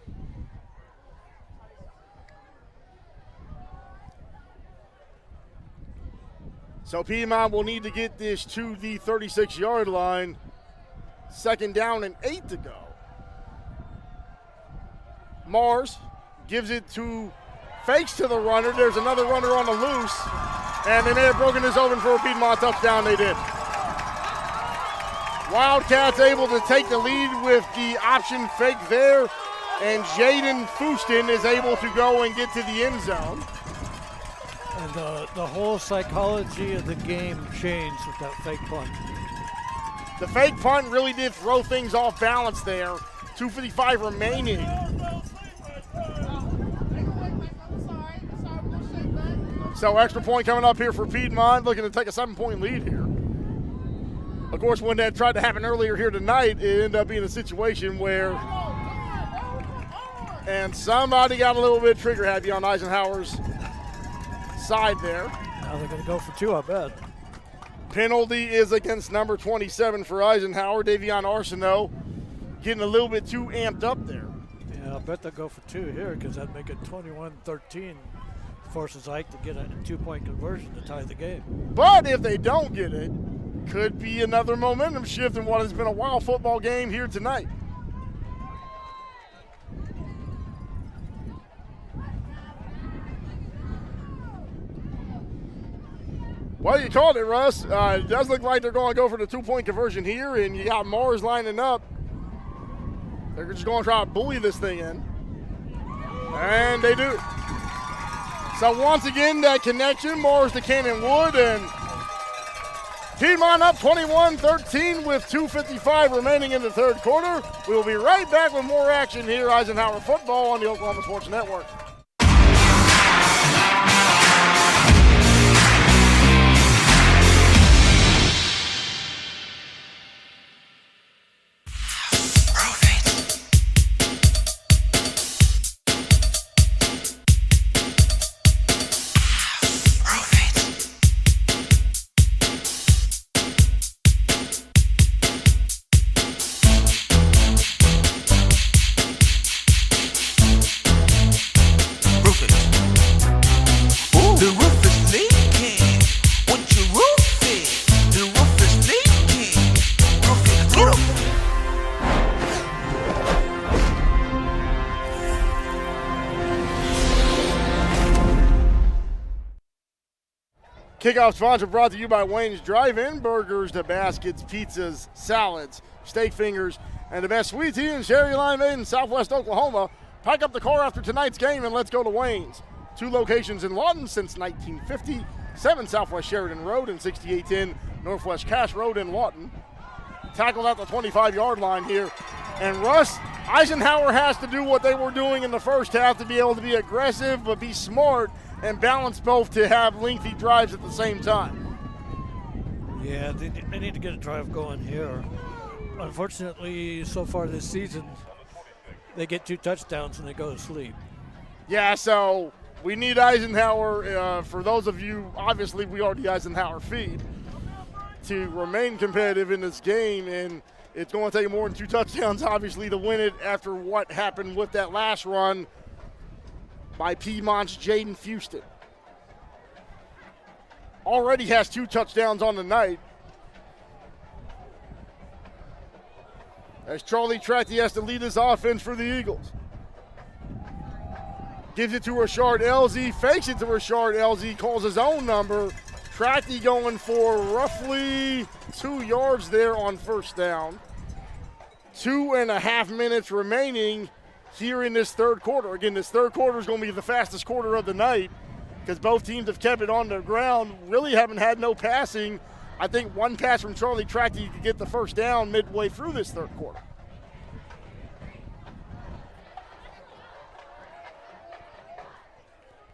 So Piedmont will need to get this to the 36-yard line. Second down and 8 to go. Mars gives it to, fakes to the runner. There's another runner on the loose. And they may have broken this open for a Piedmont touchdown. They did. Wildcats able to take the lead with the option fake there, and Jaden Fuston is able to go and get to the end zone. And the whole psychology of the game changed with that fake punt. The fake punt really did throw things off balance there. 2:55 remaining. So extra point coming up here for Piedmont, looking to take a 7-point lead here. Of course, when that tried to happen earlier here tonight, it ended up being a situation where, and somebody got a little bit trigger happy on Eisenhower's side there. Now they're going to go for 2, I bet. Penalty is against number 27 for Eisenhower. Davion Arsenault getting a little bit too amped up there. Yeah, I bet they'll go for 2 here because that'd make it 21-13. Forces Ike to get a 2-point conversion to tie the game. But if they don't get it, could be another momentum shift in what has been a wild football game here tonight. Well, you called it, Russ. It does look like they're going to go for the 2-point conversion here, and you got Mars lining up. They're just going to try to bully this thing in. And they do. So once again, that connection, Mars to Cannon Wood, and Piedmont up 21-13 with 2:55 remaining in the third quarter. We'll be right back with more action here, Eisenhower football on the Oklahoma Sports Network. Kickoff sponsor brought to you by Wayne's Drive-In, burgers to baskets, pizzas, salads, steak fingers, and the best sweet tea and sherry limeade in Southwest Oklahoma. Pack up the car after tonight's game and let's go to Wayne's. 2 locations in Lawton since 1950, 7 Southwest Sheridan Road and 6810 Northwest Cash Road in Lawton. Tackled at the 25-yard line here. And Russ, Eisenhower has to do what they were doing in the first half to be able to be aggressive but be smart and balance both to have lengthy drives at the same time. Yeah, they need to get a drive going here. Unfortunately, so far this season, they get 2 touchdowns and they go to sleep. Yeah, so we need Eisenhower, for those of you, obviously we are the Eisenhower feed, to remain competitive in this game, and it's going to take more than 2 touchdowns, obviously, to win it after what happened with that last run by Piedmont's Jaden Houston. Already has 2 touchdowns on the night. As Charlie Tratty has to lead his offense for the Eagles. Gives it to Rashard Elzy, fakes it to Rashard Elzy, calls his own number. Tratty going for roughly 2 yards there on first down. 2.5 minutes remaining here in this third quarter. Again, this third quarter is going to be the fastest quarter of the night because both teams have kept it on the ground, really haven't had no passing. I think 1 pass from Charlie Tratty could get the first down midway through this third quarter.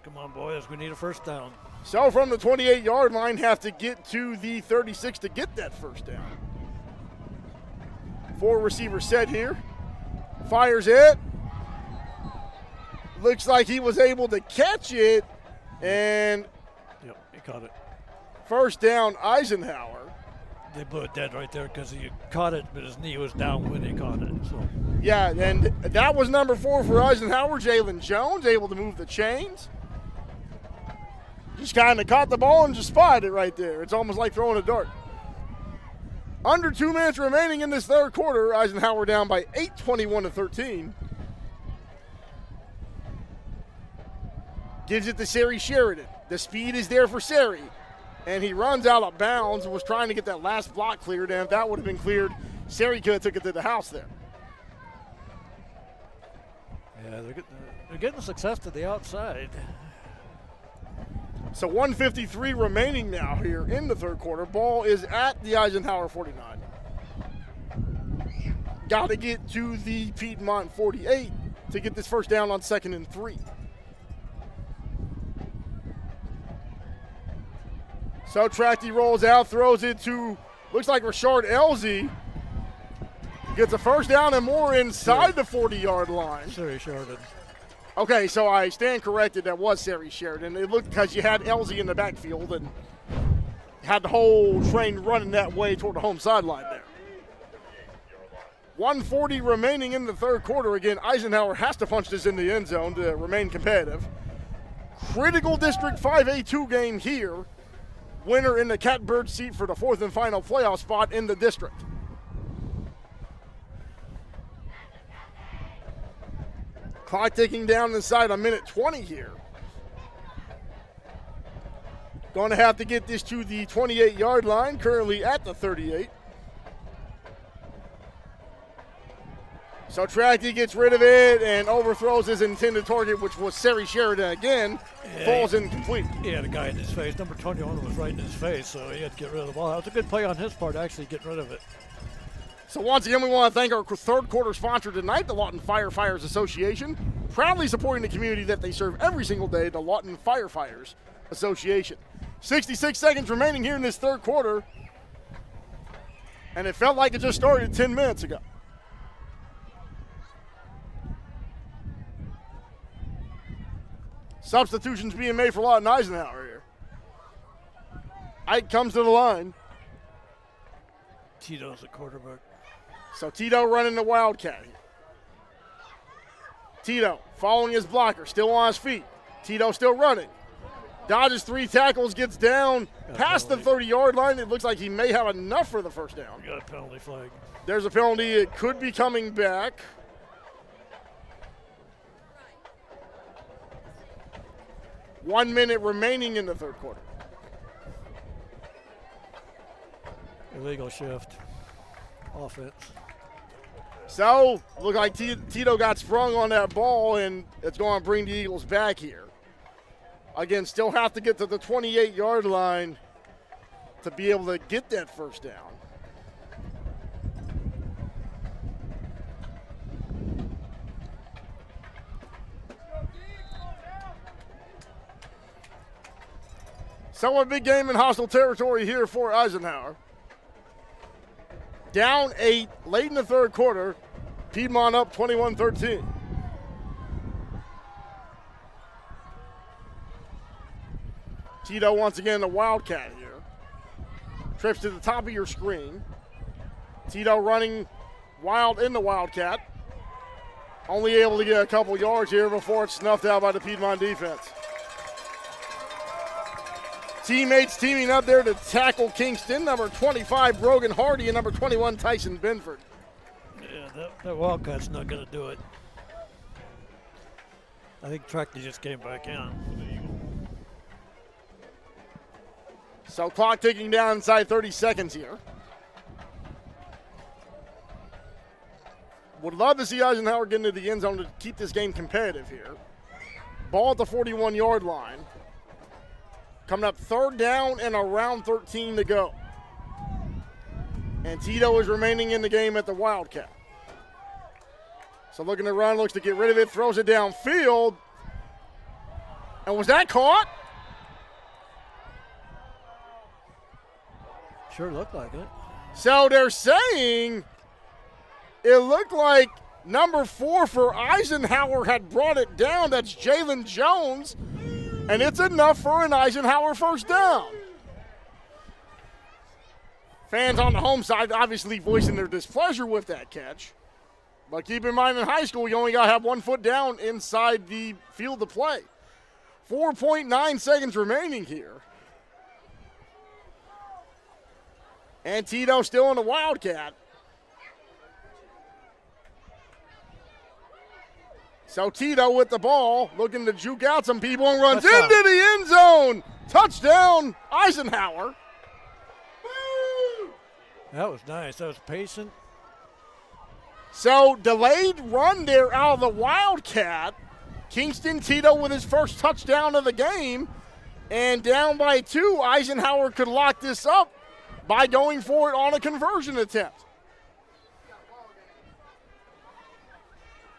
Come on, boys, we need a first down. So from the 28-yard line, have to get to the 36 to get that first down. 4 receivers set here. Fires it. Looks like he was able to catch it, and yep, he caught it. First down, Eisenhower. They blew it dead right there because he caught it, but his knee was down when he caught it. So. Yeah, and that was number 4 for Eisenhower, Jalen Jones, able to move the chains. Just kind of caught the ball and just spotted it right there. It's almost like throwing a dart. Under 2 minutes remaining in this third quarter, Eisenhower down by 8, 21-13. Gives it to Sari Sheridan. The speed is there for Sari. And he runs out of bounds and was trying to get that last block cleared. And if that would have been cleared, Sari could have took it to the house there. Yeah, they're getting success to the outside. So 1:53 remaining now here in the third quarter. Ball is at the Eisenhower 49. Got to get to the Piedmont 48 to get this first down on 2nd and 3. So Tratty rolls out, throws it to, looks like Rashard Elzy. Gets a first down and more inside the 40-yard line. Sari Sheridan. Okay, so I stand corrected. That was Sari Sheridan. It looked because you had Elzy in the backfield, and had the whole train running that way toward the home sideline there. 1:40 remaining in the third quarter. Again, Eisenhower has to punch this in the end zone to remain competitive. Critical District 5A2 game here. Winner in the catbird seat for the fourth and final playoff spot in the district. Clock ticking down inside a minute 20 here. Going to have to get this to the 28-yard line, currently at the 38. So Tracty gets rid of it and overthrows his intended target, which was Sari Sheridan again. Falls incomplete. He had a guy in his face. Number 21 was right in his face, so he had to get rid of the ball. That was a good play on his part, actually, getting rid of it. So once again, we want to thank our third quarter sponsor tonight, the Lawton Firefighters Association, proudly supporting the community that they serve every single day, the Lawton Firefighters Association. 66 seconds remaining here in this third quarter, and it felt like it just started 10 minutes ago. Substitutions being made for Lawton Eisenhower here. Ike comes to the line. Tito's the quarterback. So Tito running the Wildcat here. Tito following his blocker, still on his feet. Tito still running. Dodges 3 tackles, gets down past the 30-yard line. It looks like he may have enough for the first down. We got a penalty flag. There's a penalty. It could be coming back. One minute remaining in the third quarter. Illegal shift. Offense. So, look like Tito got sprung on that ball, and it's going to bring the Eagles back here. Again, still have to get to the 28-yard line to be able to get that first down. So a big game in hostile territory here for Eisenhower. Down 8, late in the third quarter. Piedmont up 21-13. Tito once again the Wildcat here. Trips to the top of your screen. Tito running wild in the Wildcat. Only able to get a couple yards here before it's snuffed out by the Piedmont defense. Teammates teaming up there to tackle Kingston. Number 25, Brogan Hardy, and number 21, Tyson Benford. Yeah, that Wildcat's not going to do it. I think Tracty just came back in. So clock ticking down inside 30 seconds here. Would love to see Eisenhower get into the end zone to keep this game competitive here. Ball at the 41-yard line. Coming up third down and around 13 to go. And Tito is remaining in the game at the Wildcat. So looking to run, looks to get rid of it, throws it downfield. And was that caught? Sure looked like it. So they're saying it looked like number 4 for Eisenhower had brought it down. That's Jalen Jones. And it's enough for an Eisenhower first down. Fans on the home side obviously voicing their displeasure with that catch. But keep in mind in high school, you only got to have 1 foot down inside the field to play. 4.9 seconds remaining here. And Tito still in the Wildcat. So Tito with the ball, looking to juke out some people and runs into the end zone. Touchdown, Eisenhower. That was nice. That was patient. So delayed run there out of the Wildcat. Kingston Tito with his first touchdown of the game. And down by 2, Eisenhower could lock this up by going for it on a conversion attempt.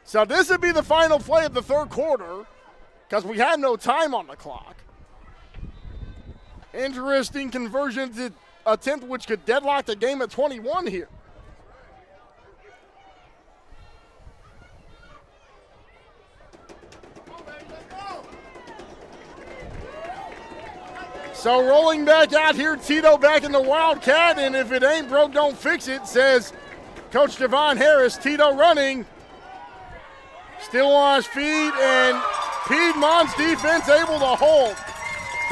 So this would be the final play of the third quarter because we had no time on the clock. Interesting conversion attempt which could deadlock the game at 21 here. So rolling back out here, Tito back in the Wildcat, and if it ain't broke, don't fix it, says Coach Devon Harris. Tito running, still on his feet, and Piedmont's defense able to hold.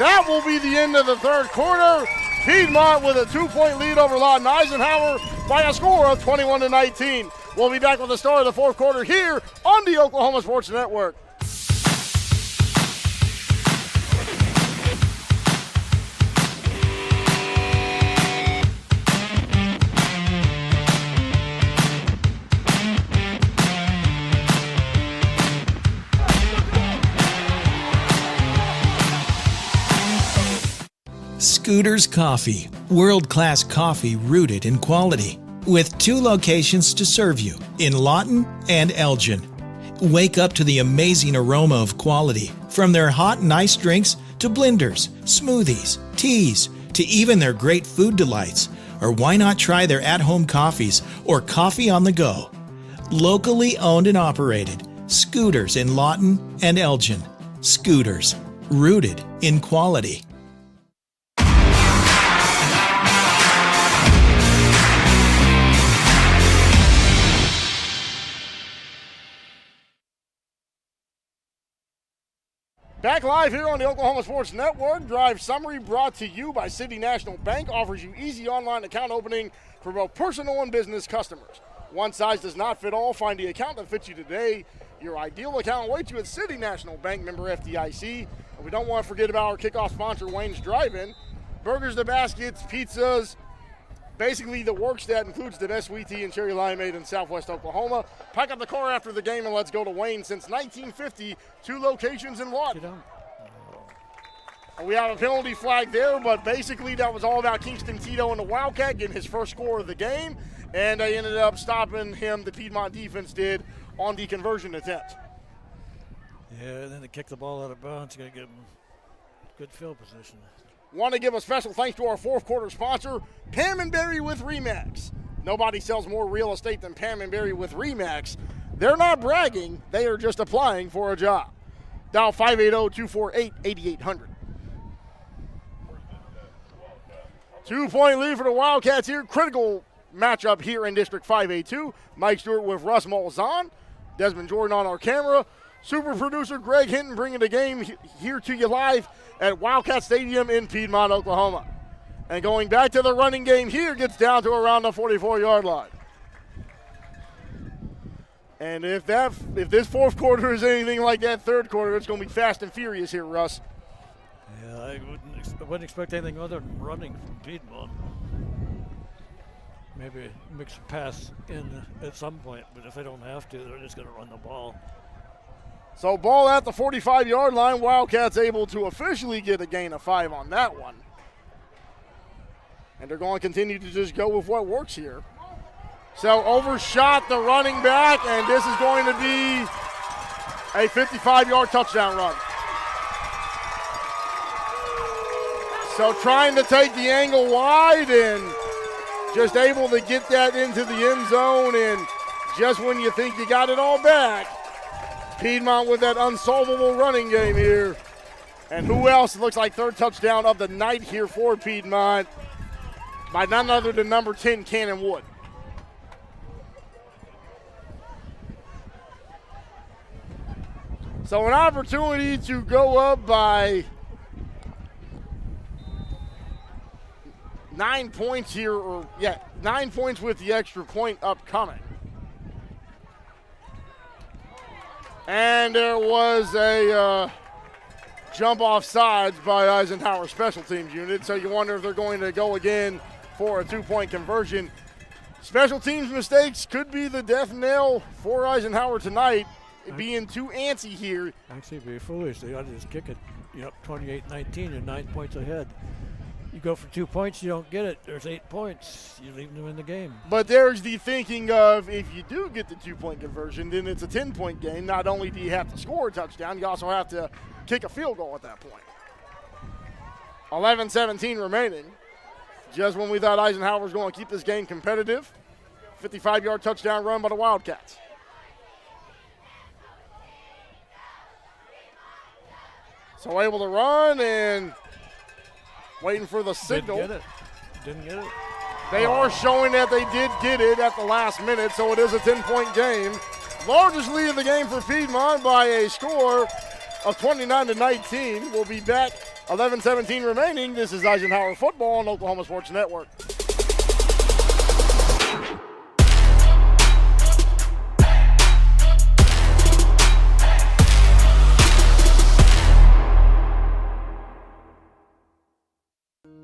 That will be the end of the third quarter. Piedmont with a 2-point lead over Lawton Eisenhower by a score of 21-19. We'll be back with the start of the fourth quarter here on the Oklahoma Sports Network. Scooters Coffee, world-class coffee rooted in quality, with 2 locations to serve you in Lawton and Elgin. Wake up to the amazing aroma of quality, from their hot and iced drinks to blenders, smoothies, teas, to even their great food delights. Or why not try their at-home coffees or coffee on the go? Locally owned and operated, Scooters in Lawton and Elgin. Scooters, rooted in quality. Back live here on the Oklahoma Sports Network. Drive summary brought to you by City National Bank. Offers you easy online account opening for both personal and business customers. One size does not fit all. Find the account that fits you today. Your ideal account awaits you at City National Bank, member FDIC. And we don't want to forget about our kickoff sponsor, Wayne's Drive-In. Burgers to baskets, pizzas, basically the works that includes the best sweet tea and cherry limeade in Southwest Oklahoma. Pack up the car after the game and let's go to Wayne. Since 1950, 2 locations in Lawton. We have a penalty flag there, but basically that was all about Kingston Tito and the Wildcat getting his first score of the game, and they ended up stopping him, the Piedmont defense did, on the conversion attempt. Yeah, and then they kicked the ball out of bounds. Going to give them good field position. Want to give a special thanks to our fourth quarter sponsor, Pam & Berry with RE/MAX. Nobody sells more real estate than Pam & Berry with RE/MAX. They're not bragging, they are just applying for a job. Dial 580-248-8800. 2-point lead for the Wildcats here. Critical matchup here in District 5A2. Mike Stewart with Russ Malzahn. Desmond Jordan on our camera. Super producer Greg Hinton bringing the game here to you live at Wildcat Stadium in Piedmont, Oklahoma. And going back to the running game here, gets down to around the 44-yard line. And if this fourth quarter is anything like that third quarter, it's going to be fast and furious here, Russ. Yeah, I wouldn't expect anything other than running from Piedmont. Maybe mix a pass in at some point, but if they don't have to, they're just going to run the ball. So ball at the 45-yard line. Wildcats able to officially get a gain of 5 on that one. And they're going to continue to just go with what works here. So overshot the running back, and this is going to be a 55-yard touchdown run. So trying to take the angle wide and just able to get that into the end zone, and just when you think you got it all back, Piedmont with that unsolvable running game here. And who else? It looks like third touchdown of the night here for Piedmont by none other than number 10, Cannon Wood. So an opportunity to go up by 9 points here, 9 points with the extra point upcoming. And there was a jump off sides by Eisenhower special teams unit, so you wonder if they're going to go again for a 2-point conversion. Special teams mistakes could be the death knell for Eisenhower tonight, being too antsy here. Actually, it'd be foolish. They ought to just kick it. You're up 28-19, you're 9 points ahead. You go for 2 points, you don't get it. There's 8 points. You're leaving them in the game. But there's the thinking of, if you do get the 2-point conversion, then it's a 10-point game. Not only do you have to score a touchdown, you also have to kick a field goal at that point. 11-17 remaining. Just when we thought Eisenhower was going to keep this game competitive, 55-yard touchdown run by the Wildcats. So able to run, and Waiting for the signal. Didn't get it. They are showing that they did get it at the last minute, so it is a 10-point game. Largest lead of the game for Piedmont by a score of 29-19. We'll be back 11-17 remaining. This is Eisenhower football on Oklahoma Sports Network.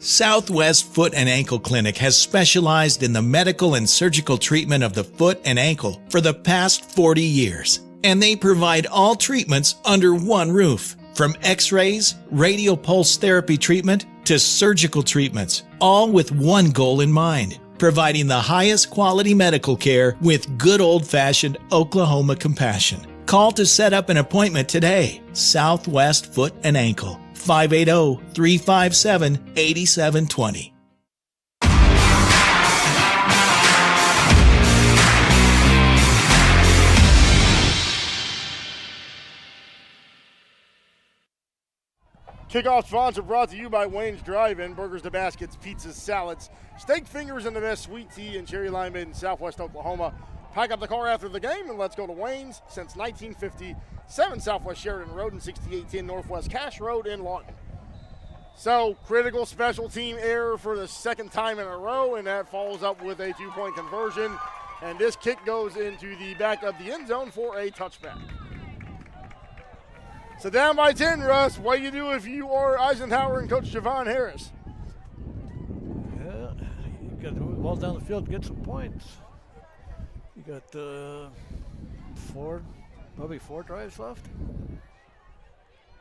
Southwest Foot and Ankle Clinic has specialized in the medical and surgical treatment of the foot and ankle for the past 40 years. And they provide all treatments under one roof. From x-rays, radial pulse therapy treatment, to surgical treatments, all with one goal in mind: providing the highest quality medical care with good old-fashioned Oklahoma compassion. Call to set up an appointment today. Southwest Foot and Ankle, 580-357-8720. Kickoff sponsor brought to you by Wayne's Drive-In, burgers to baskets, pizzas, salads, steak fingers, and the best sweet tea and cherry lime in Southwest Oklahoma. Pack up the car after the game and let's go to Wayne's. Since 1950, 7 Southwest Sheridan Road and 6810 Northwest Cash Road in Lawton. So, critical special team error for the second time in a row, and that follows up with a 2-point conversion. And this kick goes into the back of the end zone for a touchback. So down by 10, Russ. What do you do if you are Eisenhower and Coach Javon Harris? Yeah, you got to move the ball down the field and get some points. You got probably four drives left.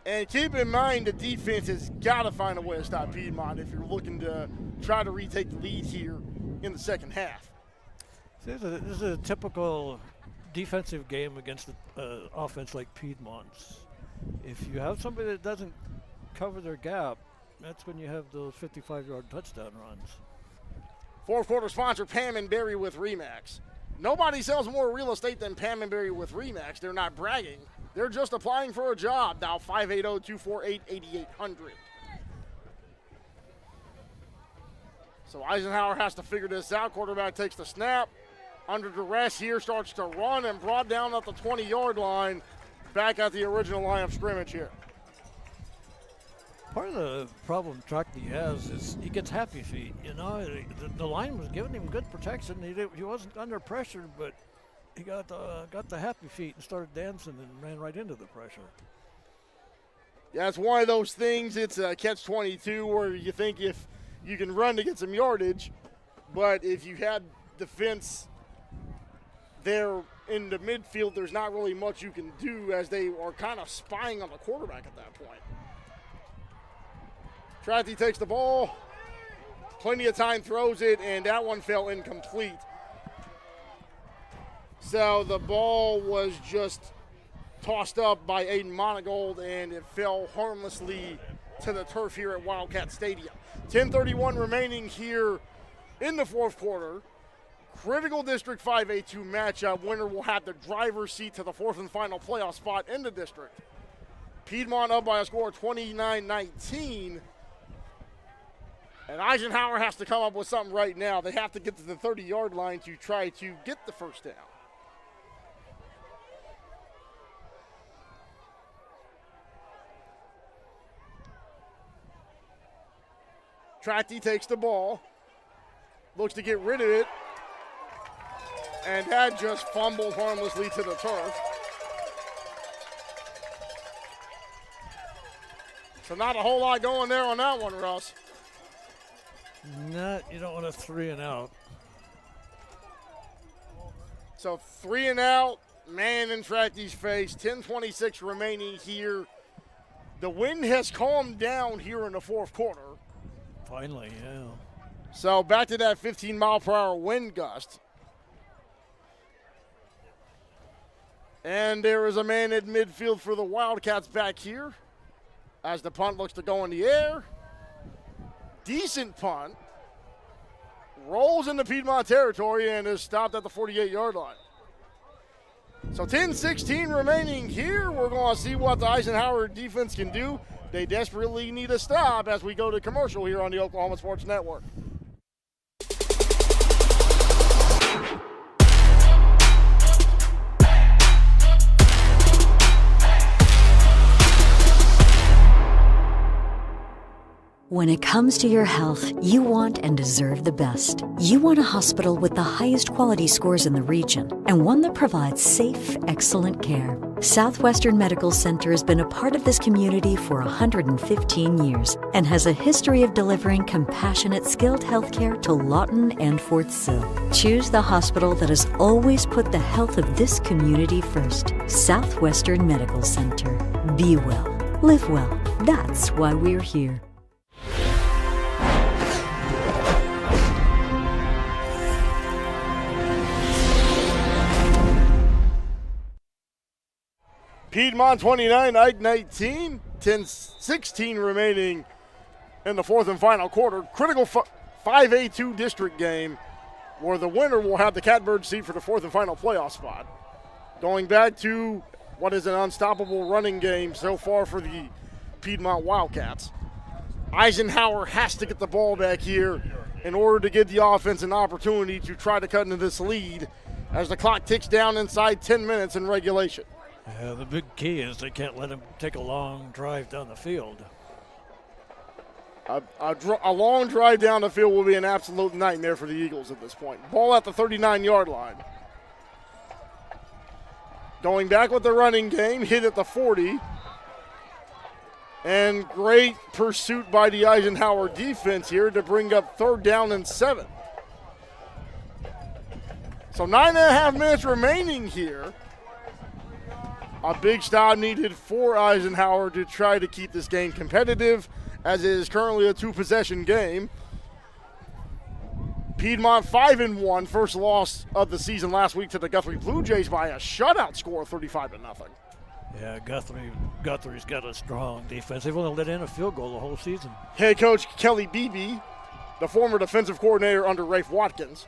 And keep in mind the defense has got to find a way to stop Piedmont if you're looking to try to retake the lead here in the second half. This is a typical defensive game against an offense like Piedmont's. If you have somebody that doesn't cover their gap, that's when you have those 55-yard touchdown runs. Fourth quarter sponsor Pam and Berry with Remax. Nobody sells more real estate than Pam and Berry with Remax. They're not bragging. They're just applying for a job. Dial 580-248-8800. So Eisenhower has to figure this out. Quarterback takes the snap. Under duress here, starts to run and brought down at the 20-yard line. Back at the original line of scrimmage here. Part of the problem Trachty has is he gets happy feet. You know, the line was giving him good protection. He wasn't under pressure, but he got the happy feet and started dancing and ran right into the pressure. Yeah, it's one of those things. It's a catch-22 where you think if you can run to get some yardage, but if you had defense there in the midfield, there's not really much you can do as they are kind of spying on the quarterback at that point. Trachty takes the ball, plenty of time, throws it, and that one fell incomplete. So the ball was just tossed up by Aiden Monagold, and it fell harmlessly to the turf here at Wildcat Stadium. 10:31 remaining here in the fourth quarter. Critical District 5A2 matchup. Winner will have the driver's seat to the fourth and final playoff spot in the district. Piedmont up by a score of 29-19. And Eisenhower has to come up with something right now. They have to get to the 30-yard line to try to get the first down. Trachty takes the ball, looks to get rid of it, and that just fumbled harmlessly to the turf. So not a whole lot going there on that one, Russ. You don't want a 3 and out. So 3 and out, man in Trachty's face, 10:26 remaining here. The wind has calmed down here in the fourth quarter. Finally, yeah. So back to that 15-mile-per-hour wind gust. And there is a man at midfield for the Wildcats back here as the punt looks to go in the air. Decent punt. Rolls into Piedmont territory and is stopped at the 48-yard line. So 10:16 remaining here. We're going to see what the Eisenhower defense can do. they desperately need a stop as we go to commercial here on the Oklahoma Sports Network. When it comes to your health, you want and deserve the best. You want a hospital with the highest quality scores in the region and one that provides safe, excellent care. Southwestern Medical Center has been a part of this community for 115 years and has a history of delivering compassionate, skilled health care to Lawton and Fort Sill. Choose the hospital that has always put the health of this community first. Southwestern Medical Center. Be well. Live well. That's why we're here. Piedmont 29, Ike 19, 10-16 remaining in the fourth and final quarter. Critical 5A2 district game where the winner will have the Catbird seat for the fourth and final playoff spot. Going back to what is an unstoppable running game so far for the Piedmont Wildcats. Eisenhower has to get the ball back here in order to give the offense an opportunity to try to cut into this lead as the clock ticks down inside 10 minutes in regulation. Yeah, the big key is they can't let him take a long drive down the field. A long drive down the field will be an absolute nightmare for the Eagles at this point. Ball at the 39-yard line. Going back with the running game, hit at the 40. And great pursuit by the Eisenhower defense here to bring up 3rd down and 7. So 9.5 minutes remaining here. A big stop needed for Eisenhower to try to keep this game competitive, as it is currently a 2-possession game. Piedmont 5-1, first loss of the season last week to the Guthrie Blue Jays by a shutout score of 35-0. Yeah, Guthrie's got a strong defense. They've only let in a field goal the whole season. Head coach Kelly Beebe, the former defensive coordinator under Rafe Watkins.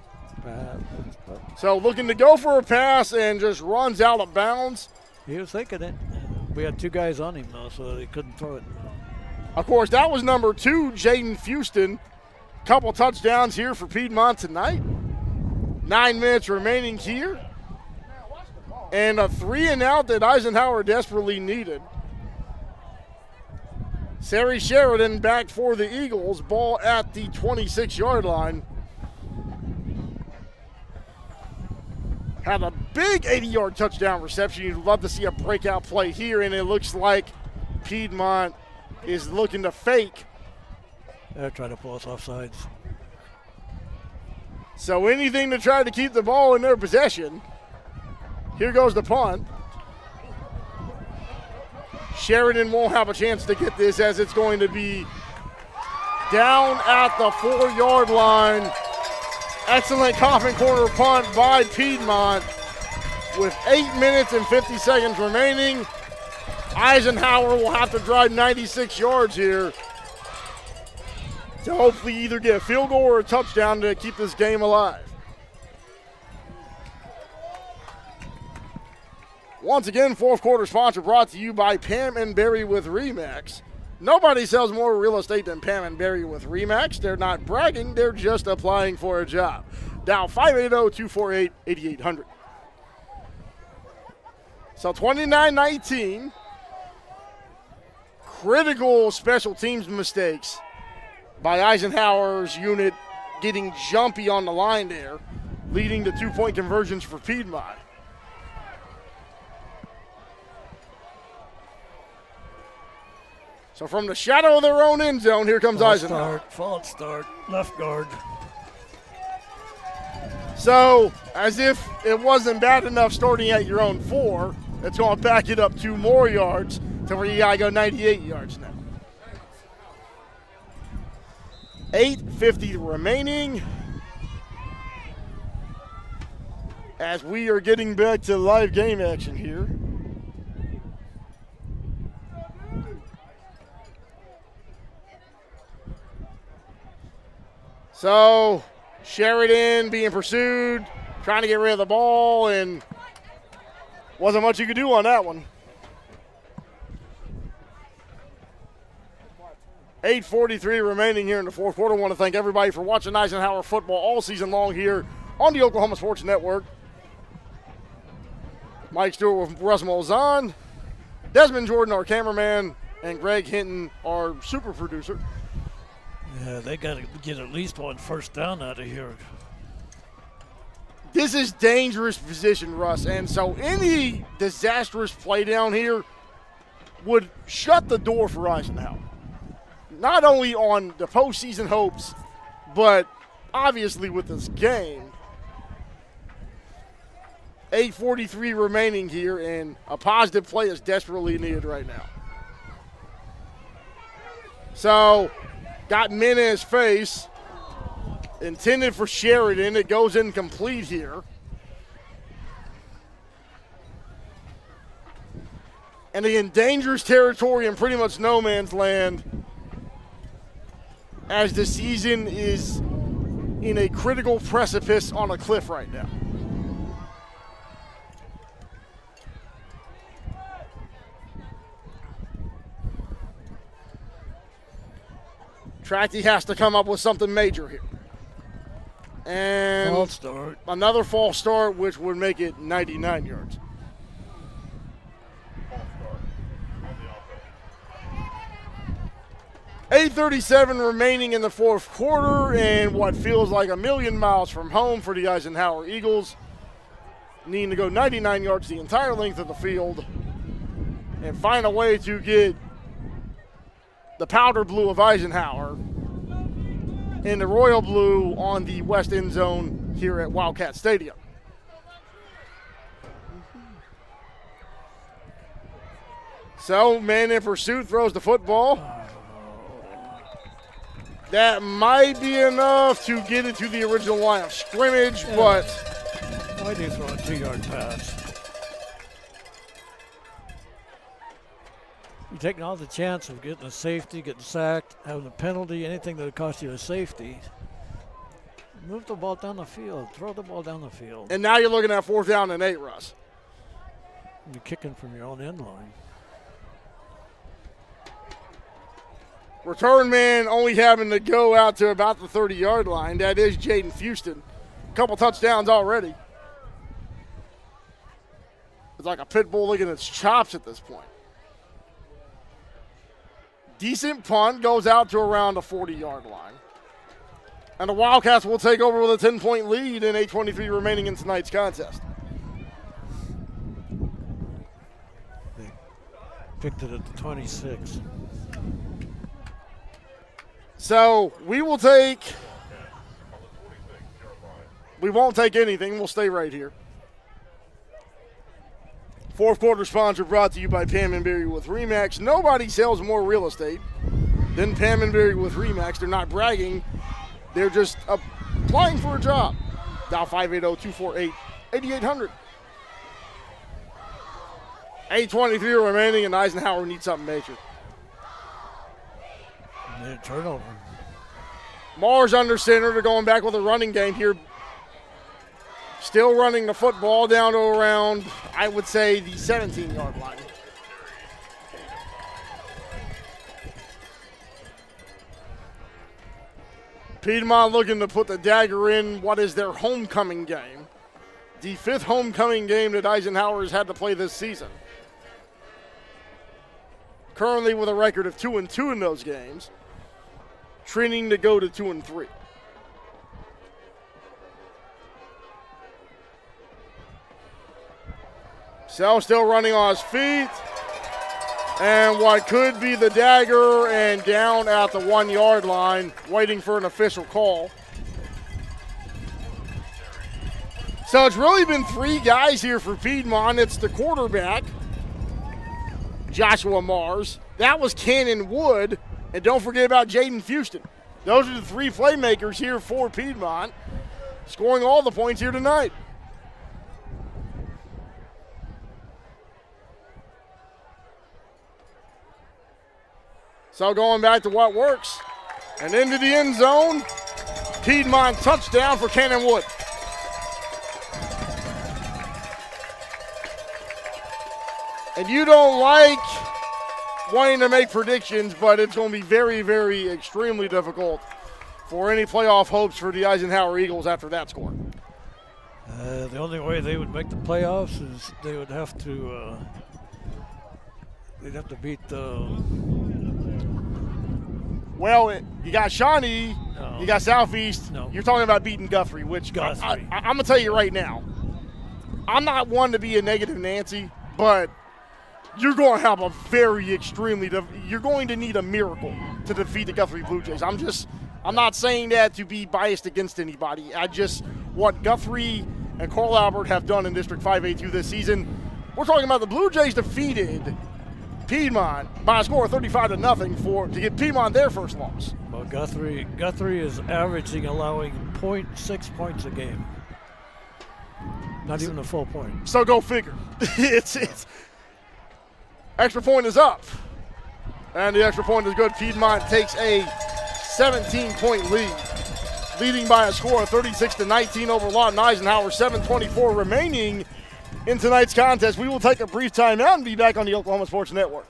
So looking to go for a pass and just runs out of bounds. He was thinking it. We had 2 guys on him, though, so he couldn't throw it. Of course, that was number 2, Jaden Fuston. Couple touchdowns here for Piedmont tonight. 9 minutes remaining here. And a 3-and-out that Eisenhower desperately needed. Sari Sheridan back for the Eagles. Ball at the 26-yard line. Had a big 80-yard touchdown reception. You'd love to see a breakout play here, and it looks like Piedmont is looking to fake. They're trying to pull us off sides. So anything to try to keep the ball in their possession. Here goes the punt. Sheridan won't have a chance to get this as it's going to be down at the 4-yard line. Excellent coffin corner punt by Piedmont with 8 minutes and 50 seconds remaining. Eisenhower will have to drive 96 yards here to hopefully either get a field goal or a touchdown to keep this game alive. Once again, fourth quarter sponsor brought to you by Pam and Barry with RE/MAX. Nobody sells more real estate than Pam and Barry with RE/MAX. They're not bragging, they're just applying for a job. Dial 580-248-8800. So 29-19. Critical special teams mistakes by Eisenhower's unit getting jumpy on the line there, leading to 2-point conversions for Piedmont. So from the shadow of their own end zone, here comes Eisenhower. False start, left guard. So, as if it wasn't bad enough starting at your own 4, it's going to back it up 2 more yards to where you got to go 98 yards now. 8:50 remaining as we are getting back to live game action here. So, Sheridan being pursued, trying to get rid of the ball, and wasn't much you could do on that one. 8:43 remaining here in the fourth quarter. I want to thank everybody for watching Eisenhower football all season long here on the Oklahoma Sports Network. Mike Stewart with Russ Molzon, Desmond Jordan, our cameraman, and Greg Hinton, our super producer. Yeah, they got to get at least one first down out of here. This is dangerous position, Russ, and so any disastrous play down here would shut the door for Eisenhower. Not only on the postseason hopes, but obviously with this game. 8:43 remaining here, and a positive play is desperately needed right now. So, got men in his face. Intended for Sheridan. It goes incomplete here. And he in dangerous territory in pretty much no man's land as the season is in a critical precipice on a cliff right now. Tracty has to come up with something major here. And false start. Another false start, which would make it 99 yards. $8:37 remaining in the fourth quarter, and what feels like a million miles from home for the Eisenhower Eagles. Needing to go 99 yards the entire length of the field and find a way to get the powder blue of Eisenhower and the royal blue on the west end zone here at Wildcat Stadium. So, man in pursuit throws the football. That might be enough to get it to the original line of scrimmage, but why do you throw a 2-yard pass? You're taking all the chance of getting a safety, getting sacked, having a penalty, anything that would cost you a safety. Move the ball down the field. Throw the ball down the field. And now you're looking at 4th down and 8, Russ. You're kicking from your own end line. Return man only having to go out to about the 30-yard line. That is Jaden Houston. A couple touchdowns already. It's like a pit bull licking its chops at this point. Decent punt, goes out to around the 40-yard line. And the Wildcats will take over with a 10-point lead in 8:23 remaining in tonight's contest. They picked it at the 26. So we won't take anything. We'll stay right here. Fourth quarter sponsor brought to you by Pam and Berry with RE/MAX. Nobody sells more real estate than Pam and Berry with RE/MAX. They're not bragging. They're just applying for a job. Dial 580-248-8800. 8:23 remaining, and Eisenhower needs something major. Turnover. Mars under center. They're going back with a running game here. Still running the football down to around, I would say, the 17-yard line. Piedmont looking to put the dagger in what is their homecoming game. The 5th homecoming game that Eisenhower has had to play this season. Currently with a record of 2-2 in those games. Training to go to 2-3. Sell still running on his feet. And what could be the dagger, and down at the 1-yard line, waiting for an official call. So it's really been 3 guys here for Piedmont. It's the quarterback, Joshua Mars. That was Cannon Wood. And don't forget about Jaden Houston. Those are the 3 playmakers here for Piedmont, scoring all the points here tonight. So going back to what works. And into the end zone. Piedmont touchdown for Cannon Wood. And you don't like wanting to make predictions, but it's going to be very, very extremely difficult for any playoff hopes for the Eisenhower Eagles after that score. The only way they would make the playoffs is they would have to they'd have to beat the. Well, you got Shawnee, you got Southeast. No. You're talking about beating Guthrie, which Guthrie. I'm going to tell you right now. I'm not one to be a negative Nancy, but you're going to have a very extremely you're going to need a miracle to defeat the Guthrie Blue Jays. I'm not saying that to be biased against anybody. What Guthrie and Carl Albert have done in District 5A2 this season, we're talking about the Blue Jays defeated Piedmont by a score of 35-0 to get Piedmont their first loss. Well, Guthrie is averaging allowing 0.6 points a game. Not even a full point. So go figure. it's extra point is up. And the extra point is good. Piedmont takes a 17-point lead, leading by a score of 36-19 over Lawton Eisenhower. 7:24 remaining in tonight's contest. We will take a brief timeout and be back on the Oklahoma Sports Network.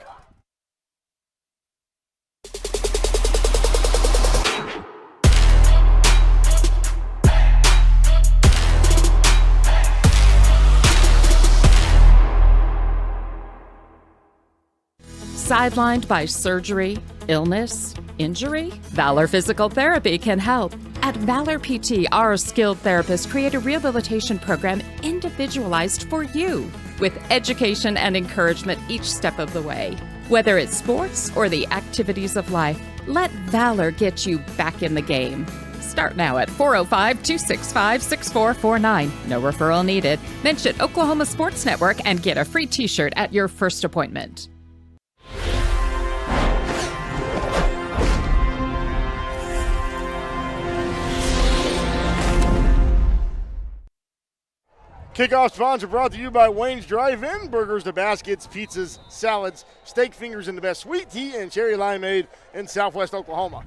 Sidelined by surgery, illness, injury? Valor Physical Therapy can help. At Valor PT, our skilled therapists create a rehabilitation program individualized for you, with education and encouragement each step of the way. Whether it's sports or the activities of life, let Valor get you back in the game. Start now at 405-265-6449. No referral needed. Mention Oklahoma Sports Network and get a free t-shirt at your first appointment. Kickoff sponsor brought to you by Wayne's Drive-In. Burgers to baskets, pizzas, salads, steak fingers, and the best sweet tea and cherry limeade in Southwest Oklahoma.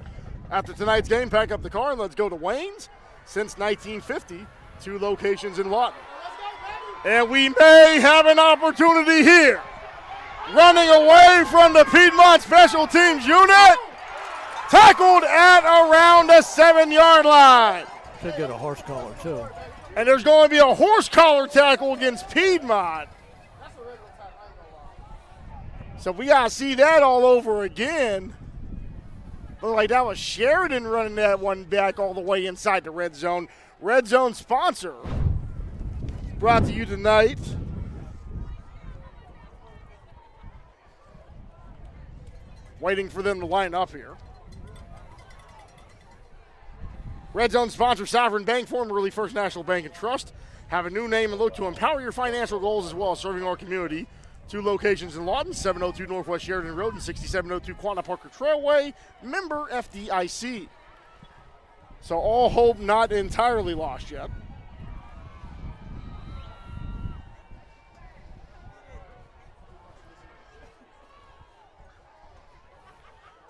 After tonight's game, pack up the car and let's go to Wayne's. Since 1950, 2 locations in Lawton. And we may have an opportunity here. Running away from the Piedmont Special Teams unit. Tackled at around the 7-yard line. Could get a horse collar, too. And there's going to be a horse collar tackle against Piedmont. So we got to see that all over again. Looked like that was Sheridan running that one back all the way inside the red zone. Red zone sponsor brought to you tonight. Waiting for them to line up here. Red Zone sponsor Sovereign Bank, formerly First National Bank and Trust, have a new name and look to empower your financial goals as well as serving our community. 2 locations in Lawton, 702 Northwest Sheridan Road and 6702 Quanah Parker Trailway, member FDIC. So all hope not entirely lost yet.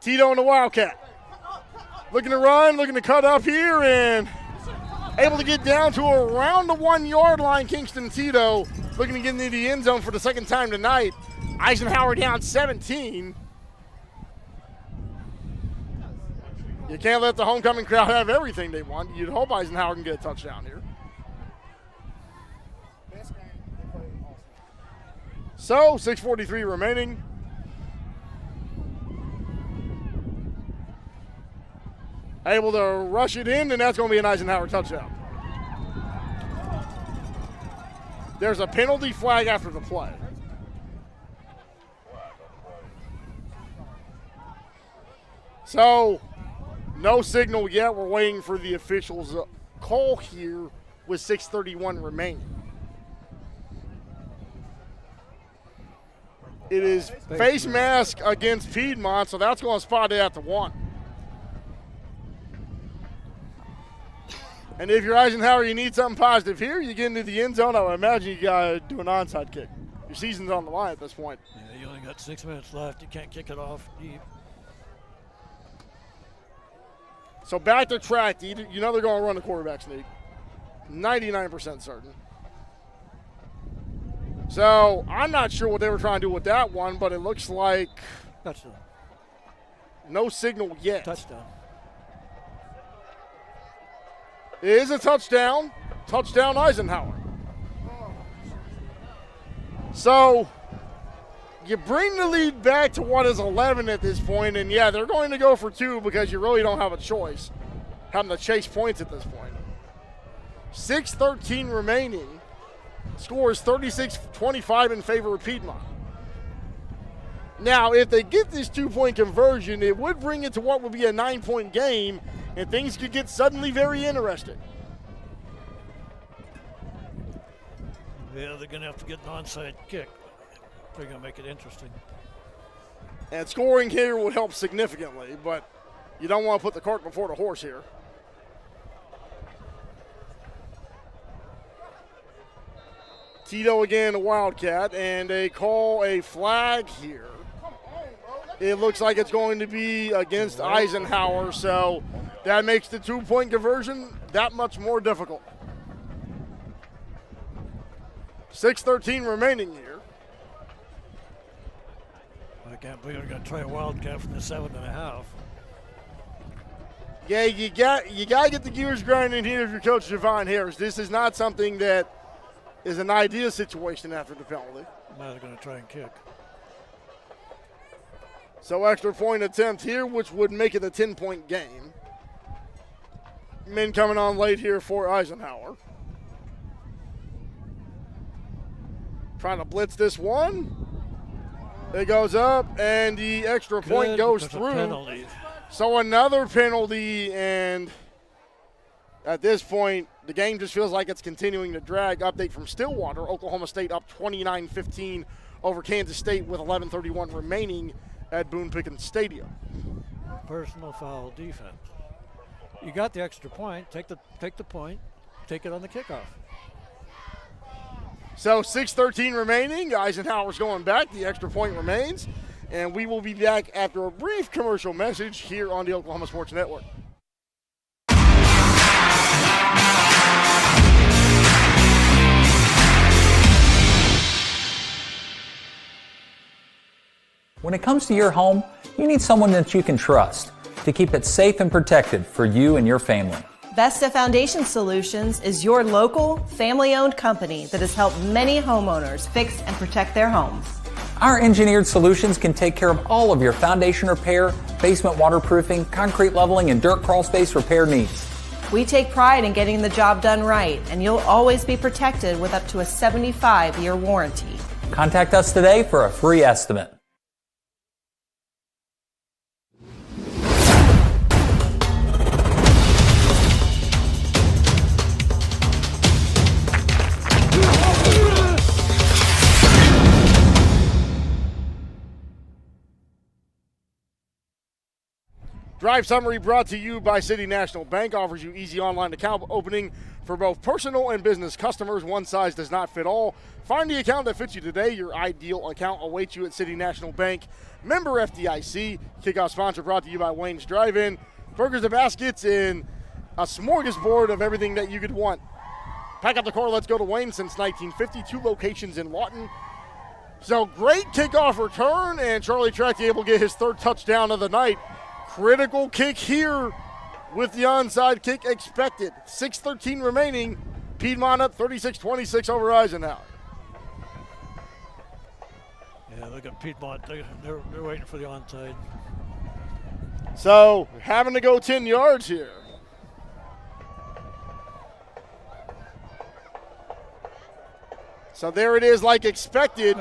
Tito and the Wildcat. Looking to run, looking to cut up here, and able to get down to around the 1-yard line. Kingston Tito looking to get into the end zone for the second time tonight. Eisenhower down 17. You can't let the homecoming crowd have everything they want. You'd hope Eisenhower can get a touchdown here. So, 6:43 remaining. Able to rush it in, and that's going to be an Eisenhower touchdown. There's a penalty flag after the play. So, no signal yet. We're waiting for the officials' call here with 6:31 remaining. It is face mask against Piedmont, so that's going to spot it at the 1. And if you're Eisenhower, you need something positive here, you get into the end zone, I would imagine you got to do an onside kick. Your season's on the line at this point. Yeah, you only got 6 minutes left. You can't kick it off deep. So back to track. You know they're going to run the quarterback sneak. 99% certain. So I'm not sure what they were trying to do with that one, but it looks like Touchdown. No signal yet. Touchdown. It is a touchdown. Touchdown Eisenhower. So you bring the lead back to what is 11 at this point, and yeah, they're going to go for 2 because you really don't have a choice having to chase points at this point. 6:13 remaining. Score is 36-25 in favor of Piedmont. Now, if they get this 2-point conversion, it would bring it to what would be a 9-point game, and things could get suddenly very interesting. Yeah, they're going to have to get an onside kick. They're going to make it interesting. And scoring here would help significantly, but you don't want to put the cart before the horse here. Tito again, a Wildcat, and they call a flag here. It looks like it's going to be against Eisenhower, so that makes the 2-point conversion that much more difficult. 6:13 remaining here. I can't believe they're going to try a Wildcat from the 7.5. Yeah, you got to get the gears grinding here if you're Coach Javon Harris. This is not something that is an ideal situation after the penalty. Now they're going to try and kick. So extra point attempt here, which would make it a 10-point game. Men coming on late here for Eisenhower. Trying to blitz this one. It goes up, and the extra point goes through. So another penalty, and at this point, the game just feels like it's continuing to drag. Update from Stillwater. Oklahoma State up 29-15 over Kansas State with 11:31 remaining at Boone Pickens Stadium. Personal foul defense. You got the extra point. Take the point. Take it on the kickoff. So 6:13 remaining. Eisenhower's going back. The extra point remains. And we will be back after a brief commercial message here on the Oklahoma Sports Network. When it comes to your home, you need someone that you can trust to keep it safe and protected for you and your family. Vesta Foundation Solutions is your local, family-owned company that has helped many homeowners fix and protect their homes. Our engineered solutions can take care of all of your foundation repair, basement waterproofing, concrete leveling, and dirt crawl space repair needs. We take pride in getting the job done right, and you'll always be protected with up to a 75-year warranty. Contact us today for a free estimate. Drive Summary brought to you by City National Bank. Offers you easy online account opening for both personal and business customers. One size does not fit all. Find the account that fits you today. Your ideal account awaits you at City National Bank. Member FDIC. Kickoff sponsor brought to you by Wayne's Drive-In. Burgers and baskets and a smorgasbord of everything that you could want. Pack up the car. Let's go to Wayne since 1950. 2 locations in Lawton. So great kickoff return, and Charlie Trachte able to get his 3rd touchdown of the night. Critical kick here with the onside kick expected. 6:13 remaining. Piedmont up 36-26 over Eisenhower. Yeah, look at Piedmont. They're waiting for the onside. So having to go 10 yards here. So there it is like expected.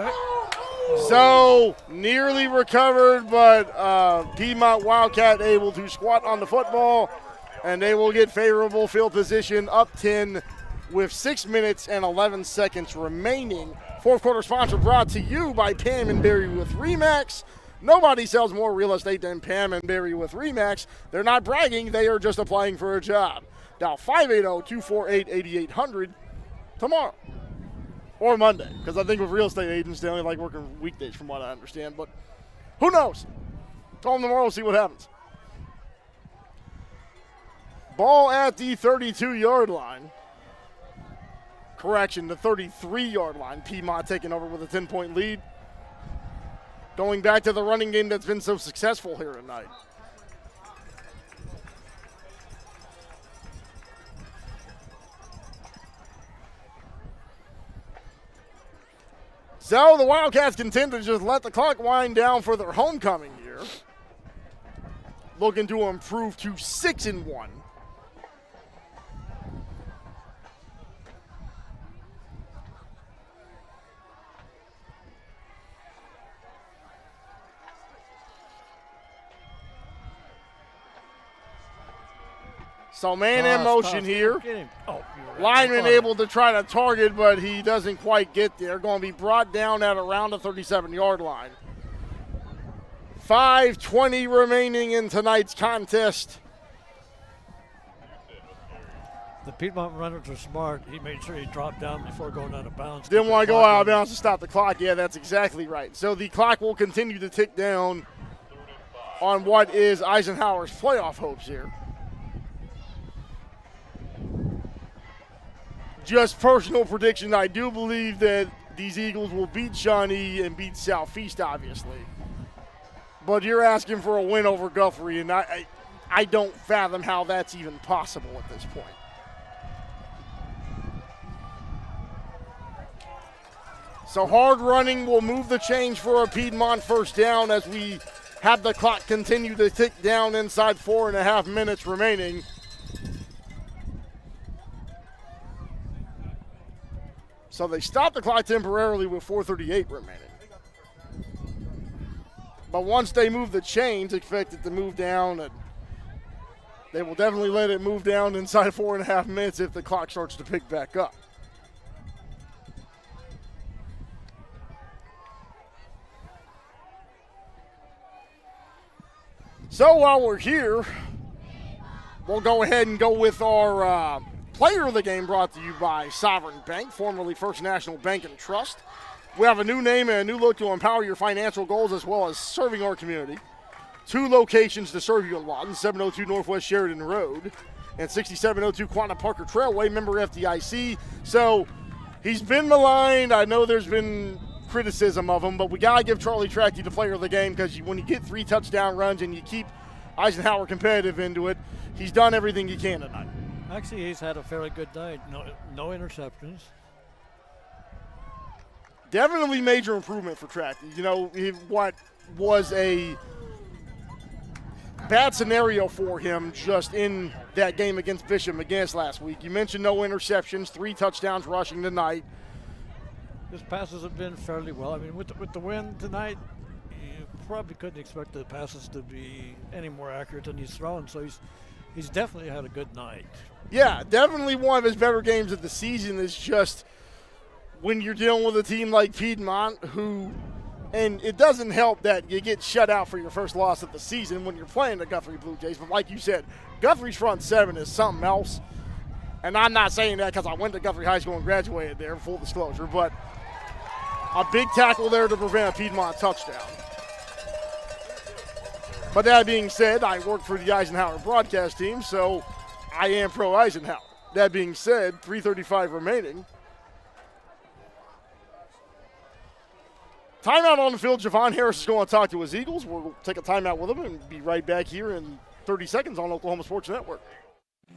So nearly recovered, but Piedmont Wildcat able to squat on the football, and they will get favorable field position up 10 with 6 minutes and 11 seconds remaining. 4th quarter sponsor brought to you by Pam and Barry with RE/MAX. Nobody sells more real estate than Pam and Barry with RE/MAX. They're not bragging, they are just applying for a job. Dial 580-248-8800 tomorrow. Or Monday, because I think with real estate agents, they only like working weekdays from what I understand. But who knows? Call them tomorrow, see what happens. Ball at the 32-yard line. Correction, the 33-yard line. Piedmont taking over with a 10-point lead. going back to the running game that's been so successful here tonight. So the Wildcats contend to just let the clock wind down for their homecoming year. Looking to improve to 6-1. So man in motion here. Lineman able to try to target, but he doesn't quite get there. Going to be brought down at around the 37-yard line. 5:20 remaining in tonight's contest. The Piedmont runners are smart. He made sure he dropped down before going out of bounds. Didn't want to go out of bounds to stop the clock. Yeah, that's exactly right. So the clock will continue to tick down on what is Eisenhower's playoff hopes here. Just personal prediction, I do believe that these Eagles will beat Shawnee and beat Southeast, obviously. But you're asking for a win over Guthrie, and I don't fathom how that's even possible at this point. So hard running will move the change for a Piedmont first down as we have the clock continue to tick down inside 4.5 minutes remaining. So they stop the clock temporarily with 4:38 remaining. But once they move the chains, expect it to move down, and they will definitely let it move down inside 4.5 minutes if the clock starts to pick back up. So while we're here, we'll go ahead and go with our player of the game, brought to you by Sovereign Bank, formerly First National Bank and Trust. We have a new name and a new look to empower your financial goals as well as serving our community. 2 locations to serve you in Lawton, 702 Northwest Sheridan Road and 6702 Quanah Parker Trailway, member FDIC. So he's been maligned. I know there's been criticism of him, but we got to give Charlie Tracty the player of the game because when you get 3 touchdown runs and you keep Eisenhower competitive into it, he's done everything he can tonight. Actually, he's had a fairly good night. No interceptions. Definitely major improvement for Tracty. You know, what was a bad scenario for him just in that game against Bishop McGinnis last week. You mentioned no interceptions, 3 touchdowns rushing tonight. His passes have been fairly well. I mean, with the win tonight, you probably couldn't expect the passes to be any more accurate than he's throwing. So he's definitely had a good night. Yeah, definitely one of his better games of the season. Is just when you're dealing with a team like Piedmont and it doesn't help that you get shut out for your first loss of the season when you're playing the Guthrie Blue Jays. But like you said, Guthrie's front 7 is something else. And I'm not saying that because I went to Guthrie High School and graduated there, full disclosure. But a big tackle there to prevent a Piedmont touchdown. But that being said, I work for the Eisenhower broadcast team, so I am pro Eisenhower. That being said, 3:35 remaining. Timeout on the field. Javon Harris is going to talk to his Eagles. We'll take a timeout with him and be right back here in 30 seconds on Oklahoma Sports Network.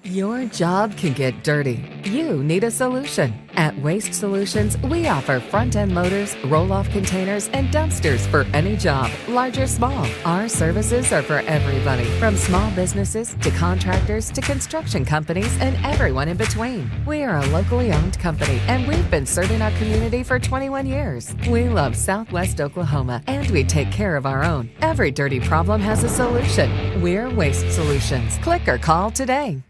Your job can get dirty. You need a solution. At Waste Solutions, we offer front-end loaders, roll-off containers, and dumpsters for any job, large or small. Our services are for everybody, from small businesses to contractors to construction companies and everyone in between. We are a locally owned company, and we've been serving our community for 21 years. We love Southwest Oklahoma, and we take care of our own. Every dirty problem has a solution. We're Waste Solutions. Click or call today.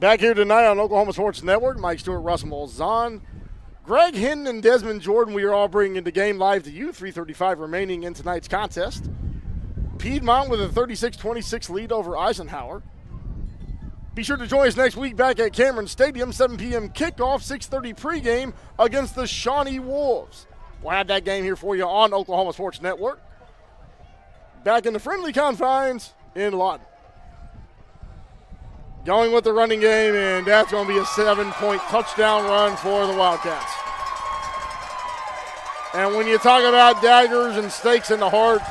Back here tonight on Oklahoma Sports Network, Mike Stewart, Russell Molzon, Greg Hinton, and Desmond Jordan. We are all bringing the game live to you. 3:35 remaining in tonight's contest. Piedmont with a 36-26 lead over Eisenhower. Be sure to join us next week back at Cameron Stadium, 7 p.m. kickoff, 6:30 pregame against the Shawnee Wolves. We'll have that game here for you on Oklahoma Sports Network. back in the friendly confines in Lawton. Going with the running game, and that's going to be a 7-point touchdown run for the Wildcats. And when you talk about daggers and stakes in the heart,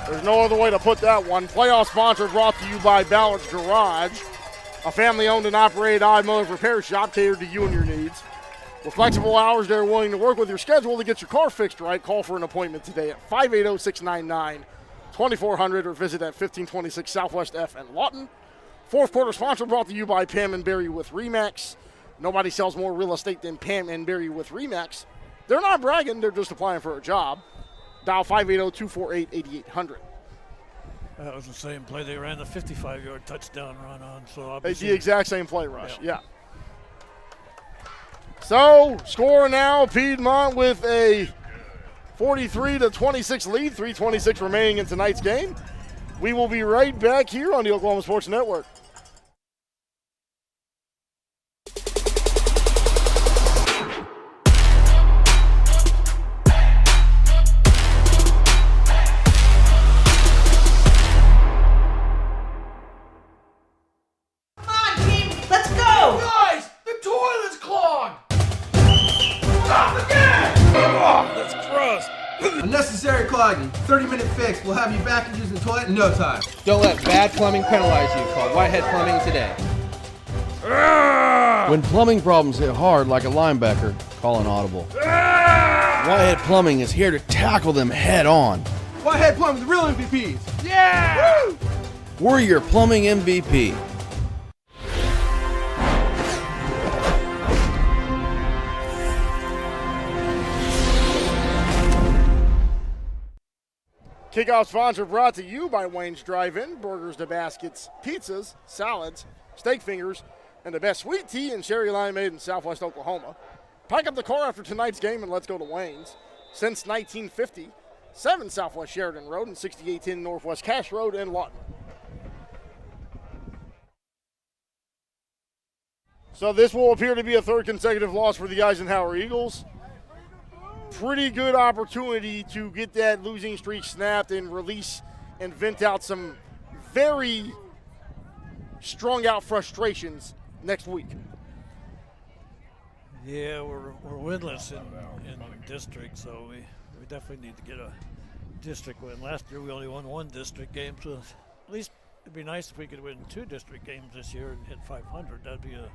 there's no other way to put that one. Playoff sponsor brought to you by Ballard's Garage, a family-owned and operated automotive repair shop catered to you and your needs. With flexible hours, they're willing to work with your schedule to get your car fixed right. Call for an appointment today at 580-699-2400 or visit at 1526 Southwest F in Lawton. Fourth quarter sponsor brought to you by Pam and Barry with RE/MAX. Nobody sells more real estate than Pam and Barry with RE/MAX. They're not bragging, they're just applying for a job. Dial 580-248-8800. That was the same play they ran the 55-yard touchdown run on. So it's the exact same play, Rush, yeah. So, score now, Piedmont with a 43-26 lead, 3:26 remaining in tonight's game. We will be right back here on the Oklahoma Sports Network. Unnecessary clogging. 30-minute fix. We'll have you back and using the toilet in no time. Don't let bad plumbing penalize you. Call Whitehead Plumbing today. When plumbing problems hit hard like a linebacker, call an audible. Whitehead Plumbing is here to tackle them head on. Whitehead Plumbing, the real MVPs. Yeah! Woo! We're your plumbing MVP. Kickoff sponsor brought to you by Wayne's Drive-In, burgers to baskets, pizzas, salads, steak fingers, and the best sweet tea and cherry limeade in Southwest Oklahoma. Pack up the car after tonight's game and let's go to Wayne's. Since 1950, 7 Southwest Sheridan Road and 6810 Northwest Cash Road in Lawton. So this will appear to be a third consecutive loss for the Eisenhower Eagles. Pretty good opportunity to get that losing streak snapped and release and vent out some very strung out frustrations next week. Yeah, we're winless in district, so we definitely need to get a district win. Last year we only won 1 district game, so at least it'd be nice if we could win 2 district games this year and hit 500. That'd be a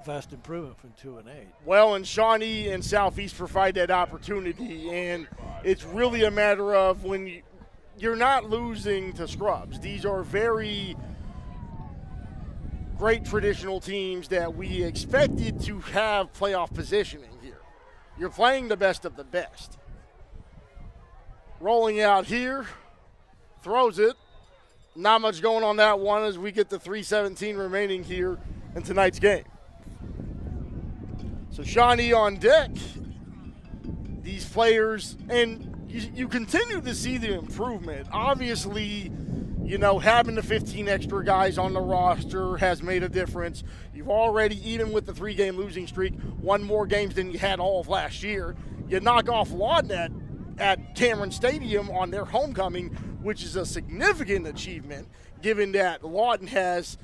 vast improvement from 2-8. Well, and Shawnee and Southeast provide that opportunity, and it's really a matter of when you're not losing to scrubs. These are very great traditional teams that we expected to have playoff positioning here. You're playing the best of the best. Rolling out here, throws it. Not much going on that one as we get the 3:17 remaining here in tonight's game. So Shawnee on deck. These players, and you continue to see the improvement. Obviously, you know, having the 15 extra guys on the roster has made a difference. You've already, even with the 3-game losing streak, won more games than you had all of last year. You knock off Lawton at Cameron Stadium on their homecoming, which is a significant achievement, given that Lawton has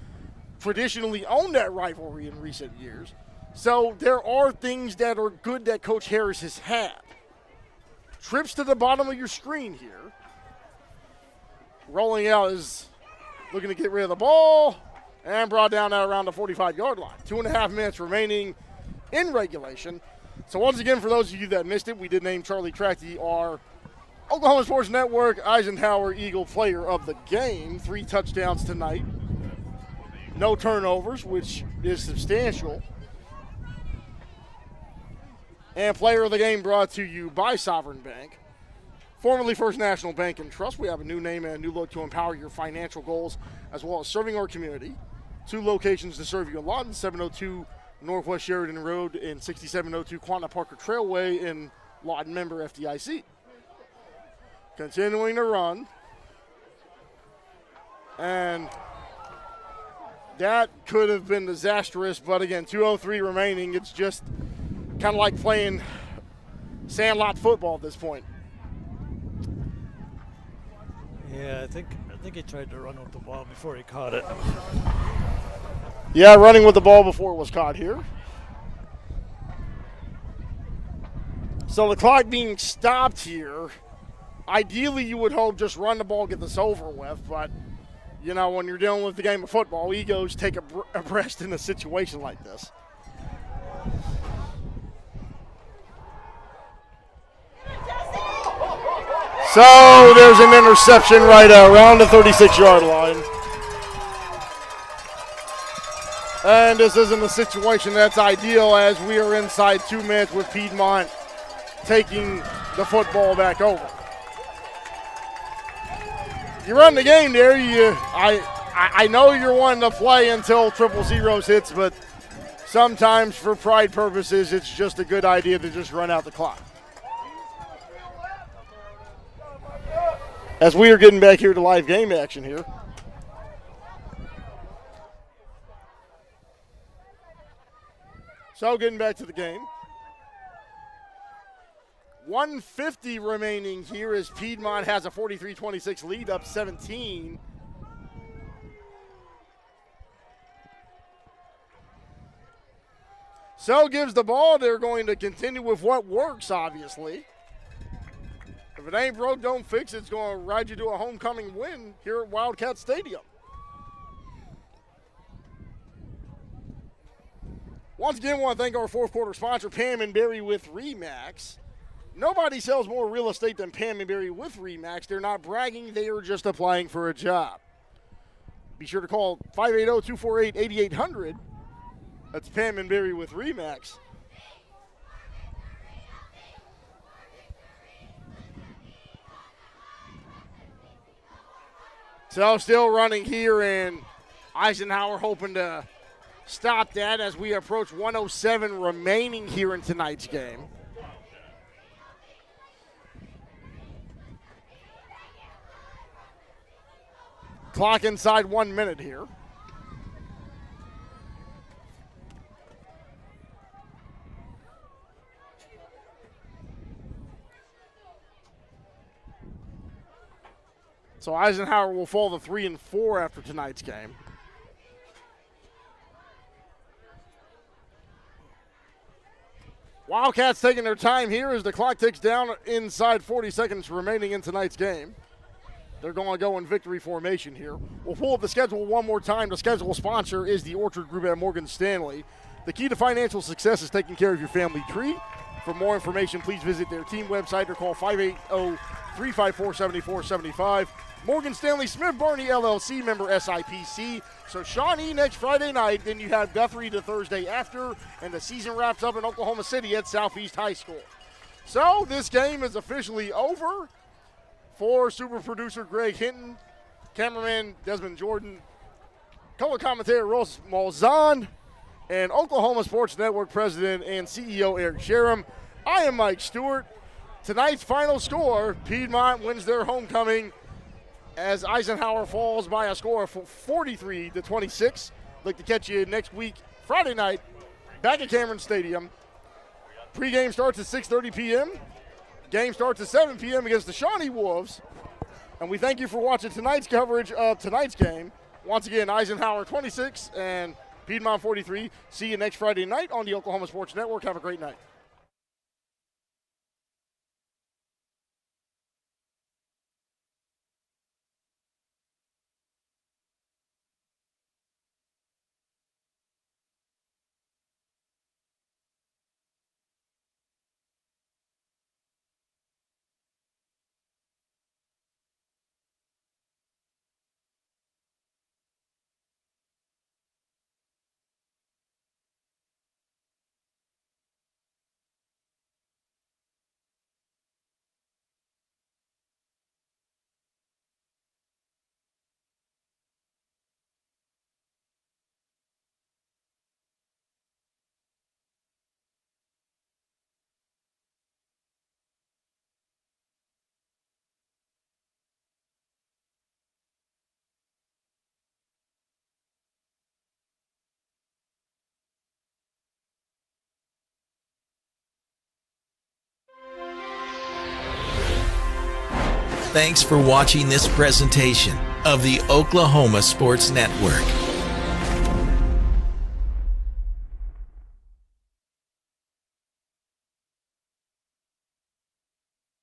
traditionally owned that rivalry in recent years. So there are things that are good that Coach Harris has had. Trips to the bottom of your screen here. Rolling out is looking to get rid of the ball and brought down at around the 45-yard line. 2.5 minutes remaining in regulation. So once again, for those of you that missed it, we did name Charlie Tracty our Oklahoma Sports Network Eisenhower Eagle Player of the Game. 3 touchdowns tonight. No turnovers, which is substantial. And Player of the Game brought to you by Sovereign Bank. Formerly First National Bank and Trust, we have a new name and a new look to empower your financial goals as well as serving our community. 2 locations to serve you in Lawton, 702 Northwest Sheridan Road and 6702 Quanah Parker Trailway in Lawton, member FDIC. Continuing to run. And that could have been disastrous, but again, 2:03 remaining. It's just kind of like playing sandlot football at this point. Yeah, I think he tried to run with the ball before he caught it. Yeah, running with the ball before it was caught here. So the clock being stopped here. Ideally, you would hope just run the ball, get this over with. But, you know, when you're dealing with the game of football, egos take a rest in a situation like this. So there's an interception right around the 36-yard line. And this isn't a situation that's ideal as we are inside 2 minutes with Piedmont taking the football back over. You run the game there. I know you're wanting to play until triple zeros hits, but sometimes for pride purposes, it's just a good idea to just run out the clock. As we are getting back here to live game action here. So getting back to the game. 150 remaining here as Piedmont has a 43-26 lead, up 17. So gives the ball. They're going to continue with what works, obviously. If it ain't broke, don't fix it. It's going to ride you to a homecoming win here at Wildcat Stadium. Once again, I want to thank our fourth quarter sponsor, Pam and Barry with RE/MAX. Nobody sells more real estate than Pam and Barry with RE/MAX. They're not bragging. They are just applying for a job. Be sure to call 580-248-8800. That's Pam and Barry with RE/MAX. So still running here, and Eisenhower hoping to stop that as we approach 107 remaining here in tonight's game. Clock inside 1 minute here. So Eisenhower will fall to 3-4 after tonight's game. Wildcats taking their time here as the clock ticks down inside 40 seconds remaining in tonight's game. They're going to go in victory formation here. We'll pull up the schedule one more time. The schedule sponsor is the Orchard Group at Morgan Stanley. The key to financial success is taking care of your family tree. For more information, please visit their team website or call 580-354-7475. Morgan Stanley Smith Barney LLC, member SIPC. So Shawnee next Friday night, then you have Guthrie the Thursday after, and the season wraps up in Oklahoma City at Southeast High School. So this game is officially over for super producer Greg Hinton, cameraman Desmond Jordan, color commentator Rose Malzahn, and Oklahoma Sports Network president and CEO Eric Sherem. I am Mike Stewart. Tonight's final score, Piedmont wins their homecoming as Eisenhower falls by a score of 43-26. Look to catch you next week, Friday night, back at Cameron Stadium. Pre-game starts at 6:30 p.m. Game starts at 7 p.m. against the Shawnee Wolves. And we thank you for watching tonight's coverage of tonight's game. Once again, Eisenhower 26 and Piedmont 43. See you next Friday night on the Oklahoma Sports Network. Have a great night. Thanks for watching this presentation of the Oklahoma Sports Network.